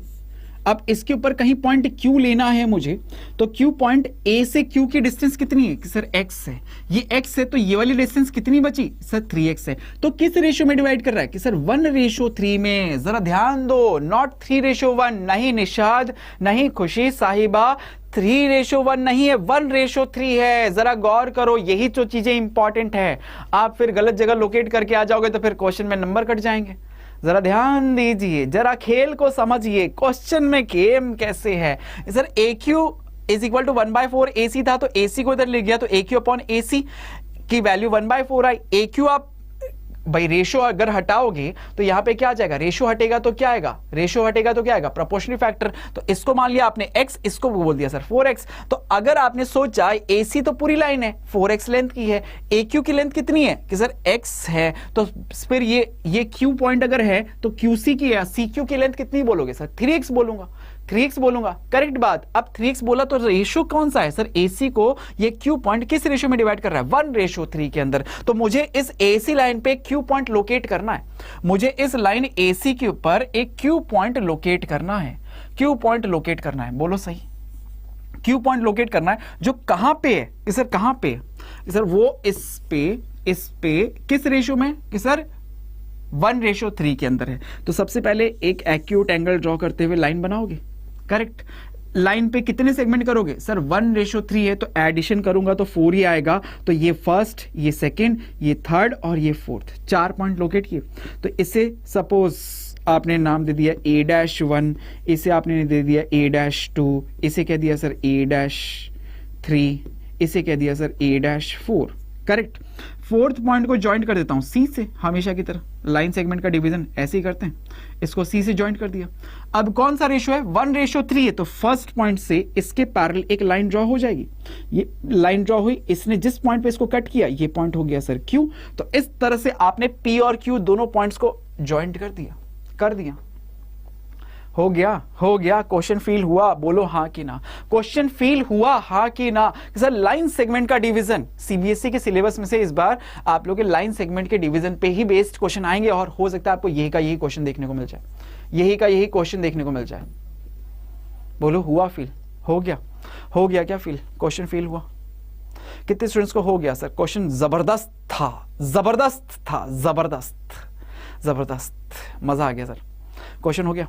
अब इसके ऊपर कहीं पॉइंट Q लेना है मुझे, तो Q पॉइंट A से Q की डिस्टेंस कितनी है कि सर x है, ये x है, तो ये वाली डिस्टेंस कितनी बची सर 3x है। तो किस रेशियो में डिवाइड कर रहा है कि सर 1:3 में। जरा ध्यान दो, नॉट 3:1। नहीं निशाद, नहीं खुशी, साहिबा, 3:1 नहीं है, 1:3 है। जरा गौर करो, यही जो चीजें इंपॉर्टेंट है। आप फिर गलत जगह लोकेट करके आ जाओगे तो फिर क्वेश्चन में नंबर कट जाएंगे। जरा ध्यान दीजिए, जरा खेल को समझिए, क्वेश्चन में गेम कैसे है। Sir AQ is equal to 1/4 AC था, तो AC को इधर लिख गया, तो AQ अपॉन AC की वैल्यू 1/4 आई। AQ आप भाई रेशो अगर हटाओगे तो यहां पे क्या आ जाएगा, रेशो हटेगा तो क्या आएगा, रेशो हटेगा तो क्या आएगा, प्रोपोर्शनल फैक्टर। तो इसको मान लिया आपने x, इसको बोल दिया सर 4x। तो अगर आपने सोचा AC तो पूरी लाइन है 4x लेंथ की है, AQ की लेंथ कितनी है कि सर x है, तो फिर ये Q पॉइंट अगर है तो QC की है, CQ की लेंथ कितनी बोलोगे सर, 3x बोलूंगा, 3x बोलूंगा। करेक्ट बात। अब 3x बोला तो रेशो कौन सा है सर, AC को ये Q पॉइंट किस रेशो में डिवाइड कर रहा है, 1:3 के अंदर। तो मुझे इस AC लाइन पे Q पॉइंट लोकेट करना है, मुझे इस लाइन AC के ऊपर एक Q पॉइंट लोकेट करना है, Q पॉइंट लोकेट करना है, बोलो सही। Q पॉइंट लोकेट करना है जो कहां पे है कि सर, कहां पे कि सर, वो इस पे किस रेशो में कि सर 1:3 के अंदर है। तो सबसे पहले एक एक्यूट एंगल ड्रॉ करते हुए लाइन बनाओगे। करेक्ट। लाइन पे कितने सेगमेंट करोगे सर, 1:3 है तो एडिशन करूंगा तो 4 ही आएगा। तो ये फर्स्ट, ये सेकंड, ये थर्ड और ये फोर्थ, 4 पॉइंट लोकेट किए। तो इसे सपोज आपने नाम दे दिया A-1, इसे आपने दे दिया A-2, इसे कह दिया सर A-3, इसे कह दिया sir A-4। Correct. Fourth point को ज्वाइंट कर देता हूं C से, हमेशा की तरह लाइन सेगमेंट का डिवीजन ऐसे ही करते हैं, इसको C से ज्वाइंट कर दिया। अब कौन सा रेशो है, 1:3 है, तो फर्स्ट पॉइंट से इसके पैरेलल एक लाइन ड्रॉ हो जाएगी। ये लाइन ड्रॉ हुई, इसने जिस पॉइंट पे इसको कट किया ये पॉइंट हो गया सर Q। तो इस तरह से आपने P और Q दोनों पॉइंट्स को ज्वाइंट कर दिया, हो गया। क्वेश्चन फील हुआ, बोलो हाँ कि ना। क्वेश्चन फील हुआ हाँ कि ना। सर लाइन सेगमेंट का डिवीजन सीबीएसई के सिलेबस में से इस बार आप लोग के लाइन सेगमेंट के डिवीजन पे ही बेस्ड क्वेश्चन आएंगे, और हो सकता है आपको यही का यही क्वेश्चन देखने को मिल जाए, यही का यही क्वेश्चन देखने को मिल जाए। बोलो हुआ फील, हो गया क्या फील, क्वेश्चन फील हुआ। कितने स्टूडेंट्स को हो गया सर, क्वेश्चन जबरदस्त था, जबरदस्त, मजा आ गया सर, क्वेश्चन हो गया।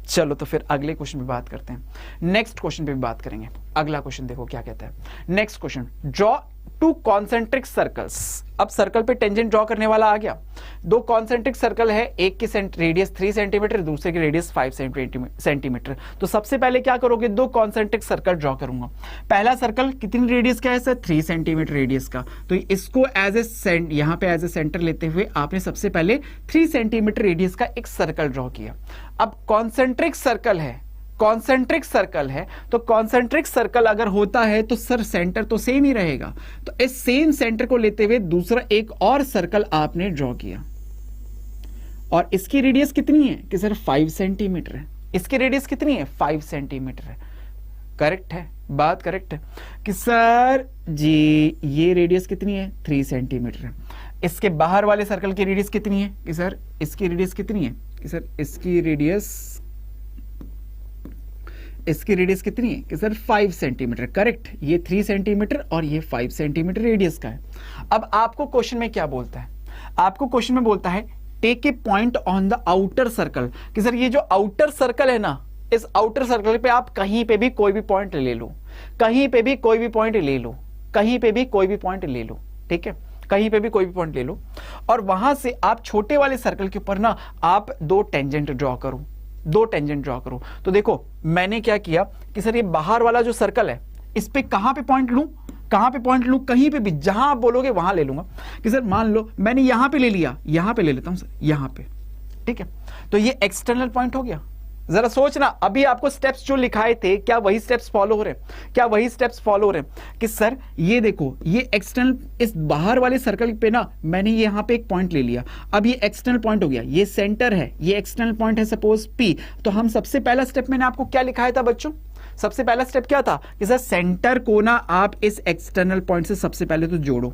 चलो तो फिर अगले क्वेश्चन पे बात करते हैं, नेक्स्ट क्वेश्चन पे भी बात करेंगे। अगला क्वेश्चन देखो क्या कहता है। Next question, draw 2 concentric circles. अब सर्कल पे टेंजेंट ड्रॉ करने वाला आ गया। 2 कॉन्सेंट्रिक सर्कल है, एक की रेडियस 3 सेंटीमीटर, दूसरे की रेडियस 5 सेंटीमीटर। तो सबसे पहले क्या करोगे, 2 कॉन्सेंट्रिक सर्कल ड्रॉ करूंगा। पहला सर्कल कितनी रेडियस का है सर, 3 सेंटीमीटर रेडियस का। तो इसको यहां पे एज ए सेंटर लेते हुए आपने सबसे पहले 3 सेंटीमीटर रेडियस का एक सर्कल ड्रॉ किया। अब कॉन्सेंट्रिक सर्कल है, तो कॉन्सेंट्रिक सर्कल अगर होता है तो सर सेंटर तो सेम ही रहेगा। तो इस सेम सेंटर को लेते हुए दूसरा एक और सर्कल आपने ड्रॉ किया, और इसकी रेडियस कितनी है कि सर 5 सेंटीमीटर है। इसकी रेडियस कितनी है, 5 सेंटीमीटर है। करेक्ट है, बात करेक्ट है कि सर जी ये रेडियस कितनी है, 3 सेंटीमीटर है। इसके बाहर वाले सर्कल की रेडियस कितनी है कि सर इसकी रेडियस कितनी है कि सर इसकी रेडियस कितनी है कि सर 5 सेंटीमीटर। करेक्ट, ये 3 सेंटीमीटर और ये 5 सेंटीमीटर रेडियस का है। अब आपको क्वेश्चन में क्या बोलता है, आपको क्वेश्चन में बोलता है take a point on the outer circle. कि सर ये जो आउटर सर्कल है ना, इस आउटर सर्कल पे आप कहीं पे भी कोई भी पॉइंट ले लो, कहीं पे भी कोई भी पॉइंट ले लो, कहीं पे भी कोई भी पॉइंट ले लो, ठीक है, कहीं पे भी कोई भी पॉइंट ले लो, और वहां से आप छोटे वाले सर्कल के ऊपर ना आप 2 टेंजेंट ड्रॉ करो, 2 टेंजेंट ड्रॉ करो। तो देखो मैंने क्या किया कि सर ये बाहर वाला जो सर्कल है इस पे कहां पे पॉइंट लूं, कहां पे पॉइंट लूं, कहीं पे भी, जहां आप बोलोगे वहां ले लूंगा। कि सर मान लो मैंने यहां पे ले लिया, यहां पे ले लेता हूं सर, यहां पे, ठीक है। तो ये एक्सटर्नल पॉइंट हो गया। जरा सोचना, अभी आपको स्टेप्स जो लिखाए थे क्या वही स्टेप्स फॉलो हो रहे हैं, क्या वही स्टेप्स फॉलो हो रहे हैं कि सर ये देखो ये एक्सटर्नल, इस बाहर वाले सर्कल पे ना मैंने यहां पे एक पॉइंट ले लिया। अब ये एक्सटर्नल पॉइंट हो गया, ये सेंटर है, ये एक्सटर्नल पॉइंट है सपोज P। तो हम सबसे पहला स्टेप मैंने आपको क्या लिखाया था बच्चों, सबसे पहला स्टेप क्या था कि सर सेंटर को ना आप इस एक्सटर्नल पॉइंट से सबसे पहले तो जोड़ो,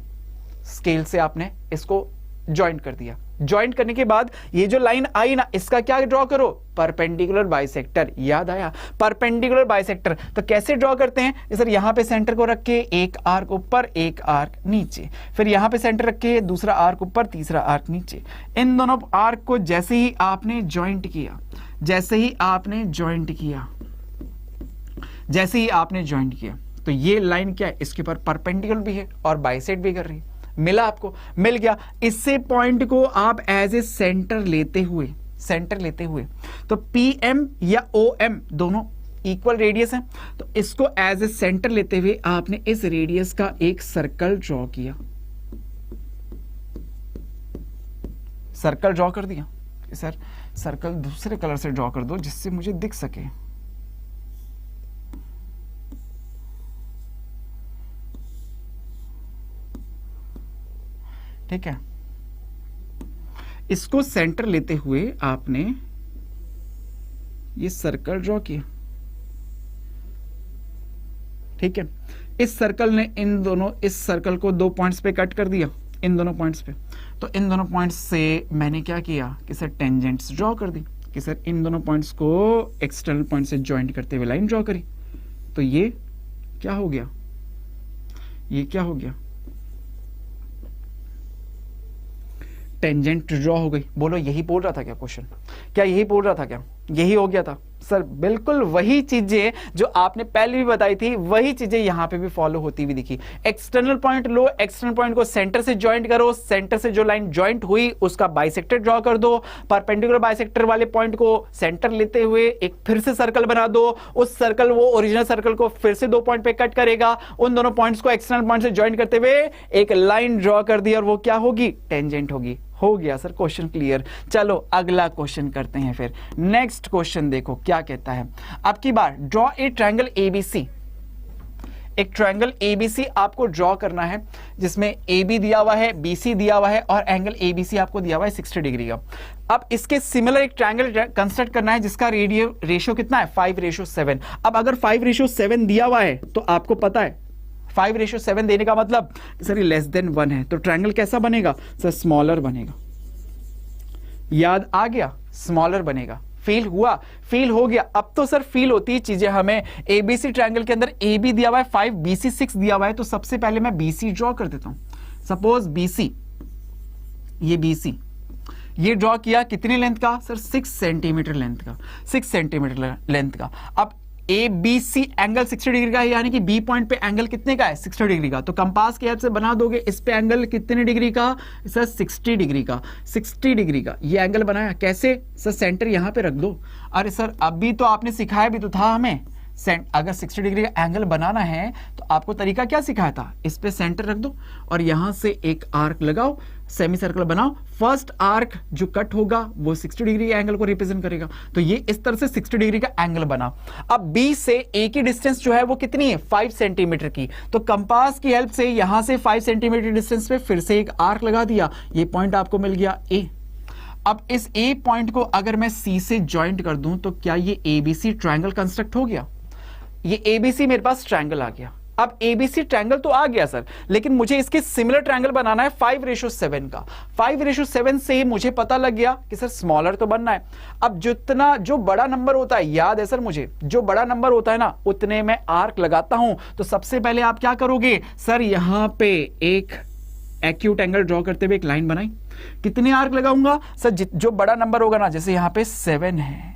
स्केल से आपने इसको ज्वाइंट कर दिया। ज्वाइंट करने के बाद ये जो लाइन आई ना, इसका क्या ड्रॉ करो, परपेंडिकुलर बाइसेक्टर। याद आया, परपेंडिकुलर बाइसेक्टर। तो कैसे ड्रॉ करते हैं सर, यहां पे सेंटर को रख के एक आर्क ऊपर, एक आर्क नीचे, फिर यहां पे सेंटर रख के दूसरा आर्क ऊपर, तीसरा आर्क नीचे। इन दोनों आर्क को जैसे ही आपने ज्वाइंट किया, जैसे ही आपने ज्वाइंट किया, तो ये लाइन क्या है, इसके ऊपर परपेंडिकुलर भी है और बाइसेक्ट भी कर रही है। मिला आपको, मिल गया। इससे पॉइंट को आप एज ए सेंटर लेते हुए तो PM या OM दोनों इक्वल रेडियस है, तो इसको एज ए सेंटर लेते हुए आपने इस रेडियस का एक सर्कल ड्रॉ किया। सर्कल ड्रॉ कर दिया। सर सर्कल दूसरे कलर से ड्रॉ कर दो जिससे मुझे दिख सके। ठीक है, इसको सेंटर लेते हुए आपने ये सर्कल ड्रॉ किया। ठीक है, इस सर्कल ने इस सर्कल को 2 पॉइंट्स पे कट कर दिया, इन दोनों पॉइंट्स पे। तो इन दोनों पॉइंट्स से मैंने क्या किया कि सर टेंजेंट्स ड्रॉ कर दी, कि सर इन दोनों पॉइंट्स को एक्सटर्नल पॉइंट से ज्वाइंट करते हुए लाइन ड्रॉ करी। तो ये क्या हो गया, ये क्या हो गया, टेंजेंट ड्रॉ हो गई। बोलो यही बोल रहा था क्या क्वेश्चन? क्या यही बोल रहा था क्या? यही हो गया था सर। बिल्कुल वही चीजें जो आपने पहले भी बताई थी, वही चीजें यहां पे भी फॉलो होती हुई दिखी। एक्सटर्नल पॉइंट लो, एक्सटर्नल पॉइंट को सेंटर से ज्वाइंट करो, सेंटर से जो लाइन ज्वाइंट हुई उसका बाइसेक्टर ड्रॉ कर दो, परपेंडिकुलर बाइसेक्टर वाले पॉइंट को सेंटर लेते हुए एक फिर से सर्कल बना दो, उस सर्कल वो ओरिजिनल सर्कल को फिर से 2 पॉइंट पे कट करेगा, उन दोनों पॉइंट्स को एक्सटर्नल पॉइंट से ज्वाइंट करते हुए एक लाइन ड्रॉ कर दी और वो क्या होगी, टेंजेंट होगी। हो गया सर क्वेश्चन क्लियर। चलो अगला क्वेश्चन करते हैं फिर। नेक्स्ट क्वेश्चन देखो क्या कहता है। अब की बार ड्रॉ ए ट्रायंगल एबीसी। एक ट्रायंगल एबीसी आपको ड्रॉ करना है जिसमें ए बी दिया हुआ है, बी सी दिया हुआ है और एंगल एबीसी आपको दिया हुआ है 60 डिग्री का। अब इसके सिमिलर एक ट्रायंगल कंस्ट्रक्ट करना है जिसका रेशियो कितना है, 5:7। अब अगर 5:7 दिया हुआ है तो आपको पता है 5:7 देने का मतलब सर ये लेस देन 1 है, तो ट्रायंगल कैसा बनेगा सर, स्मॉलर बनेगा। याद आ गया, स्मॉलर बनेगा। फील हुआ, फील हो गया। अब तो सर फील होती है चीजें हमें। एबीसी ट्रायंगल के अंदर ए बी दिया हुआ है 5, बीसी 6 दिया हुआ है, तो सबसे पहले मैं बीसी ड्रॉ कर देता हूं। सपोज बीसी, ये बीसी ये ड्रॉ किया कितनी लेंथ का सर, 6 सेंटीमीटर लेंथ का, 6 सेंटीमीटर लेंथ का। अब A B C angle 60 degree का है, यानी कि बी पॉइंट पे एंगल कितने का है, 60 डिग्री का। तो कंपास की हेल्प से बना दोगे, इस पे एंगल कितने डिग्री का सर, 60 डिग्री का, 60 डिग्री का ये एंगल बनाया। कैसे सर, सेंटर यहां पे रख दो। अरे सर अभी तो आपने सिखाया भी तो था हमें, अगर 60 डिग्री का एंगल बनाना है तो आपको तरीका क्या सिखाया था, इस पे सेंटर रख दो और यहां से एक आर्क लगाओ, सेमी सर्कल बनाओ। फर्स्ट आर्क जो कट होगा वो 60 डिग्री के एंगल को रिप्रेजेंट करेगा। तो ये इस तरह से 60 डिग्री का एंगल बना। अब बी से ए की डिस्टेंस जो है वो कितनी है, 5 सेंटीमीटर की। तो कंपास की हेल्प से यहां से 5 सेंटीमीटर डिस्टेंस पे फिर से एक आर्क लगा दिया, ये पॉइंट आपको मिल गया ए। अब इस ए पॉइंट को अगर मैं सी से ज्वाइंट कर दूं तो क्या ये एबीसी ट्रायंगल कंस्ट्रक्ट हो गया? ये एबीसी मेरे पास ट्रायंगल आ गया। अब एबीसी ट्रायंगल तो आ गया सर, लेकिन मुझे इसके सिमिलर ट्रायंगल बनाना है 5:7 का। 5:7 से मुझे पता लग गया कि सर स्मॉलर तो बनना है। अब जितना जो बड़ा नंबर होता है, याद है सर मुझे, जो बड़ा नंबर होता है ना उतने में आर्क लगाता हूं। तो सबसे पहले आप क्या करोगे सर, यहां पे एक एक्यूट एंगल ड्रॉ करते हुए एक लाइन बनाई। कितने आर्क लगाऊंगा सर, जो बड़ा नंबर होगा ना, जैसे यहां पे 7 है,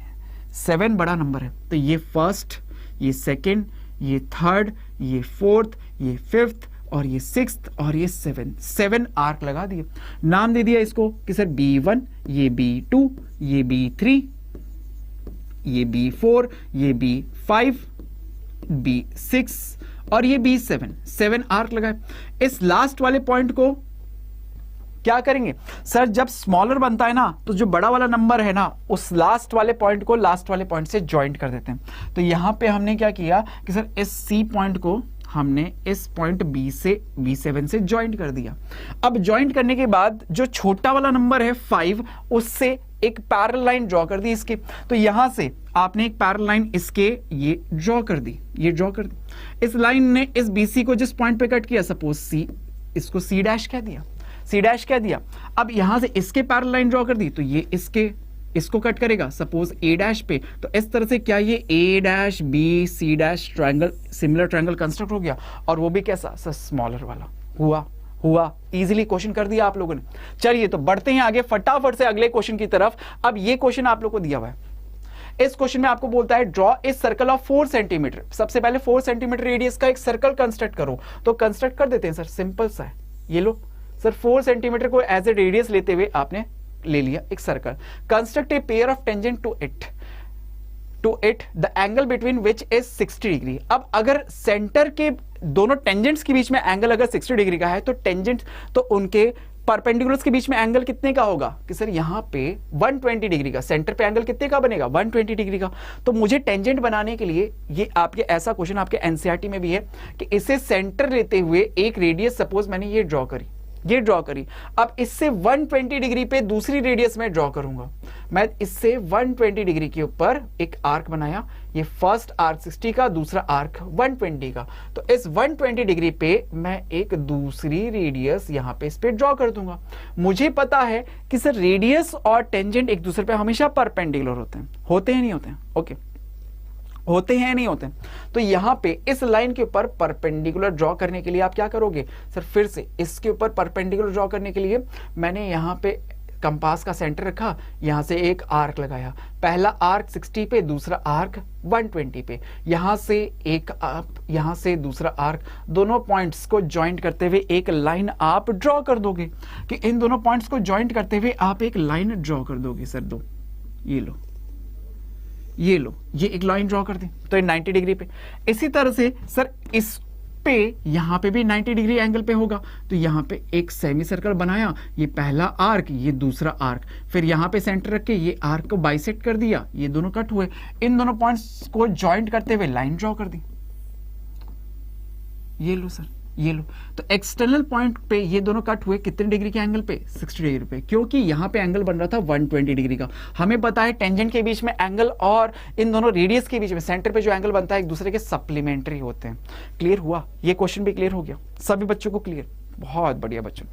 7 बड़ा नंबर है, तो ये फर्स्ट, ये सेकंड, ये थर्ड, ये फोर्थ, ये फिफ्थ और ये सिक्स्थ और ये 7 आर्क लगा दिए। नाम दे दिया इसको कि सर B1, ये B2, ये B3, ये B4, ये B5, B6 और ये B7, 7 आर्क लगाए। इस लास्ट वाले पॉइंट को क्या करेंगे सर, जब स्मॉलर बनता है ना तो जो बड़ा वाला नंबर है ना उस लास्ट वाले पॉइंट को लास्ट वाले पॉइंट से ज्वाइंट कर देते हैं। तो यहां पे हमने क्या किया कि सर इस सी पॉइंट को हमने इस पॉइंट बी से B7 से ज्वाइंट कर दिया। अब ज्वाइंट करने के बाद जो छोटा वाला नंबर है 5, उससे एक पैरेलल लाइन ड्रॉ कर दी इसके। तो यहां से आपने एक पैरेलल लाइन इसके ये ड्रॉ कर दी, ये ड्रॉ कर दी। इस लाइन ने इस BC को जिस पॉइंट पे कट किया, सपोज C, इसको C' कह दिया, C' कह दिया। अब यहां से इसके पैरेलल लाइन ड्रॉ कर दी, तो ये इसको कट करेगा सपोज A' पे। तो इस तरह से क्या ये A' B C' triangle, similar triangle construct हो गया, और वो भी कैसा सर, स्मॉलर वाला। हुआ इजीली क्वेश्चन कर दिया आप लोगों ने। चलिए तो बढ़ते हैं आगे फटाफट से अगले क्वेश्चन की तरफ। अब ये क्वेश्चन आप लोग को दिया हुआ है। इस क्वेश्चन में आपको बोलता है draw A circle of 4 centimetre. सबसे पहले 4 सेंटीमीटर रेडियस का एक सर्कल कंस्ट्रक्ट करो। तो कंस्ट्रक्ट कर देते हैं सर, सिंपल सा है। ये लो सर, 4 सेंटीमीटर को एज ए रेडियस लेते हुए आपने ले लिया एक सर्कल। Construct a pair of tangent to it the angle between which is 60 degree. अब अगर सेंटर के दोनों टेंजेंट्स के बीच में एंगल अगर 60 डिग्री का है तो टेंजेंट तो उनके परपेंडिकुलर्स के बीच में एंगल कितने का होगा कि सर यहां पे 120 डिग्री का, सेंटर पे एंगल कितने का बनेगा 120 डिग्री का। तो मुझे टेंजेंट बनाने के लिए, ये आपके ऐसा क्वेश्चन आपके एनसीईआरटी में भी है कि इसे सेंटर लेते हुए एक रेडियस सपोज मैंने ये ड्रॉ करी, अब इससे 120 डिग्री पे दूसरी रेडियस में ड्रॉ करूंगा। मैं इससे 120 डिग्री के ऊपर एक आर्क बनाया, ये फर्स्ट आर्क 60 का, दूसरा आर्क 120 का। तो इस 120 डिग्री पे मैं एक दूसरी रेडियस यहां पे इस पे ड्रॉ कर दूंगा। मुझे पता है कि सर रेडियस और टेंजेंट एक दूसरे पे हमेशा परपेंडिकुलर होते हैं नहीं होते हैं? ओके, होते हैं नहीं होते? तो यहां पे इस लाइन के ऊपर परपेंडिकुलर ड्रॉ करने के लिए आप क्या करोगे सर, फिर से इसके ऊपर परपेंडिकुलर ड्रॉ करने के लिए मैंने यहां पे कंपास का सेंटर रखा, यहां से एक आर्क लगाया, पहला आर्क 60 पे, दूसरा आर्क 120 पे, यहां से एक यहां से दूसरा आर्क, दोनों पॉइंट्स को ज्वाइंट करते हुए एक लाइन आप ड्रॉ कर दोगे कि इन दोनों पॉइंट्स को ज्वाइंट करते हुए आप एक लाइन ड्रॉ कर दोगे। सर दो, ये लो, ये एक लाइन ड्रॉ कर दी, तो ये 90 डिग्री पे। इसी तरह से सर इस पे यहां पे भी 90 डिग्री एंगल पे होगा, तो यहां पे एक सेमी सर्कल बनाया, ये पहला आर्क, ये दूसरा आर्क, फिर यहां पे सेंटर रख के ये आर्क को बाइसेक्ट कर दिया, ये दोनों कट हुए, इन दोनों पॉइंट्स को ज्वाइंट करते हुए लाइन ड्रॉ कर दी। ये लो सर, ये लो, तो एक्सटर्नल पॉइंट पे ये दोनों कट हुए कितने डिग्री के एंगल पे 60 डिग्री पे, क्योंकि यहां पे एंगल बन रहा था 120 डिग्री का। हमें पता है टेंजेंट के बीच में एंगल और इन दोनों रेडियस के बीच में सेंटर पे जो एंगल बनता है एक दूसरे के सप्लीमेंट्री होते हैं। क्लियर हुआ? ये क्वेश्चन भी क्लियर हो गया सभी बच्चों को? क्लियर, बहुत बढ़िया बच्चों।